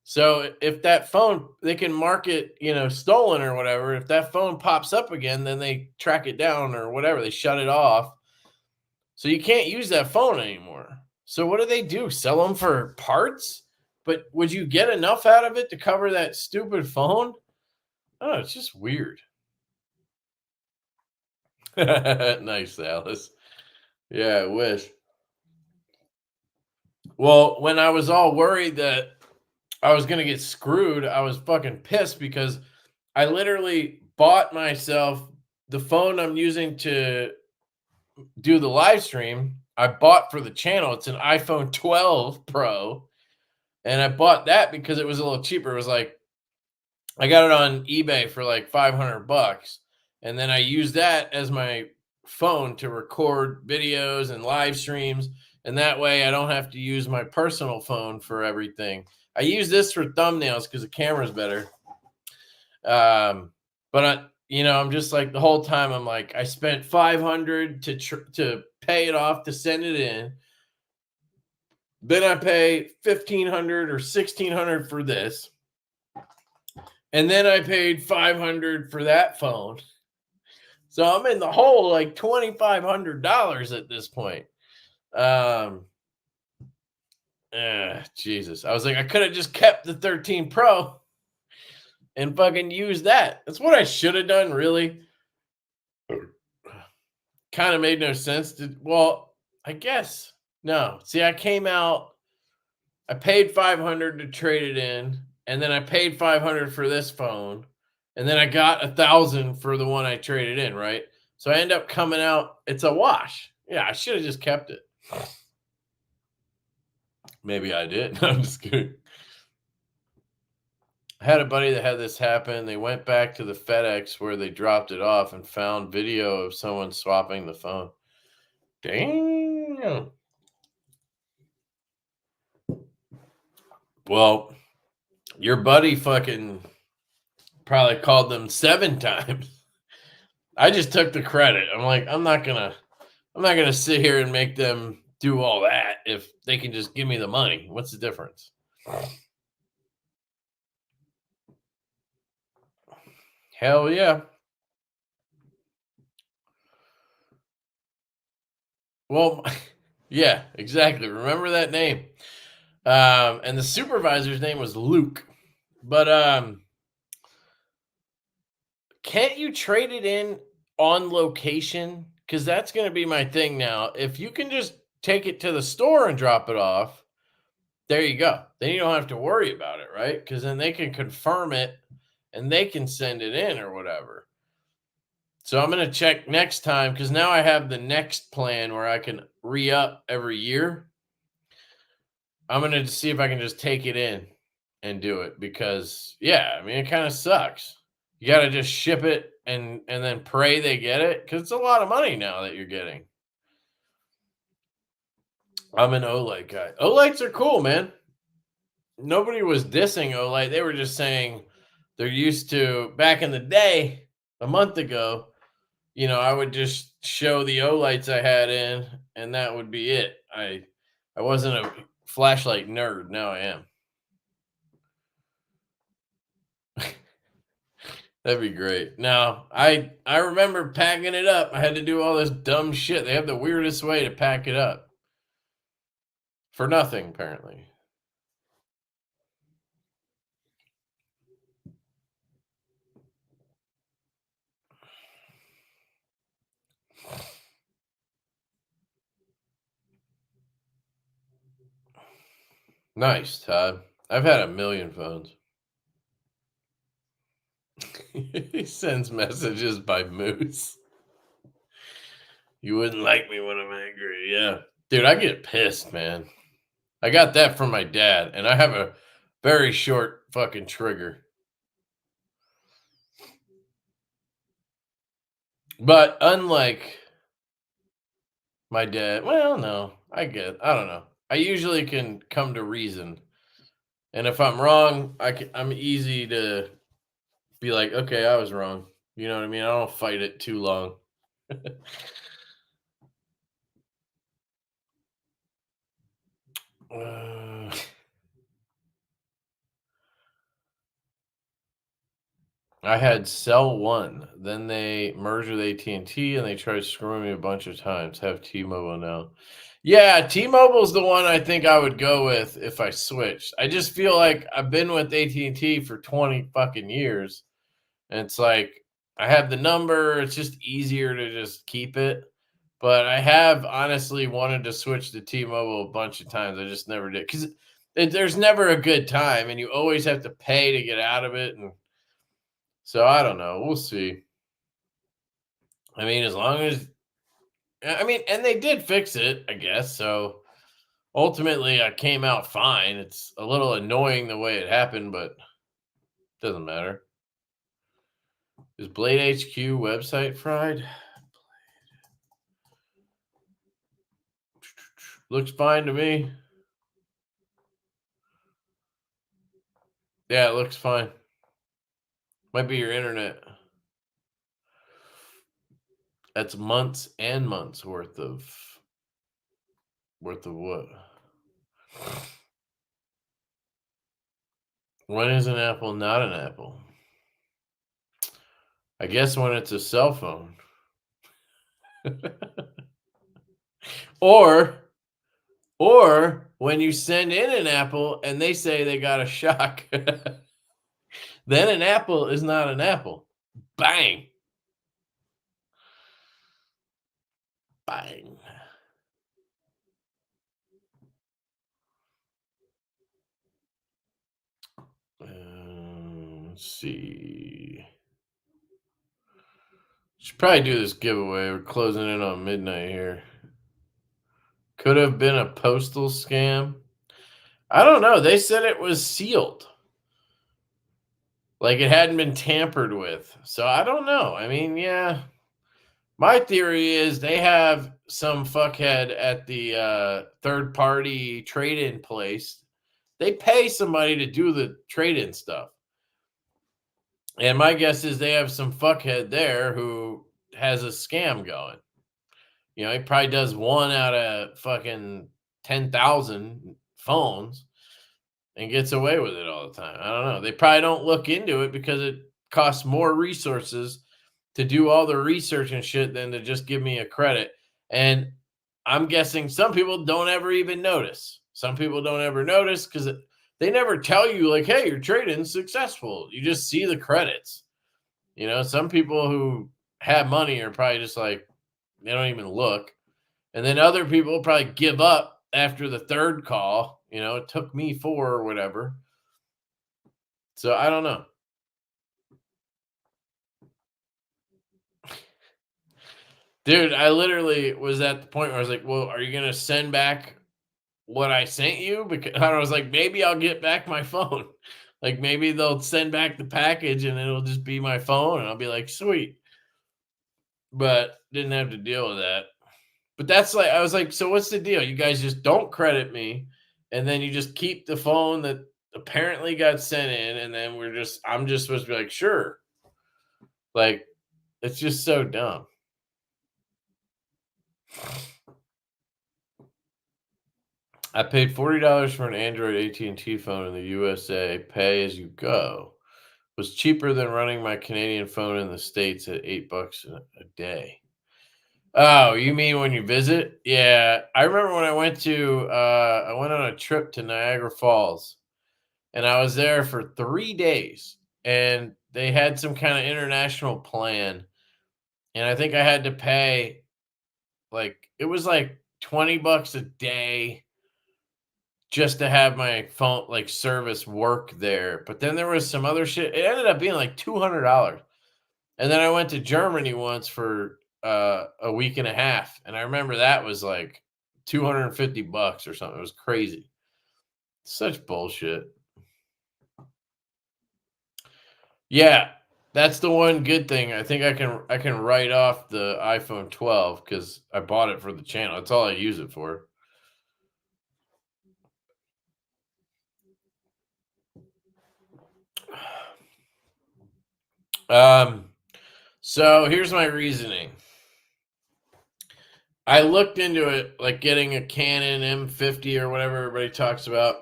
So if that phone, they can mark it, stolen or whatever. If that phone pops up again, then they track it down or whatever. They shut it off. So you can't use that phone anymore. So what do they do? Sell them for parts? But would you get enough out of it to cover that stupid phone? Oh, it's just weird. Nice, Alice. Yeah, I wish. Well, when I was all worried that I was going to get screwed. I was fucking pissed because I literally bought myself the phone I'm using to do the live stream. I bought for the channel. It's an iPhone 12 Pro. And I bought that because it was a little cheaper. It was like, I got it on eBay for like $500. And then I used that as my phone to record videos and live streams. And that way I don't have to use my personal phone for everything. I use this for thumbnails because the camera's better. But I'm just like the whole time I'm like, I spent $500 to pay it off to send it in. Then I pay $1,500 or $1,600 for this. And then I paid $500 for that phone. So I'm in the hole like $2,500 at this point. Jesus. I was like, I could have just kept the 13 Pro and fucking used that. That's what I should have done, really. Kind of made no sense. Well, I guess. No. See, I paid $500 to trade it in, and then I paid $500 for this phone, and then I got $1,000 for the one I traded in, right? So I end up coming out, it's a wash. Yeah, I should have just kept it. Maybe I did. No, I'm just kidding. I had a buddy that had this happen. They went back to the FedEx where they dropped it off and found video of someone swapping the phone. Damn. Well, your buddy fucking probably called them 7 times. I just took the credit. I'm like, I'm not gonna sit here and make them do all that if they can just give me the money. What's the difference? Hell yeah. Well, yeah, exactly. Remember that name. And the supervisor's name was Luke. But can't you trade it in on location? Because that's going to be my thing now. If you can just take it to the store and drop it off, there you go. Then you don't have to worry about it, right? Because then they can confirm it and they can send it in or whatever. So I'm going to check next time because now I have the next plan where I can re-up every year. I'm going to see if I can just take it in and do it because, yeah, I mean, it kind of sucks. You got to just ship it and then pray they get it because it's a lot of money now that you're getting. I'm an Olight guy. Olights are cool, man. Nobody was dissing Olight. They were just saying they're used to, back in the day, a month ago, I would just show the Olights I had in, and that would be it. I wasn't a flashlight nerd. Now I am. That'd be great. Now, I remember packing it up. I had to do all this dumb shit. They have the weirdest way to pack it up. For nothing, apparently. Nice, Todd. I've had a million phones. He sends messages by Moose. You wouldn't like me when I'm angry. Yeah. Dude, I get pissed, man. I got that from my dad, and I have a very short fucking trigger. But unlike my dad, well, no, I don't know. I usually can come to reason. And if I'm wrong, I'm easy to be like, okay, I was wrong. You know what I mean? I don't fight it too long. I had Cell One, then they merged with AT&T, and they tried screwing me a bunch of times. Have T-Mobile now. Yeah, T-Mobile's the one I think I would go with if I switched. I just feel like I've been with AT&T for 20 fucking years, and it's like I have the number. It's just easier to just keep it. But I have honestly wanted to switch to T-Mobile a bunch of times. I just never did because there's never a good time, and you always have to pay to get out of it. And so I don't know. We'll see. I mean, as long as and they did fix it, I guess. So ultimately, I came out fine. It's a little annoying the way it happened, but doesn't matter. Is Blade HQ website fried? Looks fine to me. Yeah, it looks fine. Might be your internet. That's months and months worth of what? When is an apple not an apple? I guess when it's a cell phone. or when you send in an apple and they say they got a shock. Then an apple is not an apple. Bang. Bang. Let's see. Should probably do this giveaway. We're closing in on midnight here. Could have been a postal scam. I don't know. They said it was sealed. Like it hadn't been tampered with. So I don't know. I mean, yeah. My theory is they have some fuckhead at the third party trade-in place. They pay somebody to do the trade-in stuff. And my guess is they have some fuckhead there who has a scam going. You know, he probably does one out of fucking 10,000 phones and gets away with it all the time. I don't know. They probably don't look into it because it costs more resources to do all the research and shit than to just give me a credit. And I'm guessing some people don't ever even notice. Some people don't ever notice because they never tell you, like, hey, your trade-in's successful. You just see the credits. You know, some people who have money are probably just like, they don't even look. And then other people probably give up after the third call. You know, it took me 4 or whatever. So I don't know. Dude, I literally was at the point where I was like, well, are you going to send back what I sent you? Because I was like, maybe I'll get back my phone. Like maybe they'll send back the package and it'll just be my phone. And I'll be like, sweet. But didn't have to deal with that. But that's like, I was like, so what's the deal? You guys just don't credit me. And then you just keep the phone that apparently got sent in. And then I'm just supposed to be like, sure. Like, it's just so dumb. I paid $40 for an Android AT&T phone in the USA. Pay as you go. It was cheaper than running my Canadian phone in the States at $8 a day. Oh, you mean when you visit? Yeah, I remember when I went on a trip to Niagara Falls, and I was there for 3 days, and they had some kind of international plan, and I think I had to pay it was like $20 a day just to have my phone service work there. But then there was some other shit. It ended up being like $200. And then I went to Germany once for a week and a half, and I remember that was like $250 or something. It was crazy. Such bullshit. Yeah, that's the one good thing. I think I can write off the iPhone 12 because I bought it for the channel. That's all I use it for. So here's my reasoning. I looked into it, like getting a Canon M50 or whatever everybody talks about.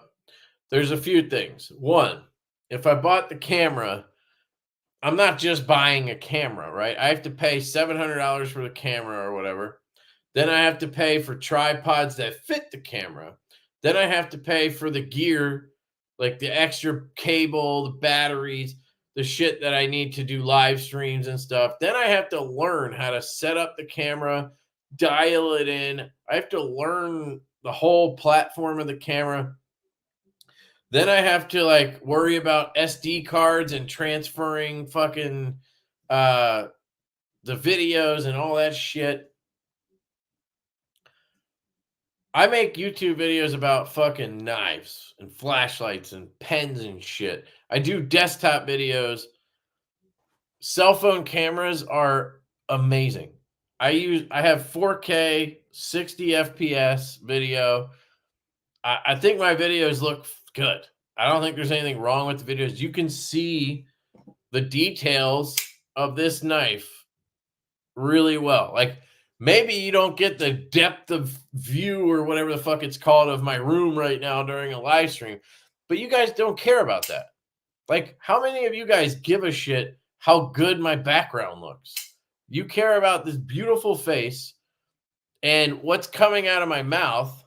There's a few things. One, if I bought the camera, I'm not just buying a camera, right? I have to pay $700 for the camera or whatever. Then I have to pay for tripods that fit the camera. Then I have to pay for the gear, like the extra cable, the batteries, the shit that I need to do live streams and stuff. Then I have to learn how to set up the camera, dial it in. I have to learn the whole platform of the camera. Then I have to like worry about SD cards and transferring fucking uh the videos and all that shit. I make YouTube videos about fucking knives and flashlights and pens and shit. I do desktop videos. Cell phone cameras are amazing. I have 4K 60 FPS video. I think my videos look good. I don't think there's anything wrong with the videos. You can see the details of this knife really well. Like maybe you don't get the depth of view or whatever the fuck it's called of my room right now during a live stream, but you guys don't care about that. Like, how many of you guys give a shit how good my background looks? You care about this beautiful face and what's coming out of my mouth.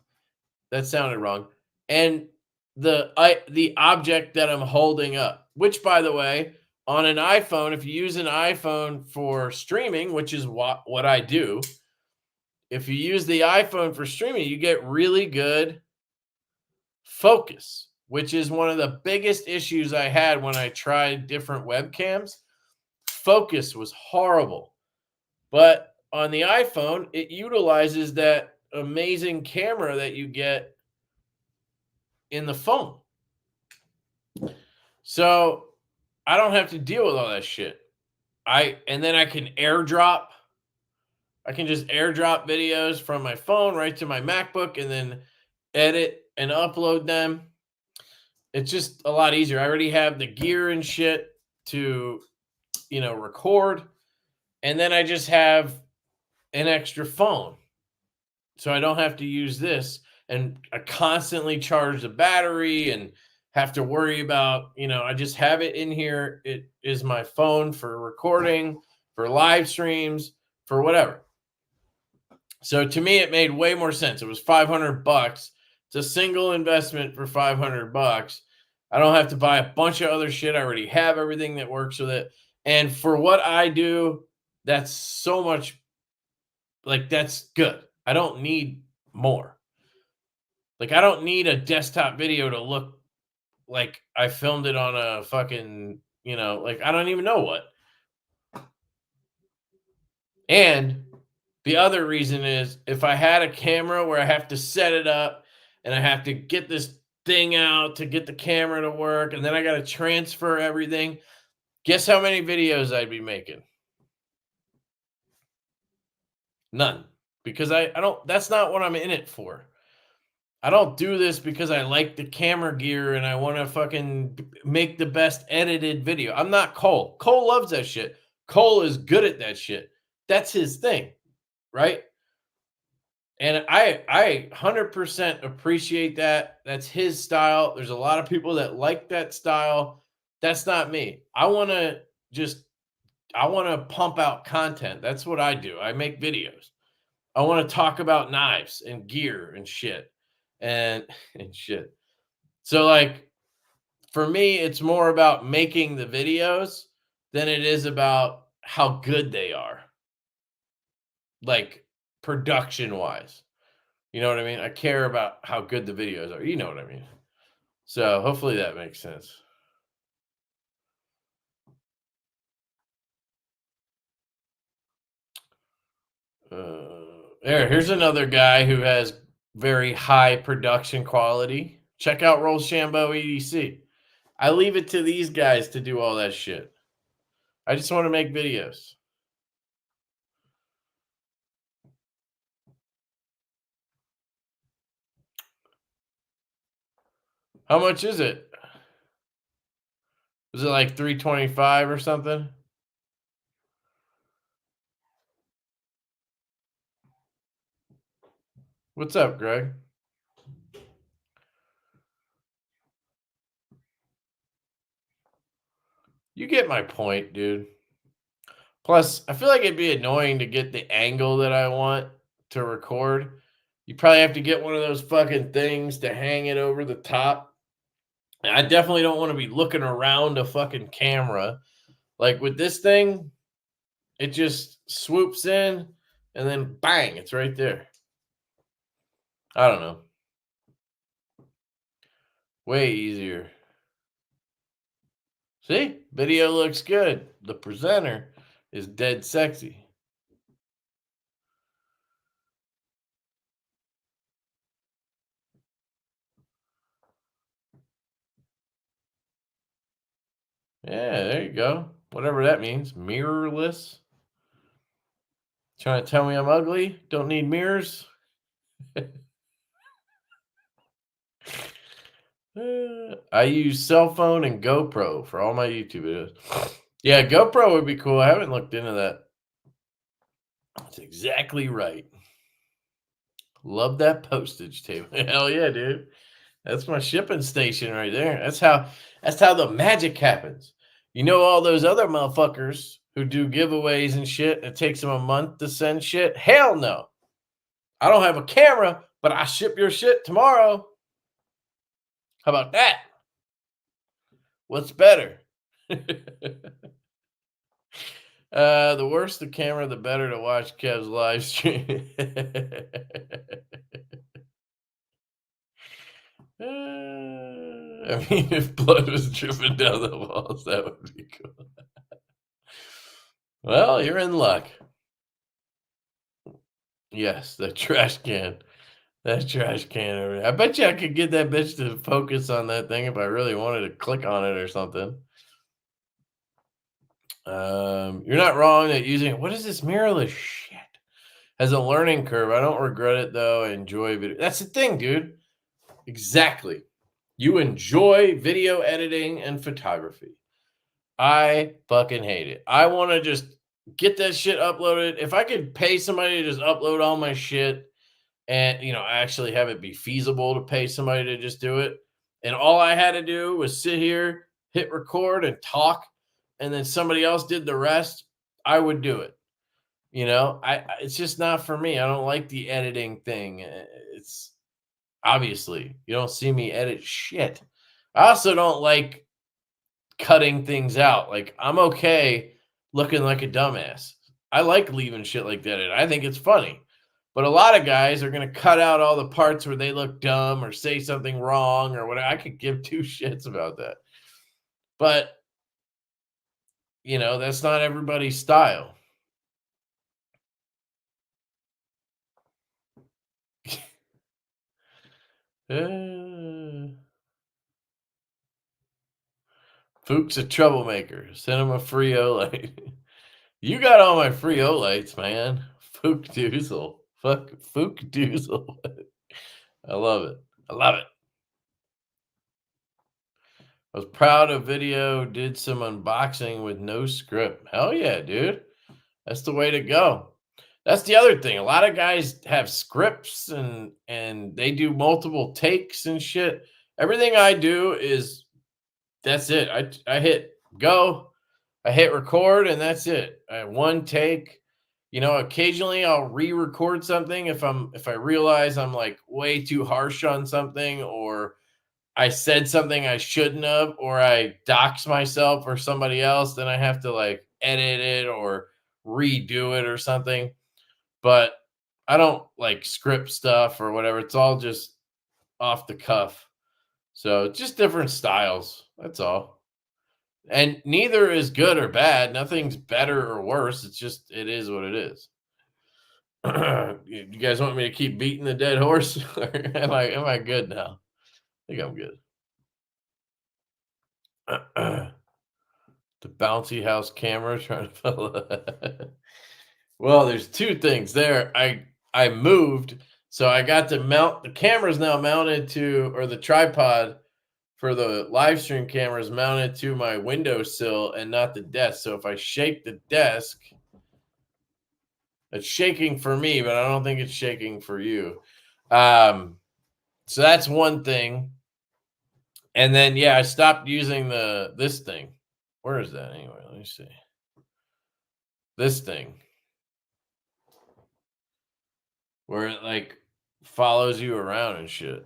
That sounded wrong. And the object that I'm holding up, which by the way, on an iPhone, if you use an iPhone for streaming, which is what I do, if you use the iPhone for streaming, you get really good focus, which is one of the biggest issues I had when I tried different webcams. Focus was horrible. But on the iPhone, it utilizes that amazing camera that you get in the phone. So I don't have to deal with all that shit. And then I can airdrop. I can just airdrop videos from my phone right to my MacBook and then edit and upload them. It's just a lot easier. I already have the gear and shit to, record. And then I just have an extra phone. So I don't have to use this and I constantly charge the battery and have to worry about, I just have it in here. It is my phone for recording, for live streams, for whatever. So to me, it made way more sense. It was $500. It's a single investment for $500. I don't have to buy a bunch of other shit. I already have everything that works with it. And for what I do, that's so much, like, that's good. I don't need more. Like, I don't need a desktop video to look like I filmed it on a fucking, like, I don't even know what. And the other reason is if I had a camera where I have to set it up and I have to get this thing out to get the camera to work, and then I got to transfer everything, guess how many videos I'd be making? None. Because I don't, that's not what I'm in it for. I don't do this because I like the camera gear and I want to fucking make the best edited video. I'm not Cole. Cole loves that shit. Cole is good at that shit. That's his thing, right? And I 100% appreciate that. That's his style. There's a lot of people that like that style. That's not me. I want to pump out content. That's what I do. I make videos. I want to talk about knives and gear and shit and and shit. So like for me, it's more about making the videos than it is about how good they are. Like production wise. You know what I mean? I care about how good the videos are. You know what I mean? So hopefully that makes sense. Here's another guy who has very high production quality. Check out Rochambeau EDC. I leave it to these guys to do all that shit. I just want to make videos. How much is it? Is it like 325 or something? What's up, Greg? You get my point, dude. Plus, I feel like it'd be annoying to get the angle that I want to record. You probably have to get one of those fucking things to hang it over the top. And I definitely don't want to be looking around a fucking camera. Like with this thing, it just swoops in and then bang, it's right there. I don't know. Way easier. See? Video looks good. The presenter is dead sexy. Yeah, there you go. Whatever that means. Mirrorless. Trying to tell me I'm ugly? Don't need mirrors? I use cell phone and GoPro for all my YouTube videos. Yeah, GoPro would be cool. I haven't looked into that. That's exactly right. Love that postage table. Hell yeah, dude. That's my shipping station right there. That's how the magic happens. You know all those other motherfuckers who do giveaways and shit, it takes them a month to send shit? Hell no. I don't have a camera, but I ship your shit tomorrow. How about that? What's better? The worse the camera, the better to watch Kev's live stream. I mean, if blood was dripping down the walls, that would be cool. Well, you're in luck. Yes, the trash can. That trash can over there. I bet you I could get that bitch to focus on that thing if I really wanted to click on it or something. You're not wrong that using what is this mirrorless shit? Has a learning curve. I don't regret it though. I enjoy video. That's the thing, dude. Exactly. You enjoy video editing and photography. I fucking hate it. I want to just get that shit uploaded. If I could pay somebody to just upload all my shit and, actually have it be feasible to pay somebody to just do it, and all I had to do was sit here, hit record and talk, and then somebody else did the rest, I would do it. It's just not for me. I don't like the editing thing. It's obviously you don't see me edit shit. I also don't like cutting things out. Like, I'm okay looking like a dumbass. I like leaving shit like that in. I think it's funny. But a lot of guys are going to cut out all the parts where they look dumb or say something wrong or whatever. I could give two shits about that. But, that's not everybody's style. Fook's a troublemaker. Send him a free O-light. You got all my free O-lights, man. Fook Doozle. Fuck Fook Doozle. I love it. I love it. I was proud of video, did some unboxing with no script. Hell yeah, dude. That's the way to go. That's the other thing. A lot of guys have scripts and they do multiple takes and shit. Everything I do is that's it. I hit go, I hit record, and that's it. One take. Occasionally I'll re-record something if I realize I'm like way too harsh on something, or I said something I shouldn't have, or I dox myself or somebody else, then I have to like edit it or redo it or something. But I don't like script stuff or whatever. It's all just off the cuff. So just different styles. That's all. And neither is good or bad. Nothing's better or worse. It is what it is. You guys want me to keep beating the dead horse? Or am I good now? I think I'm good. The bouncy house camera trying to follow. Well, there's two things there. I moved, so I got to mount the camera's now mounted to, or the tripod for the live stream camera is mounted to my windowsill and not the desk. So if I shake the desk, it's shaking for me, but I don't think it's shaking for you. So that's one thing. And then I stopped using this thing. Where is that anyway? Let me see. This thing. Where it like follows you around and shit.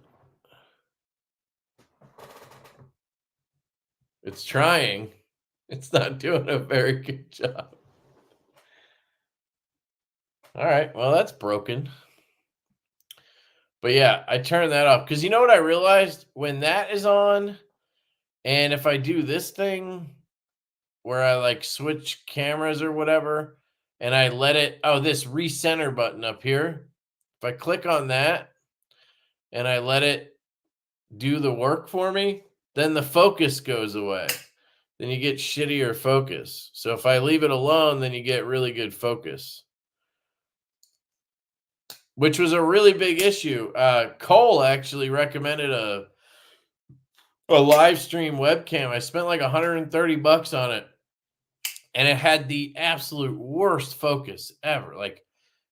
It's trying. It's not doing a very good job. All right. Well, that's broken. But yeah, I turn that off because you know what I realized when that is on, and if I do this thing where I like switch cameras or whatever, and I let it, oh, this recenter button up here. If I click on that and I let it do the work for me, then the focus goes away. Then you get shittier focus. So if I leave it alone, then you get really good focus, which was a really big issue. Cole actually recommended a live stream webcam. I spent like $130 on it, and it had the absolute worst focus ever. Like,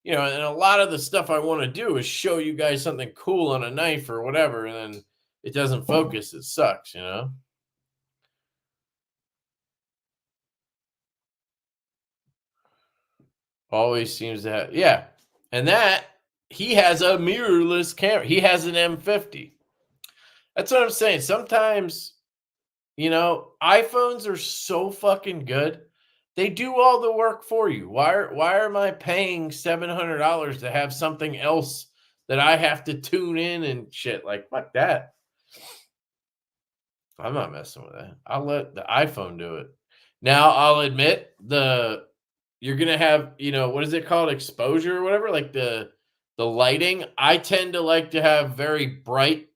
you know, and a lot of the stuff I want to do is show you guys something cool on a knife or whatever, and then it doesn't focus. It sucks, you know? Always seems to have, yeah. And that, he has a mirrorless camera. He has an M50. That's what I'm saying. Sometimes, you know, iPhones are so fucking good. They do all the work for you. Why am I paying $700 to have something else that I have to tune in and shit? Like, fuck that. I'm not messing with that. I'll let the iPhone do it. Now, I'll admit you're gonna have, you know, what is it called? Exposure or whatever, like the lighting. I tend to like to have very bright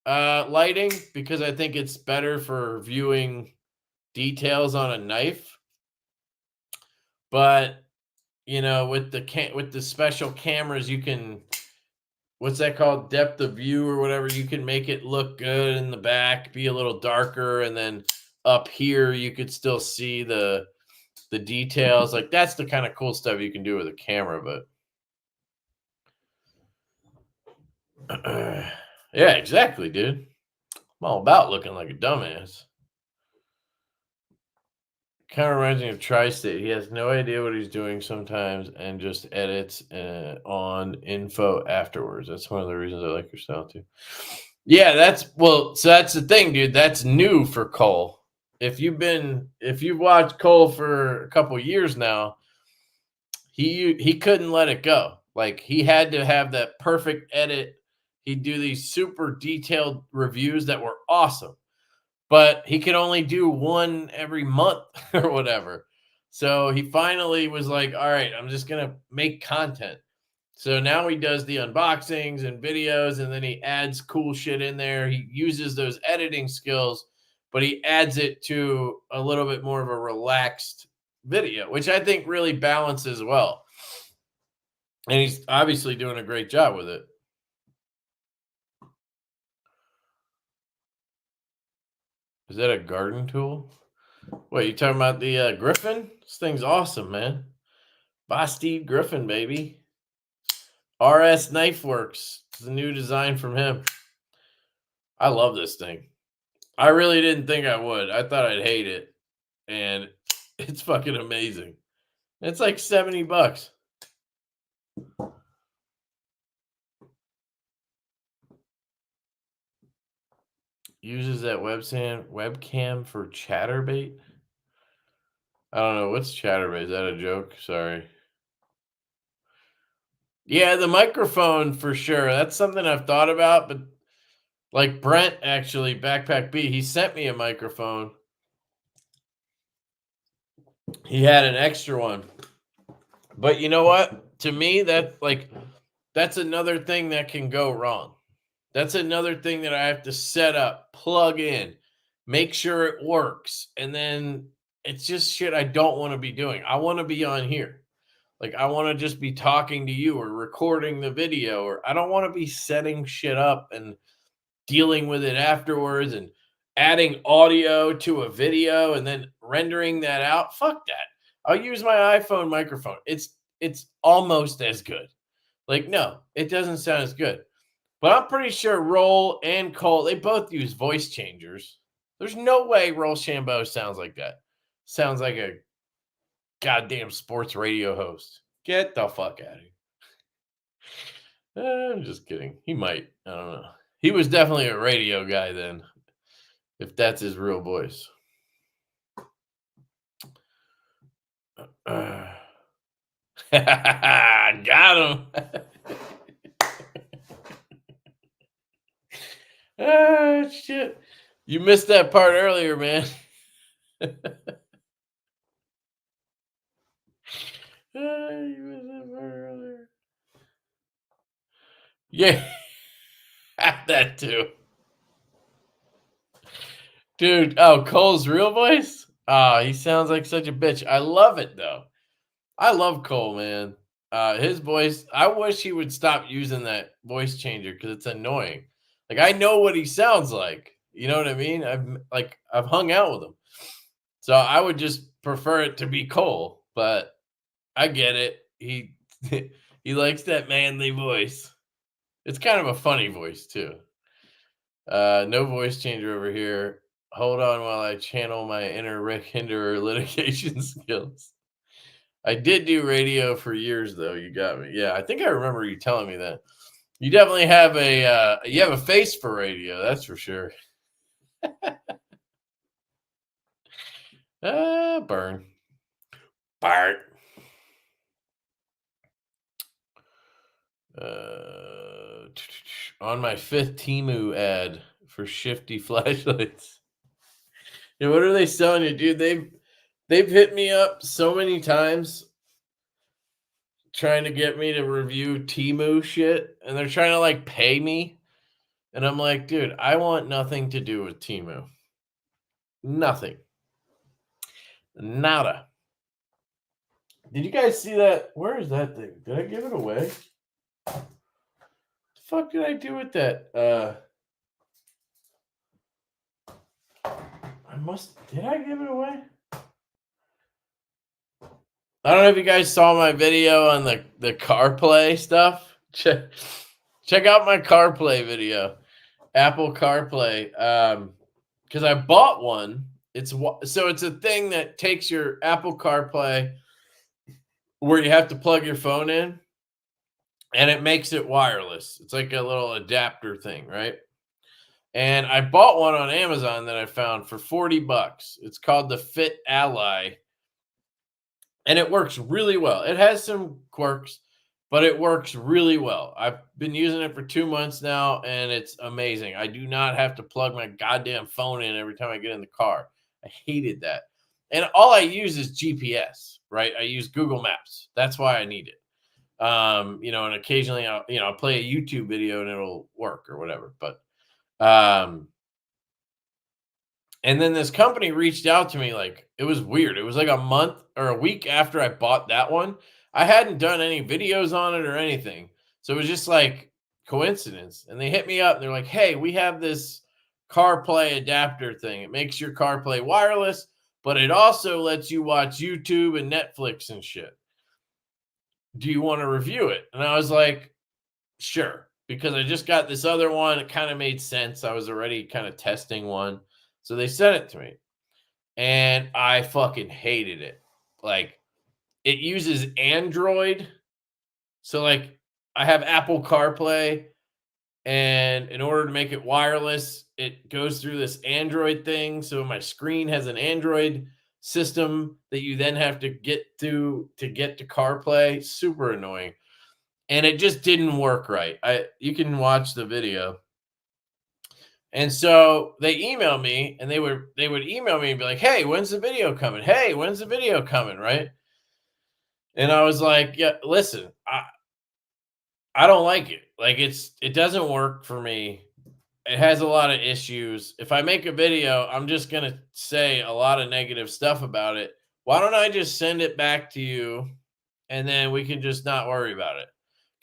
lighting because I think it's better for viewing details on a knife. But you know, with the special cameras, you can, what's that called? Depth of view or whatever. You can make it look good in the back, be a little darker, and then up here you could still see the details. Like that's the kind of cool stuff you can do with a camera. But yeah, exactly, dude. I'm all about looking like a dumbass. Kind of reminds me of Tri-State. He has no idea what he's doing sometimes and just edits on info afterwards. That's one of the reasons I like your style too. Yeah, so that's the thing, dude. That's new for Cole. If you've watched Cole for a couple years now, he couldn't let it go. Like he had to have that perfect edit. He'd do these super detailed reviews that were awesome, but he could only do one every month or whatever. So he finally was like, all right, I'm just going to make content. So now he does the unboxings and videos, and then he adds cool shit in there. He uses those editing skills, but he adds it to a little bit more of a relaxed video, which I think really balances well. And he's obviously doing a great job with it. Is that a garden tool? Wait, you talking about the Griffin? This thing's awesome, man. Bastide Griffin, baby. RS Knife Works. It's a new design from him. I love this thing. I really didn't think I would. I thought I'd hate it. And it's fucking amazing. It's like $70. Uses that webcam for chatterbait. I don't know. What's chatterbait? Is that a joke? Sorry. Yeah, the microphone for sure. That's something I've thought about, but like Brent actually, Backpack B, he sent me a microphone. He had an extra one. But you know what? To me, that's another thing that can go wrong. That's another thing that I have to set up, plug in, make sure it works. And then it's just shit I don't want to be doing. I want to be on here. Like I want to just be talking to you or recording the video, or I don't want to be setting shit up and dealing with it afterwards and adding audio to a video and then rendering that out. Fuck that. I'll use my iPhone microphone. It's almost as good. Like no, it doesn't sound as good. But I'm pretty sure Roll and Cole, they both use voice changers. There's no way Roll Shambo sounds like that. Sounds like a goddamn sports radio host. Get the fuck out of here. I'm just kidding. He might. I don't know. He was definitely a radio guy then, if that's his real voice. Got him. Ah, shit. You missed that part earlier, man. You missed that part earlier. Yeah, that too. Dude, oh, Cole's real voice? Ah, he sounds like such a bitch. I love it though. I love Cole, man. His voice, I wish he would stop using that voice changer because it's annoying. Like I know what he sounds like. You know what I mean? I've hung out with him. So I would just prefer it to be Cole, but I get it. He he likes that manly voice. It's kind of a funny voice too. No voice changer over here. Hold on while I channel my inner Rick Hinderer litigation skills. I did do radio for years though. You got me. Yeah, I think I remember you telling me that. You definitely have a face for radio, that's for sure. Burn. Bart. On my 5th Temu ad for shifty flashlights. Yeah, what are they selling you, dude? They've hit me up so many times trying to get me to review Temu shit, and they're trying to like pay me. And I'm like, dude, I want nothing to do with Temu. Nothing. Nada. Did you guys see that? Where is that thing? Did I give it away? The fuck did I do with that? Did I give it away? I don't know if you guys saw my video on the CarPlay stuff. Check out my CarPlay video, Apple CarPlay. Because I bought one. It's a thing that takes your Apple CarPlay where you have to plug your phone in, and it makes it wireless. It's like a little adapter thing, right? And I bought one on Amazon that I found for $40. It's called the Fit Ally. And it works really well. It has some quirks, but it works really well. I've been using it for 2 months now, and it's amazing. I do not have to plug my goddamn phone in every time I get in the car. I hated that. And all I use is GPS, right? I use Google Maps. That's why I need it. And occasionally I'll play a YouTube video and it'll work or whatever. But and then this company reached out to me, like, it was weird. It was like a month or a week after I bought that one. I hadn't done any videos on it or anything. So it was just like coincidence. And they hit me up. And they're like, hey, we have this CarPlay adapter thing. It makes your CarPlay wireless, but it also lets you watch YouTube and Netflix and shit. Do you want to review it? And I was like, sure. Because I just got this other one. It kind of made sense. I was already kind of testing one. So they sent it to me, and I fucking hated it. Like, it uses Android. So, like, I have Apple CarPlay, and in order to make it wireless, it goes through this Android thing. So my screen has an Android system that you then have to get to get to CarPlay. Super annoying. And it just didn't work right. You can watch the video. And so they emailed me, and they would email me and be like, hey, when's the video coming? Hey, when's the video coming? Right. And I was like, yeah, listen, I don't like it. Like, it doesn't work for me. It has a lot of issues. If I make a video, I'm just going to say a lot of negative stuff about it. Why don't I just send it back to you, and then we can just not worry about it?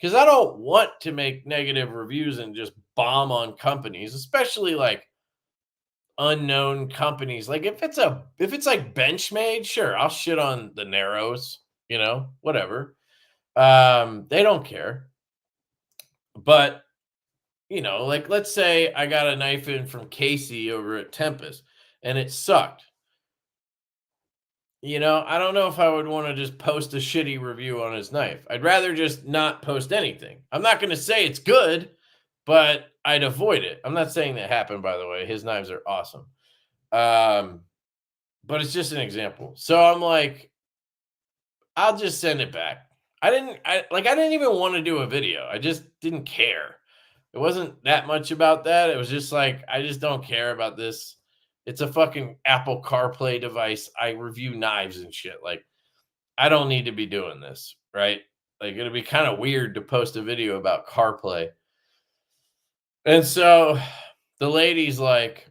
Because I don't want to make negative reviews and just bomb on companies, especially like unknown companies. Like if it's like Benchmade, sure, I'll shit on the Narrows, whatever. They don't care. But like, let's say I got a knife in from Casey over at Tempest and it sucked. I don't know if I would want to just post a shitty review on his knife. I'd rather just not post anything. I'm not going to say it's good, but I'd avoid it. I'm not saying that happened, by the way. His knives are awesome. But it's just an example. So I'm like, I'll just send it back. I didn't even want to do a video. I just didn't care. It wasn't that much about that. It was just like, I just don't care about this. It's a fucking Apple CarPlay device. I review knives and shit. Like, I don't need to be doing this, right? Like, it'd be kind of weird to post a video about CarPlay. And so the lady's like,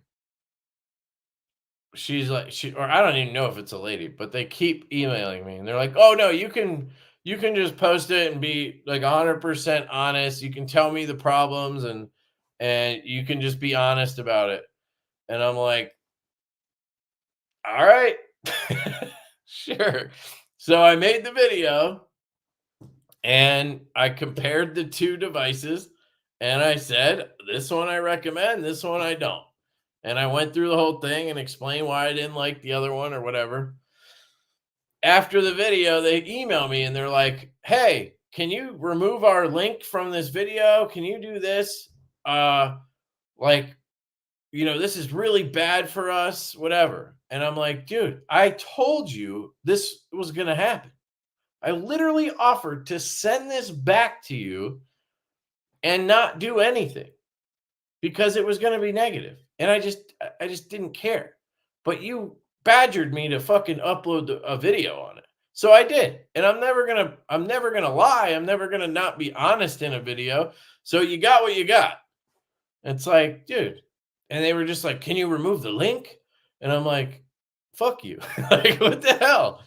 or I don't even know if it's a lady, but they keep emailing me and they're like, "Oh no, you can just post it and be like 100% honest. You can tell me the problems and you can just be honest about it." And I'm like, "All right." Sure. So I made the video and I compared the two devices and I said, "This one I recommend, this one I don't." And I went through the whole thing and explained why I didn't like the other one or whatever. After the video, they email me and they're like, "Hey, can you remove our link from this video? Can you do this? Uh, like, this is really bad for us, whatever." And I'm like, "Dude, I told you this was going to happen. I literally offered to send this back to you and not do anything because it was going to be negative." And I just didn't care. But you badgered me to fucking upload a video on it. So I did. And I'm never going to lie. I'm never going to not be honest in a video. So you got what you got. It's like, dude. And they were just like, "Can you remove the link?" And I'm like, "Fuck you." Like, what the hell?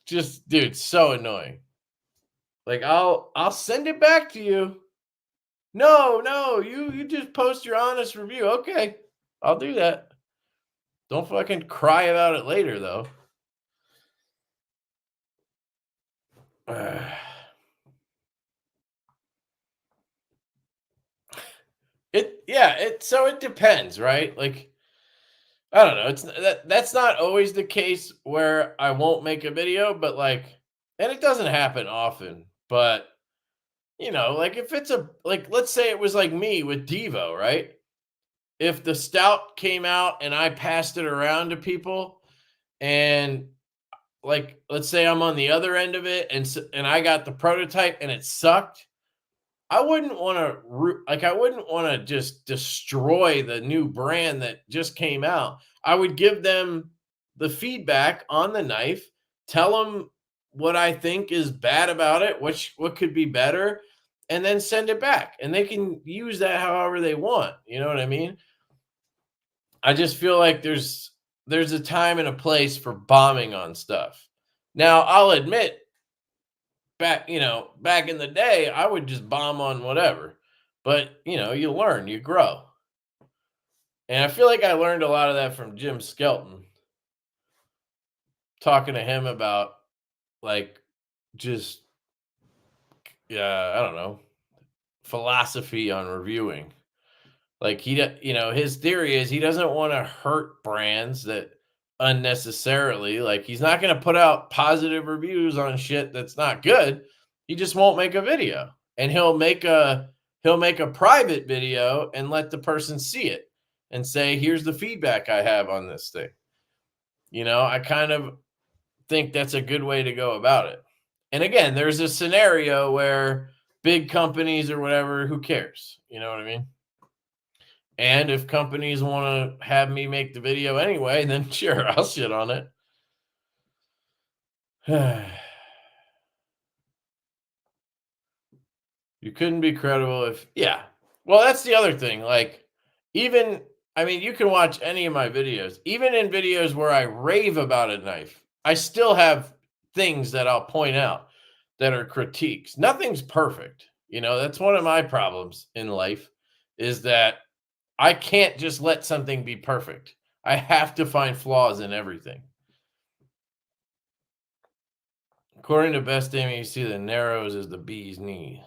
Just, dude, so annoying. Like, I'll send it back to you. No, no, you just post your honest review. Okay, I'll do that. Don't fucking cry about it later, though. So it depends, right? Like, I don't know. That's not always the case where I won't make a video, but like, and it doesn't happen often, but like if it's like, let's say it was like me with Divo, right? If the stout came out and I passed it around to people and like, let's say I'm on the other end of it and I got the prototype and it sucked, I wouldn't want to I wouldn't want to just destroy the new brand that just came out. I would give them the feedback on the knife, tell them what I think is bad about it, what could be better, and then send it back. And they can use that however they want. You know what I mean? I just feel like there's a time and a place for bombing on stuff. Now, I'll admit back in the day, I would just bomb on whatever. But, you learn, you grow. And I feel like I learned a lot of that from Jim Skelton, talking to him about like just I don't know, philosophy on reviewing. Like his theory is he doesn't want to hurt brands that unnecessarily. Like, he's not going to put out positive reviews on shit that's not good. He just won't make a video, and he'll make a private video and let the person see it and say, "Here's the feedback I have on this thing." I kind of think that's a good way to go about it. And again, there's a scenario where big companies or whatever, who cares? You know what I mean? And if companies want to have me make the video anyway, then sure, I'll shit on it. You couldn't be credible if, yeah. Well, that's the other thing. Like, even, I mean, you can watch any of my videos, even in videos where I rave about a knife, I still have things that I'll point out that are critiques. Nothing's perfect. That's one of my problems in life, is that I can't just let something be perfect. I have to find flaws in everything. According to Best Aiming, you see the narrows is the bee's knees.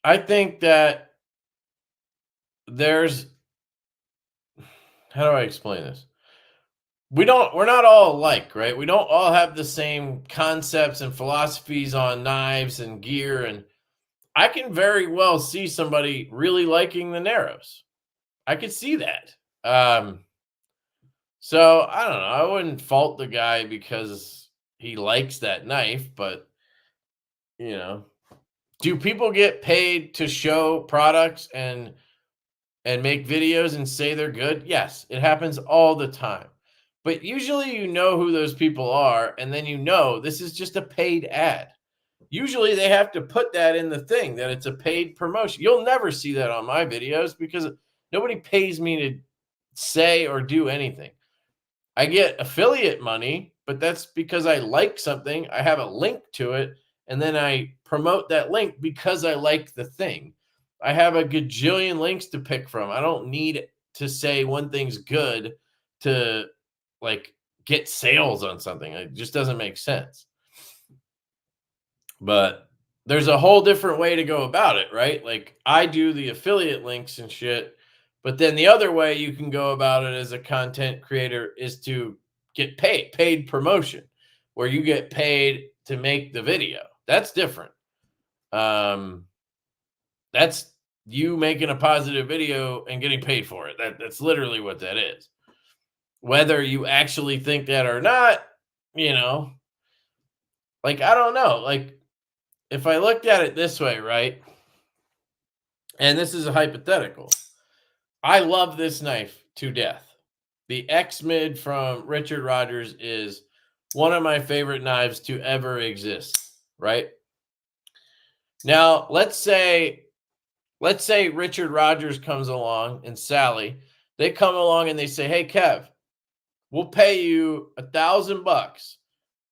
I think that there's, how do I explain this? We're not all alike, right? We don't all have the same concepts and philosophies on knives and gear. And I can very well see somebody really liking the narrows. I could see that. So I don't know. I wouldn't fault the guy because he likes that knife, but you know, Do people get paid to show products and make videos and say they're good? Yes, it happens all the time. But usually you know who those people are, and then you know this is just a paid ad. Usually they have to put that in the thing that it's a paid promotion. You'll never see that on my videos because nobody pays me to say or do anything. I get affiliate money, but that's because I like something. I have a link to it, and then I promote that link because I like the thing. I have a gajillion links to pick from. I don't need to say one thing's good to like get sales on something. It just doesn't make sense. But there's a whole different way to go about it, right? Like I do the affiliate links and shit, but then the other way you can go about it as a content creator is to get paid promotion, where you get paid to make the video. That's different. That's you making a positive video and getting paid for it. That's literally what that is. Whether you actually think that or not, you know, like I don't know, like if I looked at it this way, right? And this is a hypothetical. I love this knife to death. The X-Mid from Richard Rogers is one of my favorite knives to ever exist, right? Now, let's say Richard Rogers comes along and Sally, they come along and they say, "Hey, Kev, we'll pay you $1,000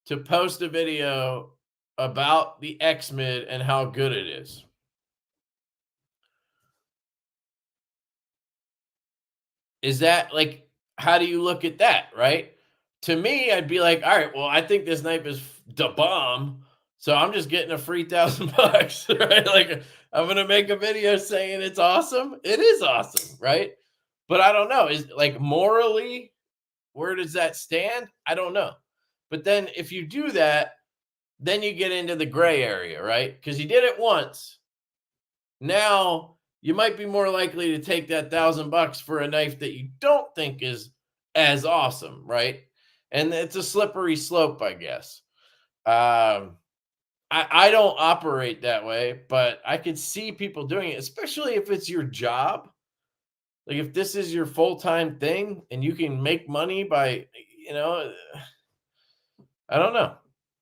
to post a video about the X-Mid and how good it is." Is that like, how do you look at that, right? To me, I'd be like, all right, well, I think this knife is the bomb, so I'm just getting a free $1,000, right? Like, I'm gonna make a video saying it's awesome. It is awesome, right? But I don't know. Is like morally, where does that stand? I don't know. But then if you do that, then you get into the gray area, right? Because you did it once. Now you might be more likely to take that $1,000 for a knife that you don't think is as awesome, right? And it's a slippery slope, I guess. I don't operate that way, but I could see people doing it, especially if it's your job. Like if this is your full-time thing and you can make money by, you know, I don't know.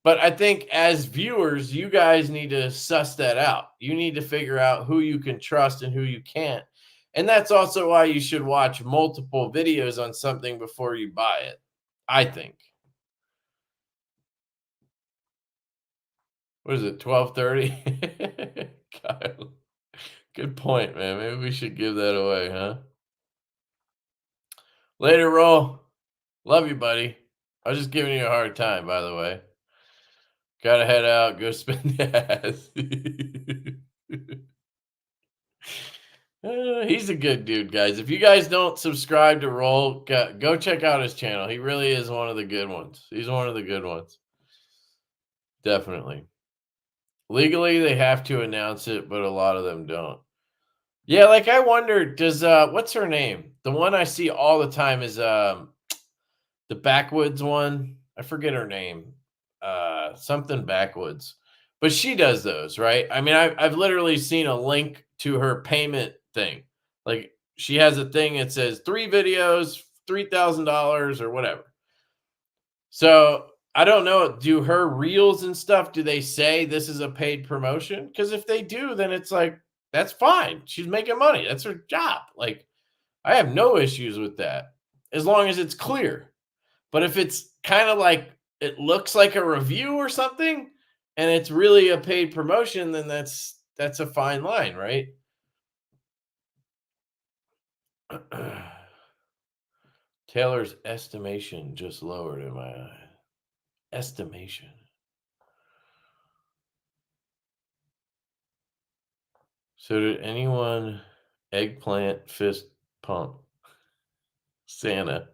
But I think as viewers, you guys need to suss that out. You need to figure out who you can trust and who you can't. And that's also why you should watch multiple videos on something before you buy it, I think. What is it, 12:30? Kyle, good point, man. Maybe we should give that away, huh? Later, Roll. Love you, buddy. I was just giving you a hard time, by the way. Gotta head out, go spend gas. He's a good dude, guys. If you guys don't subscribe to Roll, go check out his channel. He really is one of the good ones. He's one of the good ones. Definitely. Legally, they have to announce it, but a lot of them don't. Yeah, like I wonder, does what's her name? The one I see all the time is the Backwoods one. I forget her name. Something Backwoods. But she does those, right? I mean, I've literally seen a link to her payment thing. Like she has a thing that says 3 videos, $3,000 or whatever. So I don't know. Do her reels and stuff, do they say this is a paid promotion? Because if they do, then it's like, that's fine. She's making money. That's her job. Like, I have no issues with that as long as it's clear. But if it's kind of like it looks like a review or something and it's really a paid promotion, then that's a fine line, right? Taylor's estimation just lowered in my eye. Estimation. So did anyone eggplant fist pump Santa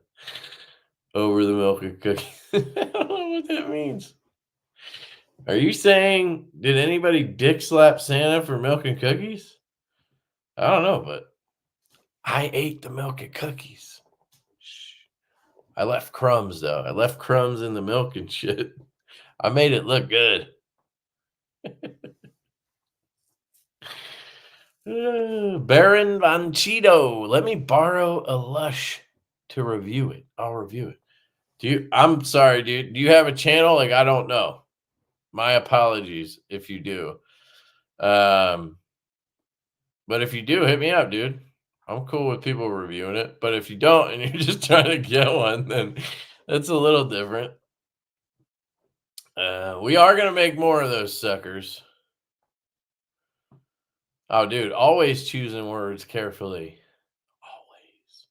over the milk and cookies? I don't know what that means. Are you saying, did anybody dick slap Santa for milk and cookies? I don't know, but I ate the milk and cookies. Shh. I left crumbs, though. I left crumbs in the milk and shit. I made it look good. Baron Von Cheeto. Let me borrow a Lush to review it. I'll review it. I'm sorry, dude. Do you have a channel? Like, I don't know. My apologies if you do. But if you do, hit me up, dude. I'm cool with people reviewing it. But if you don't and you're just trying to get one, then that's a little different. We are going to make more of those suckers. Oh, dude, always choosing words carefully. Always.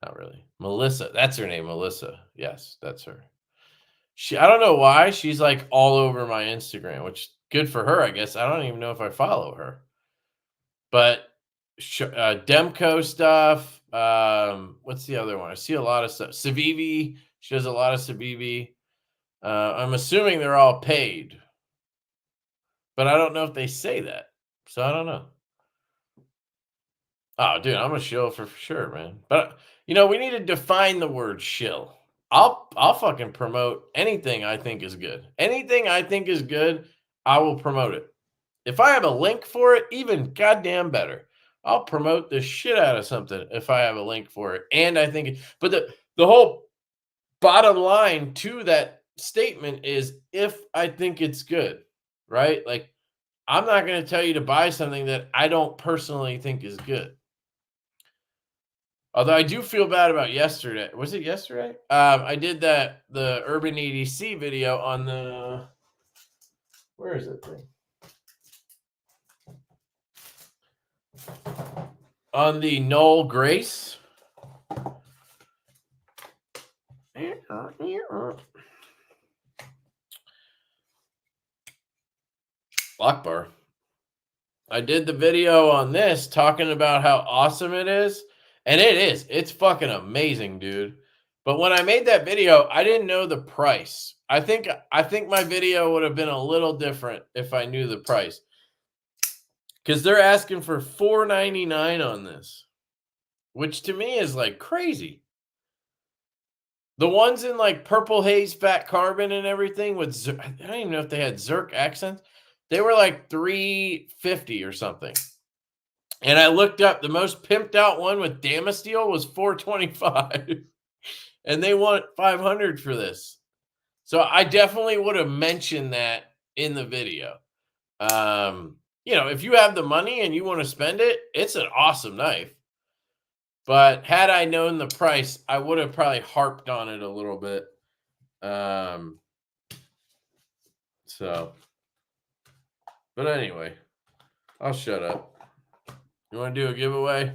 Not really. Melissa. That's her name, Melissa. Yes, that's her. I don't know why. She's like all over my Instagram, which good for her, I guess. I don't even know if I follow her. But Demco stuff. What's the other one? I see a lot of stuff. Civivi. She does a lot of Civivi. I'm assuming they're all paid. But I don't know if they say that. So I don't know. Oh, dude, I'm a shill for sure, man. But we need to define the word shill. I'll fucking promote anything I think is good. Anything I think is good, I will promote it. If I have a link for it, even goddamn better. I'll promote the shit out of something if I have a link for it. And I think but the whole bottom line to that statement is if I think it's good, right? Like, I'm not going to tell you to buy something that I don't personally think is good. Although I do feel bad about yesterday. Was it yesterday? I did the Urban EDC video on the, where is that thing? On the Noel Grace. Lock bar. I did the video on this talking about how awesome it is. And it is. It's fucking amazing, dude. But when I made that video, I didn't know the price. I think my video would have been a little different if I knew the price. Because they're asking for $4.99 on this, which to me is like crazy. The ones in like purple haze, fat carbon, and everything with I don't even know if they had Zerk accents. They were like $350 or something. And I looked up the most pimped out one with Damasteel was $425. And they want $500 for this. So I definitely would have mentioned that in the video. If you have the money and you want to spend it, it's an awesome knife. But had I known the price, I would have probably harped on it a little bit. But anyway, I'll shut up. You want to do a giveaway?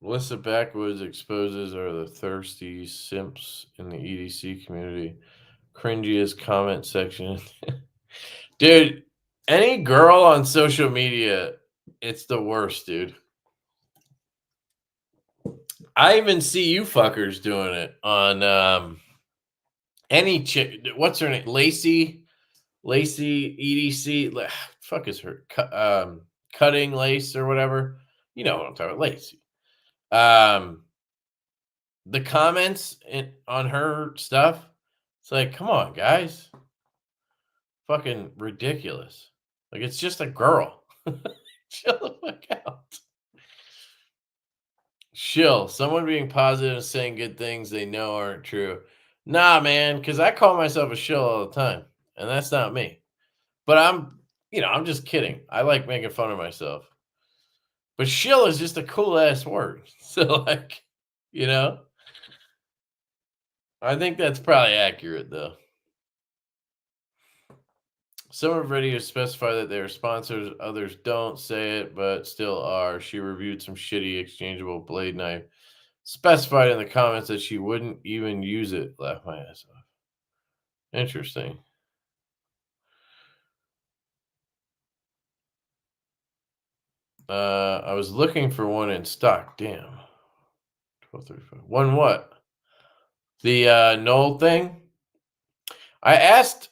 Melissa Backwoods exposes are the thirsty simps in the EDC community. Cringiest comment section. Dude, any girl on social media, it's the worst, dude. I even see you fuckers doing it on any chick. What's her name? Lacey EDC. Fuck is her? Cutting Lace or whatever. You know what I'm talking about, Lacey. The comments on her stuff, it's like, come on, guys. Fucking ridiculous. Like, it's just a girl. Chill the fuck out. Shill. Someone being positive and saying good things they know aren't true. Nah, man, because I call myself a shill all the time, and that's not me. But I'm just kidding. I like making fun of myself. But shill is just a cool ass word. So, I think that's probably accurate, though. Some of her videos specify that they are sponsors. Others don't say it, but still are. She reviewed some shitty exchangeable blade knife. Specified in the comments that she wouldn't even use it. Laugh my ass off. Interesting. I was looking for one in stock. Damn. 1235. One what? The Knoll thing? I asked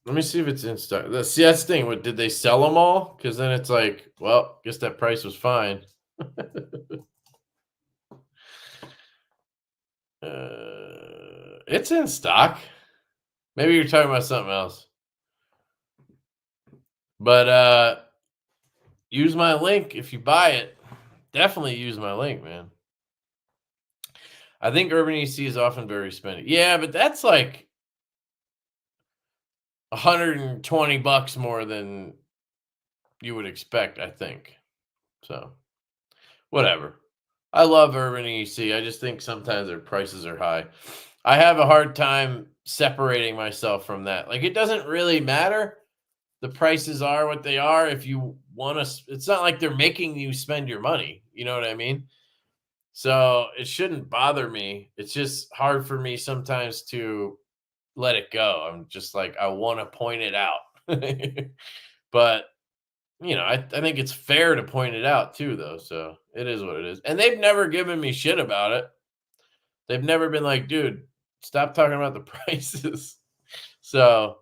Let me see if it's in stock. See, that's the thing. What, did they sell them all? Because then it's like, well, guess that price was fine. It's in stock. Maybe you're talking about something else. But use my link if you buy it. Definitely use my link, man. I think Urban EC is often very spendy. Yeah, but that's like $120 more than you would expect, I think. So, whatever. I love Urban EC. I just think sometimes their prices are high. I have a hard time separating myself from that. Like, it doesn't really matter. The prices are what they are. If you want to, it's not like they're making you spend your money. You know what I mean? So it shouldn't bother me. It's just hard for me sometimes to let it go. I'm just like, I want to point it out. But, I think it's fair to point it out too, though. So it is what it is. And they've never given me shit about it. They've never been like, dude, stop talking about the prices. So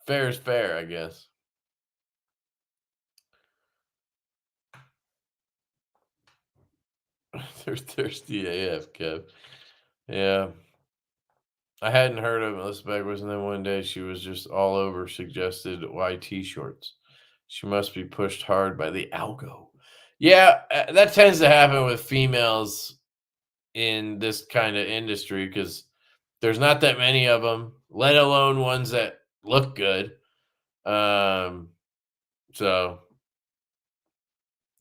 fair is fair, I guess. They're thirsty AF, Kev. Yeah. I hadn't heard of Melissa Backwards, and then one day she was just all over suggested YT shorts. She must be pushed hard by the algo. Yeah, that tends to happen with females in this kind of industry because there's not that many of them, let alone ones that look good. So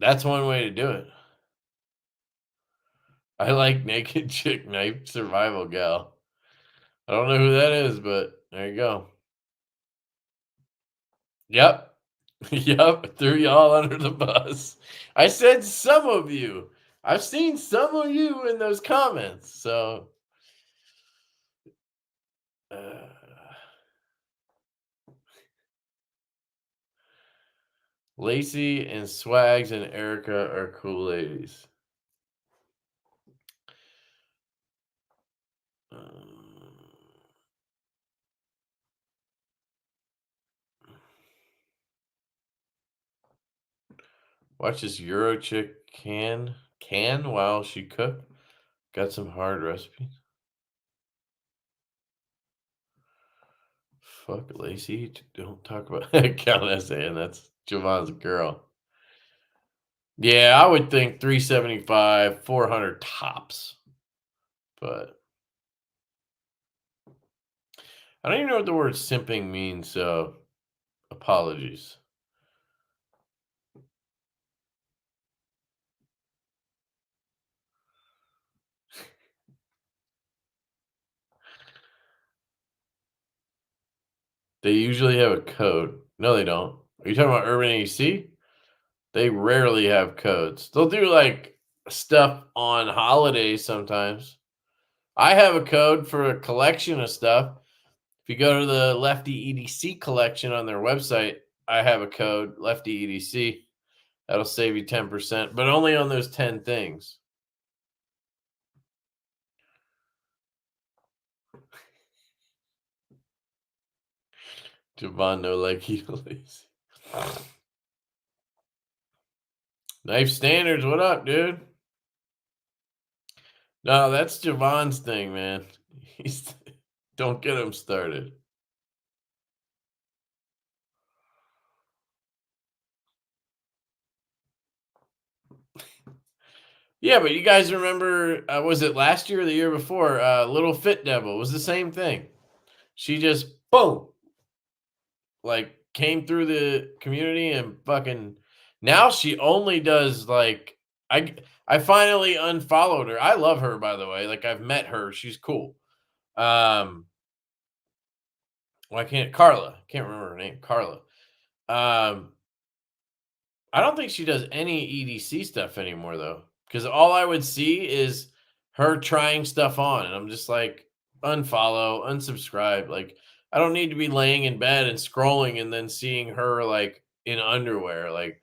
that's one way to do it. I like Naked Chick Knife Survival Gal. I don't know who that is, but there you go. Yep. Yep. Threw y'all under the bus. I said some of you. I've seen some of you in those comments. So, Lacey and Swags and Erica are cool ladies. Watch this Euro chick can while she cook. Got some hard recipes. Fuck Lacey. Don't talk about Count essay, and that's Javon's girl. Yeah, I would think 375, 400 tops. But I don't even know what the word simping means, so apologies. They usually have a code. No, they don't. Are you talking about Urban EC? They rarely have codes. They'll do like stuff on holidays sometimes. I have a code for a collection of stuff. If you go to the LeftyEDC collection on their website, I have a code, LeftyEDC. That'll save you 10%, but only on those 10 things. Javon, no like Lazy. Knife Standards, what up, dude? No, that's Javon's thing, man. Don't get him started. Yeah, but you guys remember, was it last year or the year before? Little Fit Devil was the same thing. She just, boom, like came through the community and fucking, now she only does like, I finally unfollowed her. I love her, by the way. Like, I've met her. She's cool. Well, Carla. Can't remember her name. Carla. I don't think she does any EDC stuff anymore, though, because all I would see is her trying stuff on, and I'm just like, unfollow, unsubscribe. Like, I don't need to be laying in bed and scrolling and then seeing her like in underwear, like,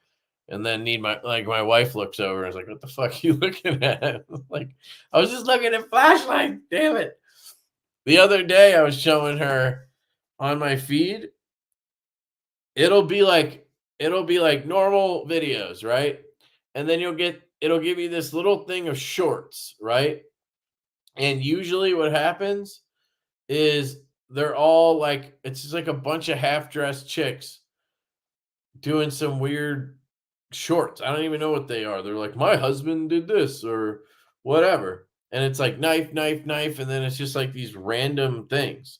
and then need my wife looks over and is like, "What the fuck are you looking at?" Like, I was just looking at flashlights. Damn it! The other day I was showing her on my feed, it'll be like normal videos, right? And then it'll give you this little thing of shorts, right? And usually what happens is they're all like, it's just like a bunch of half-dressed chicks doing some weird shorts. I don't even know what they are. They're like, my husband did this or whatever. And it's like knife, knife, knife. And then it's just like these random things.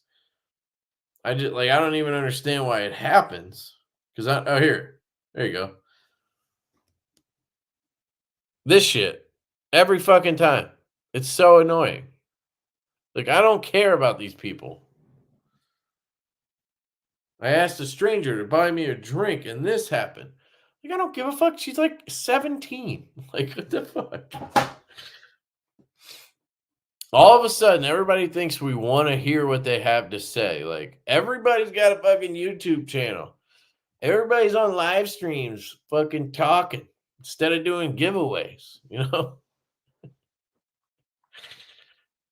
I don't even understand why it happens. Here, there you go. This shit every fucking time. It's so annoying. Like, I don't care about these people. I asked a stranger to buy me a drink and this happened. Like, I don't give a fuck. She's like 17. Like, what the fuck? All of a sudden, everybody thinks we want to hear what they have to say. Like, everybody's got a fucking YouTube channel. Everybody's on live streams fucking talking instead of doing giveaways, you know?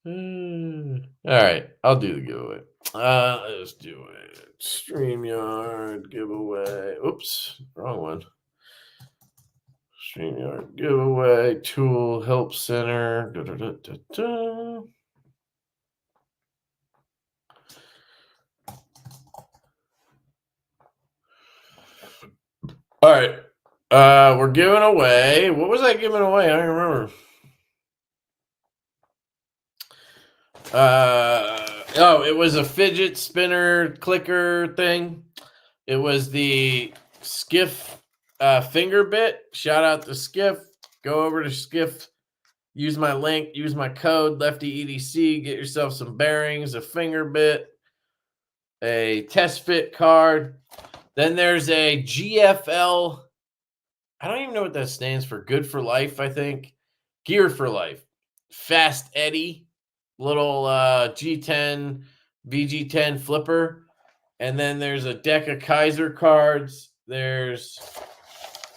All right, I'll do the giveaway. Let's do it. StreamYard giveaway. Oops, wrong one. StreamYard giveaway, tool, help center. Da, da, da, da, da. All right. We're giving away. What was I giving away? I don't remember. It was a fidget spinner clicker thing. It was the Skiff finger bit. Shout out to Skiff. Go over to Skiff. Use my link. Use my code LeftyEDC. Get yourself some bearings, a finger bit, a test fit card. Then there's a GFL. I don't even know what that stands for. Good for life, I think. Gear for life. Fast Eddie. Little G10, VG10 flipper. And then there's a deck of Kaiser cards. I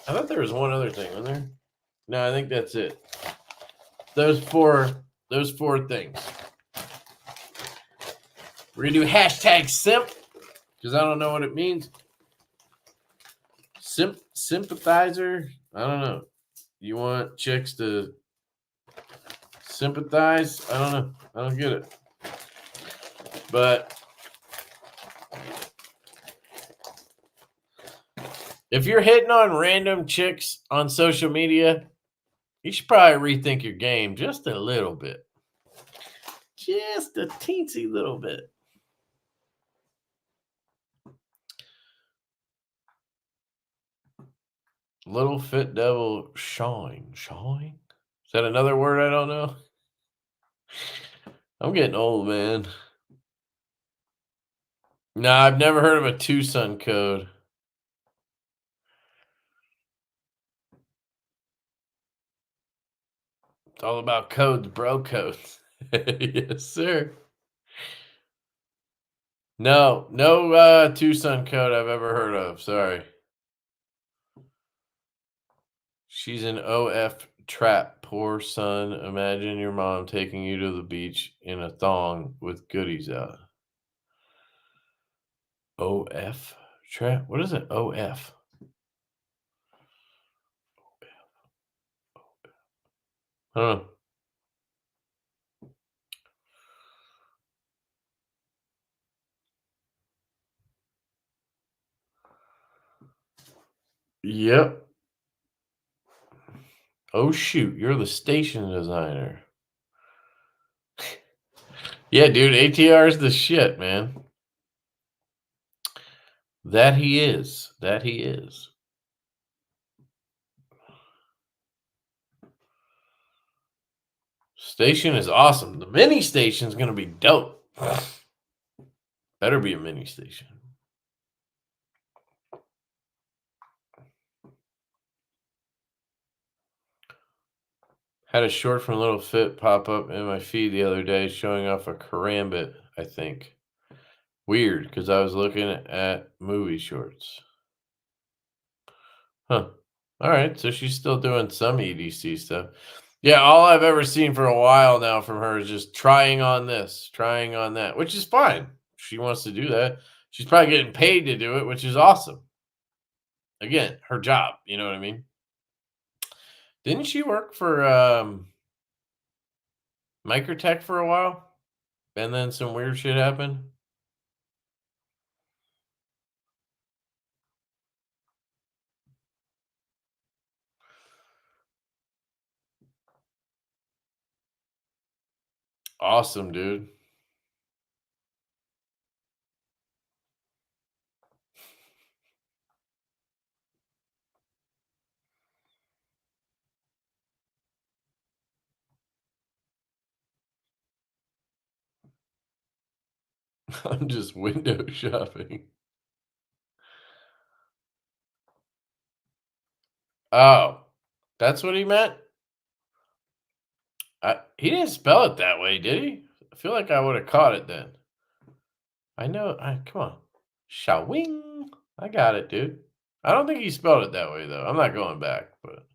thought there was one other thing, wasn't there? No, I think that's it. Those four things. We're going to do hashtag simp because I don't know what it means. Sympathizer? I don't know. You want chicks to sympathize? I don't know. I don't get it. But if you're hitting on random chicks on social media, you should probably rethink your game just a little bit. Just a teensy little bit. Little Fit Devil Shine. Shine? Is that another word I don't know? I'm getting old, man. Nah, I've never heard of a Tucson code. It's all about codes, bro. Codes. Yes, sir. No Tucson code I've ever heard of. Sorry. She's an OF trap. Poor son. Imagine your mom taking you to the beach in a thong with goodies out. OF trap? What is it? OF? I don't know. Yep. Oh, shoot. You're the station designer. Yeah, dude. ATR is the shit, man. That he is. That he is. Station is awesome. The mini station is going to be dope. Better be a mini station. Had a short from Little Fit pop up in my feed the other day showing off a karambit, I think. Weird, because I was looking at movie shorts. Huh. All right, so she's still doing some EDC stuff. Yeah, all I've ever seen for a while now from her is just trying on this, trying on that, which is fine. She wants to do that. She's probably getting paid to do it, which is awesome. Again, her job. You know what I mean? Didn't she work for Microtech for a while? And then some weird shit happened? Awesome, dude. I'm just window shopping. Oh, that's what he meant? He didn't spell it that way, did he? I feel like I would have caught it then. I know. Come on. Shawing. I got it, dude. I don't think he spelled it that way, though. I'm not going back, but.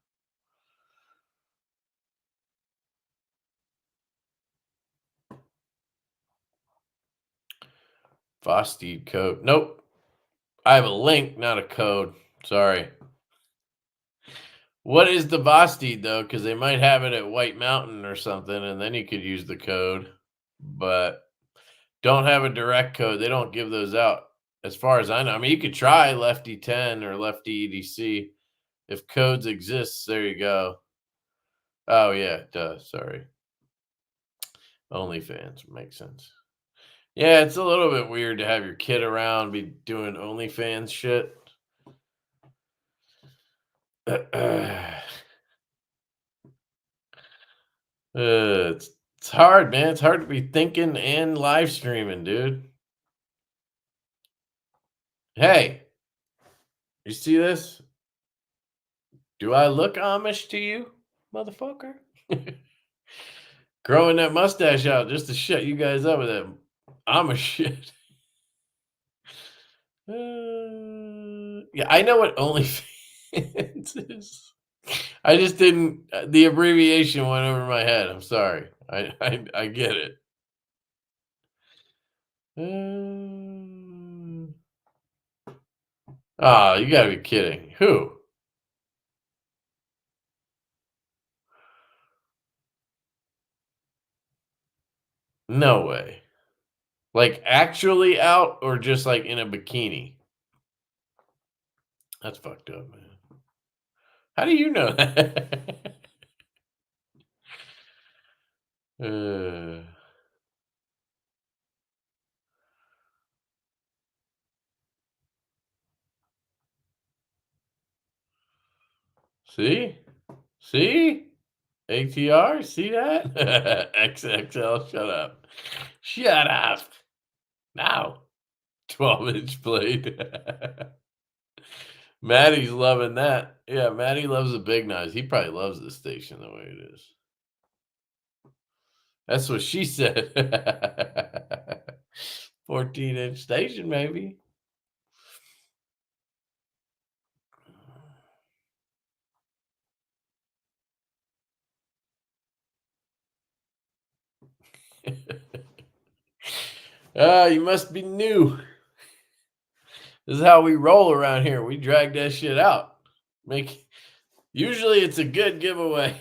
Vosteed code. Nope. I have a link, not a code. Sorry. What is the Vosteed, though? Because they might have it at White Mountain or something, and then you could use the code. But don't have a direct code. They don't give those out, as far as I know. I mean, you could try Lefty 10 or LeftyEDC. If codes exist, there you go. Oh, yeah, it does. Sorry. OnlyFans. Makes sense. Yeah, it's a little bit weird to have your kid around, be doing OnlyFans shit. It's hard, man. It's hard to be thinking and live streaming, dude. Hey, you see this? Do I look Amish to you, motherfucker? Growing that mustache out just to shut you guys up with that Amish shit. Yeah, I know what OnlyFans is. I just didn't. The abbreviation went over my head. I'm sorry. I get it. Oh, you gotta be kidding. Who? No way. Like actually out or just like in a bikini? That's fucked up, man. How do you know that? uh, see? See? ATR? See that? XXL, shut up. Shut up. Now. 12-inch blade. Maddie's loving that. Yeah, Maddie loves the big knives. He probably loves the station the way it is. That's what she said. 14-inch station, maybe. You must be new. This is how we roll around here. We drag that shit out. Usually it's a good giveaway,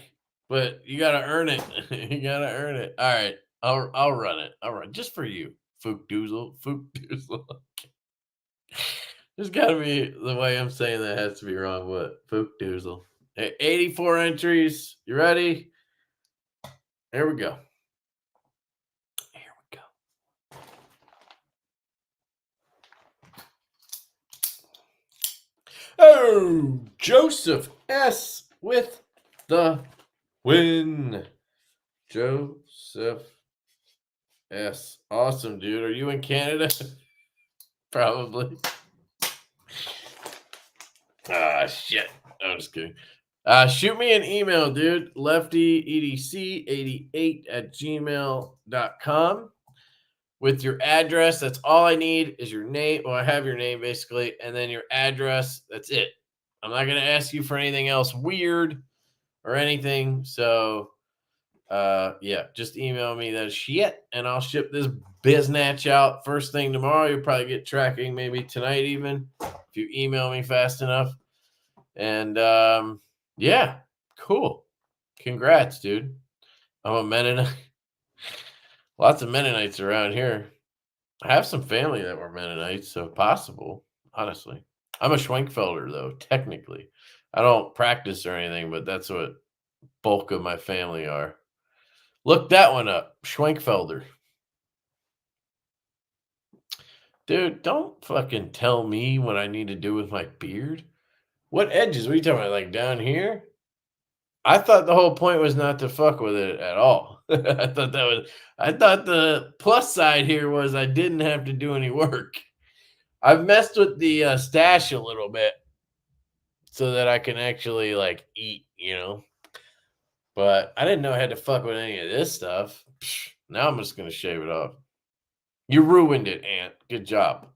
but you gotta earn it. You gotta earn it. All right, I'll run it. I'll run just for you, Fook Doozle. Fook Doozle. There's gotta be the way I'm saying that has to be wrong. What Fook Doozle? Hey, 84 entries. You ready? Here we go. Here we go. Oh, Joseph S. with the win. Joseph S. Awesome, dude. Are you in Canada? Probably. Ah, shit. I'm just kidding. Shoot me an email, dude. LeftyEDC88@gmail.com with your address. That's all I need is your name. Well, I have your name basically, and then your address. That's it. I'm not going to ask you for anything else weird or anything. So yeah, just email me that shit and I'll ship this biznatch out first thing tomorrow. You'll probably get tracking maybe tonight even if you email me fast enough. And yeah, cool. Congrats, dude. I'm a Mennonite. Lots of Mennonites around here. I have some family that were Mennonites, so possible, honestly. I'm a Schwenkfelder, though, technically. I don't practice or anything, but that's what bulk of my family are. Look that one up, Schwenkfelder. Dude, don't fucking tell me what I need to do with my beard. What edges? What are you talking about? Like down here? I thought the whole point was not to fuck with it at all. I thought the plus side here was I didn't have to do any work. I've messed with the stash a little bit so that I can actually like eat, you know. But I didn't know I had to fuck with any of this stuff. Psh, now I'm just gonna shave it off. You ruined it, Aunt. Good job.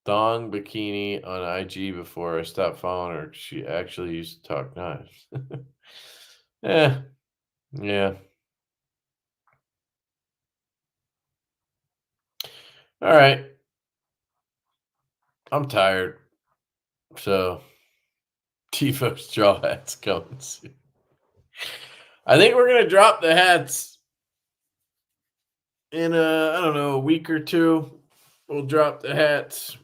Thong bikini on IG before I stopped following her. She actually used to talk nice. Yeah, yeah. All right. I'm tired. So Tifo's straw hats coming soon. I think we're gonna drop the hats in I don't know, a week or two. We'll drop the hats.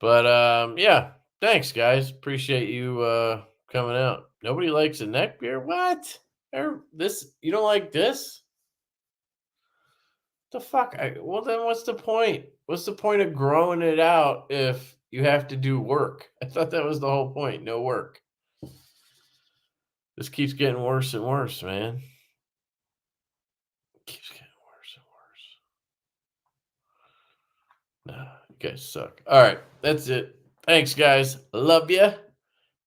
But yeah, thanks guys. Appreciate you coming out. Nobody likes a neck beard. What? This you don't like this? The fuck? Well then what's the point? What's the point of growing it out if you have to do work? I thought that was the whole point. No work. This keeps getting worse and worse, man. Keeps getting worse and worse. Nah, you guys suck. All right, that's it. Thanks, guys. Love you.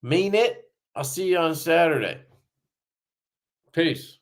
Mean it. I'll see you on Saturday. Peace.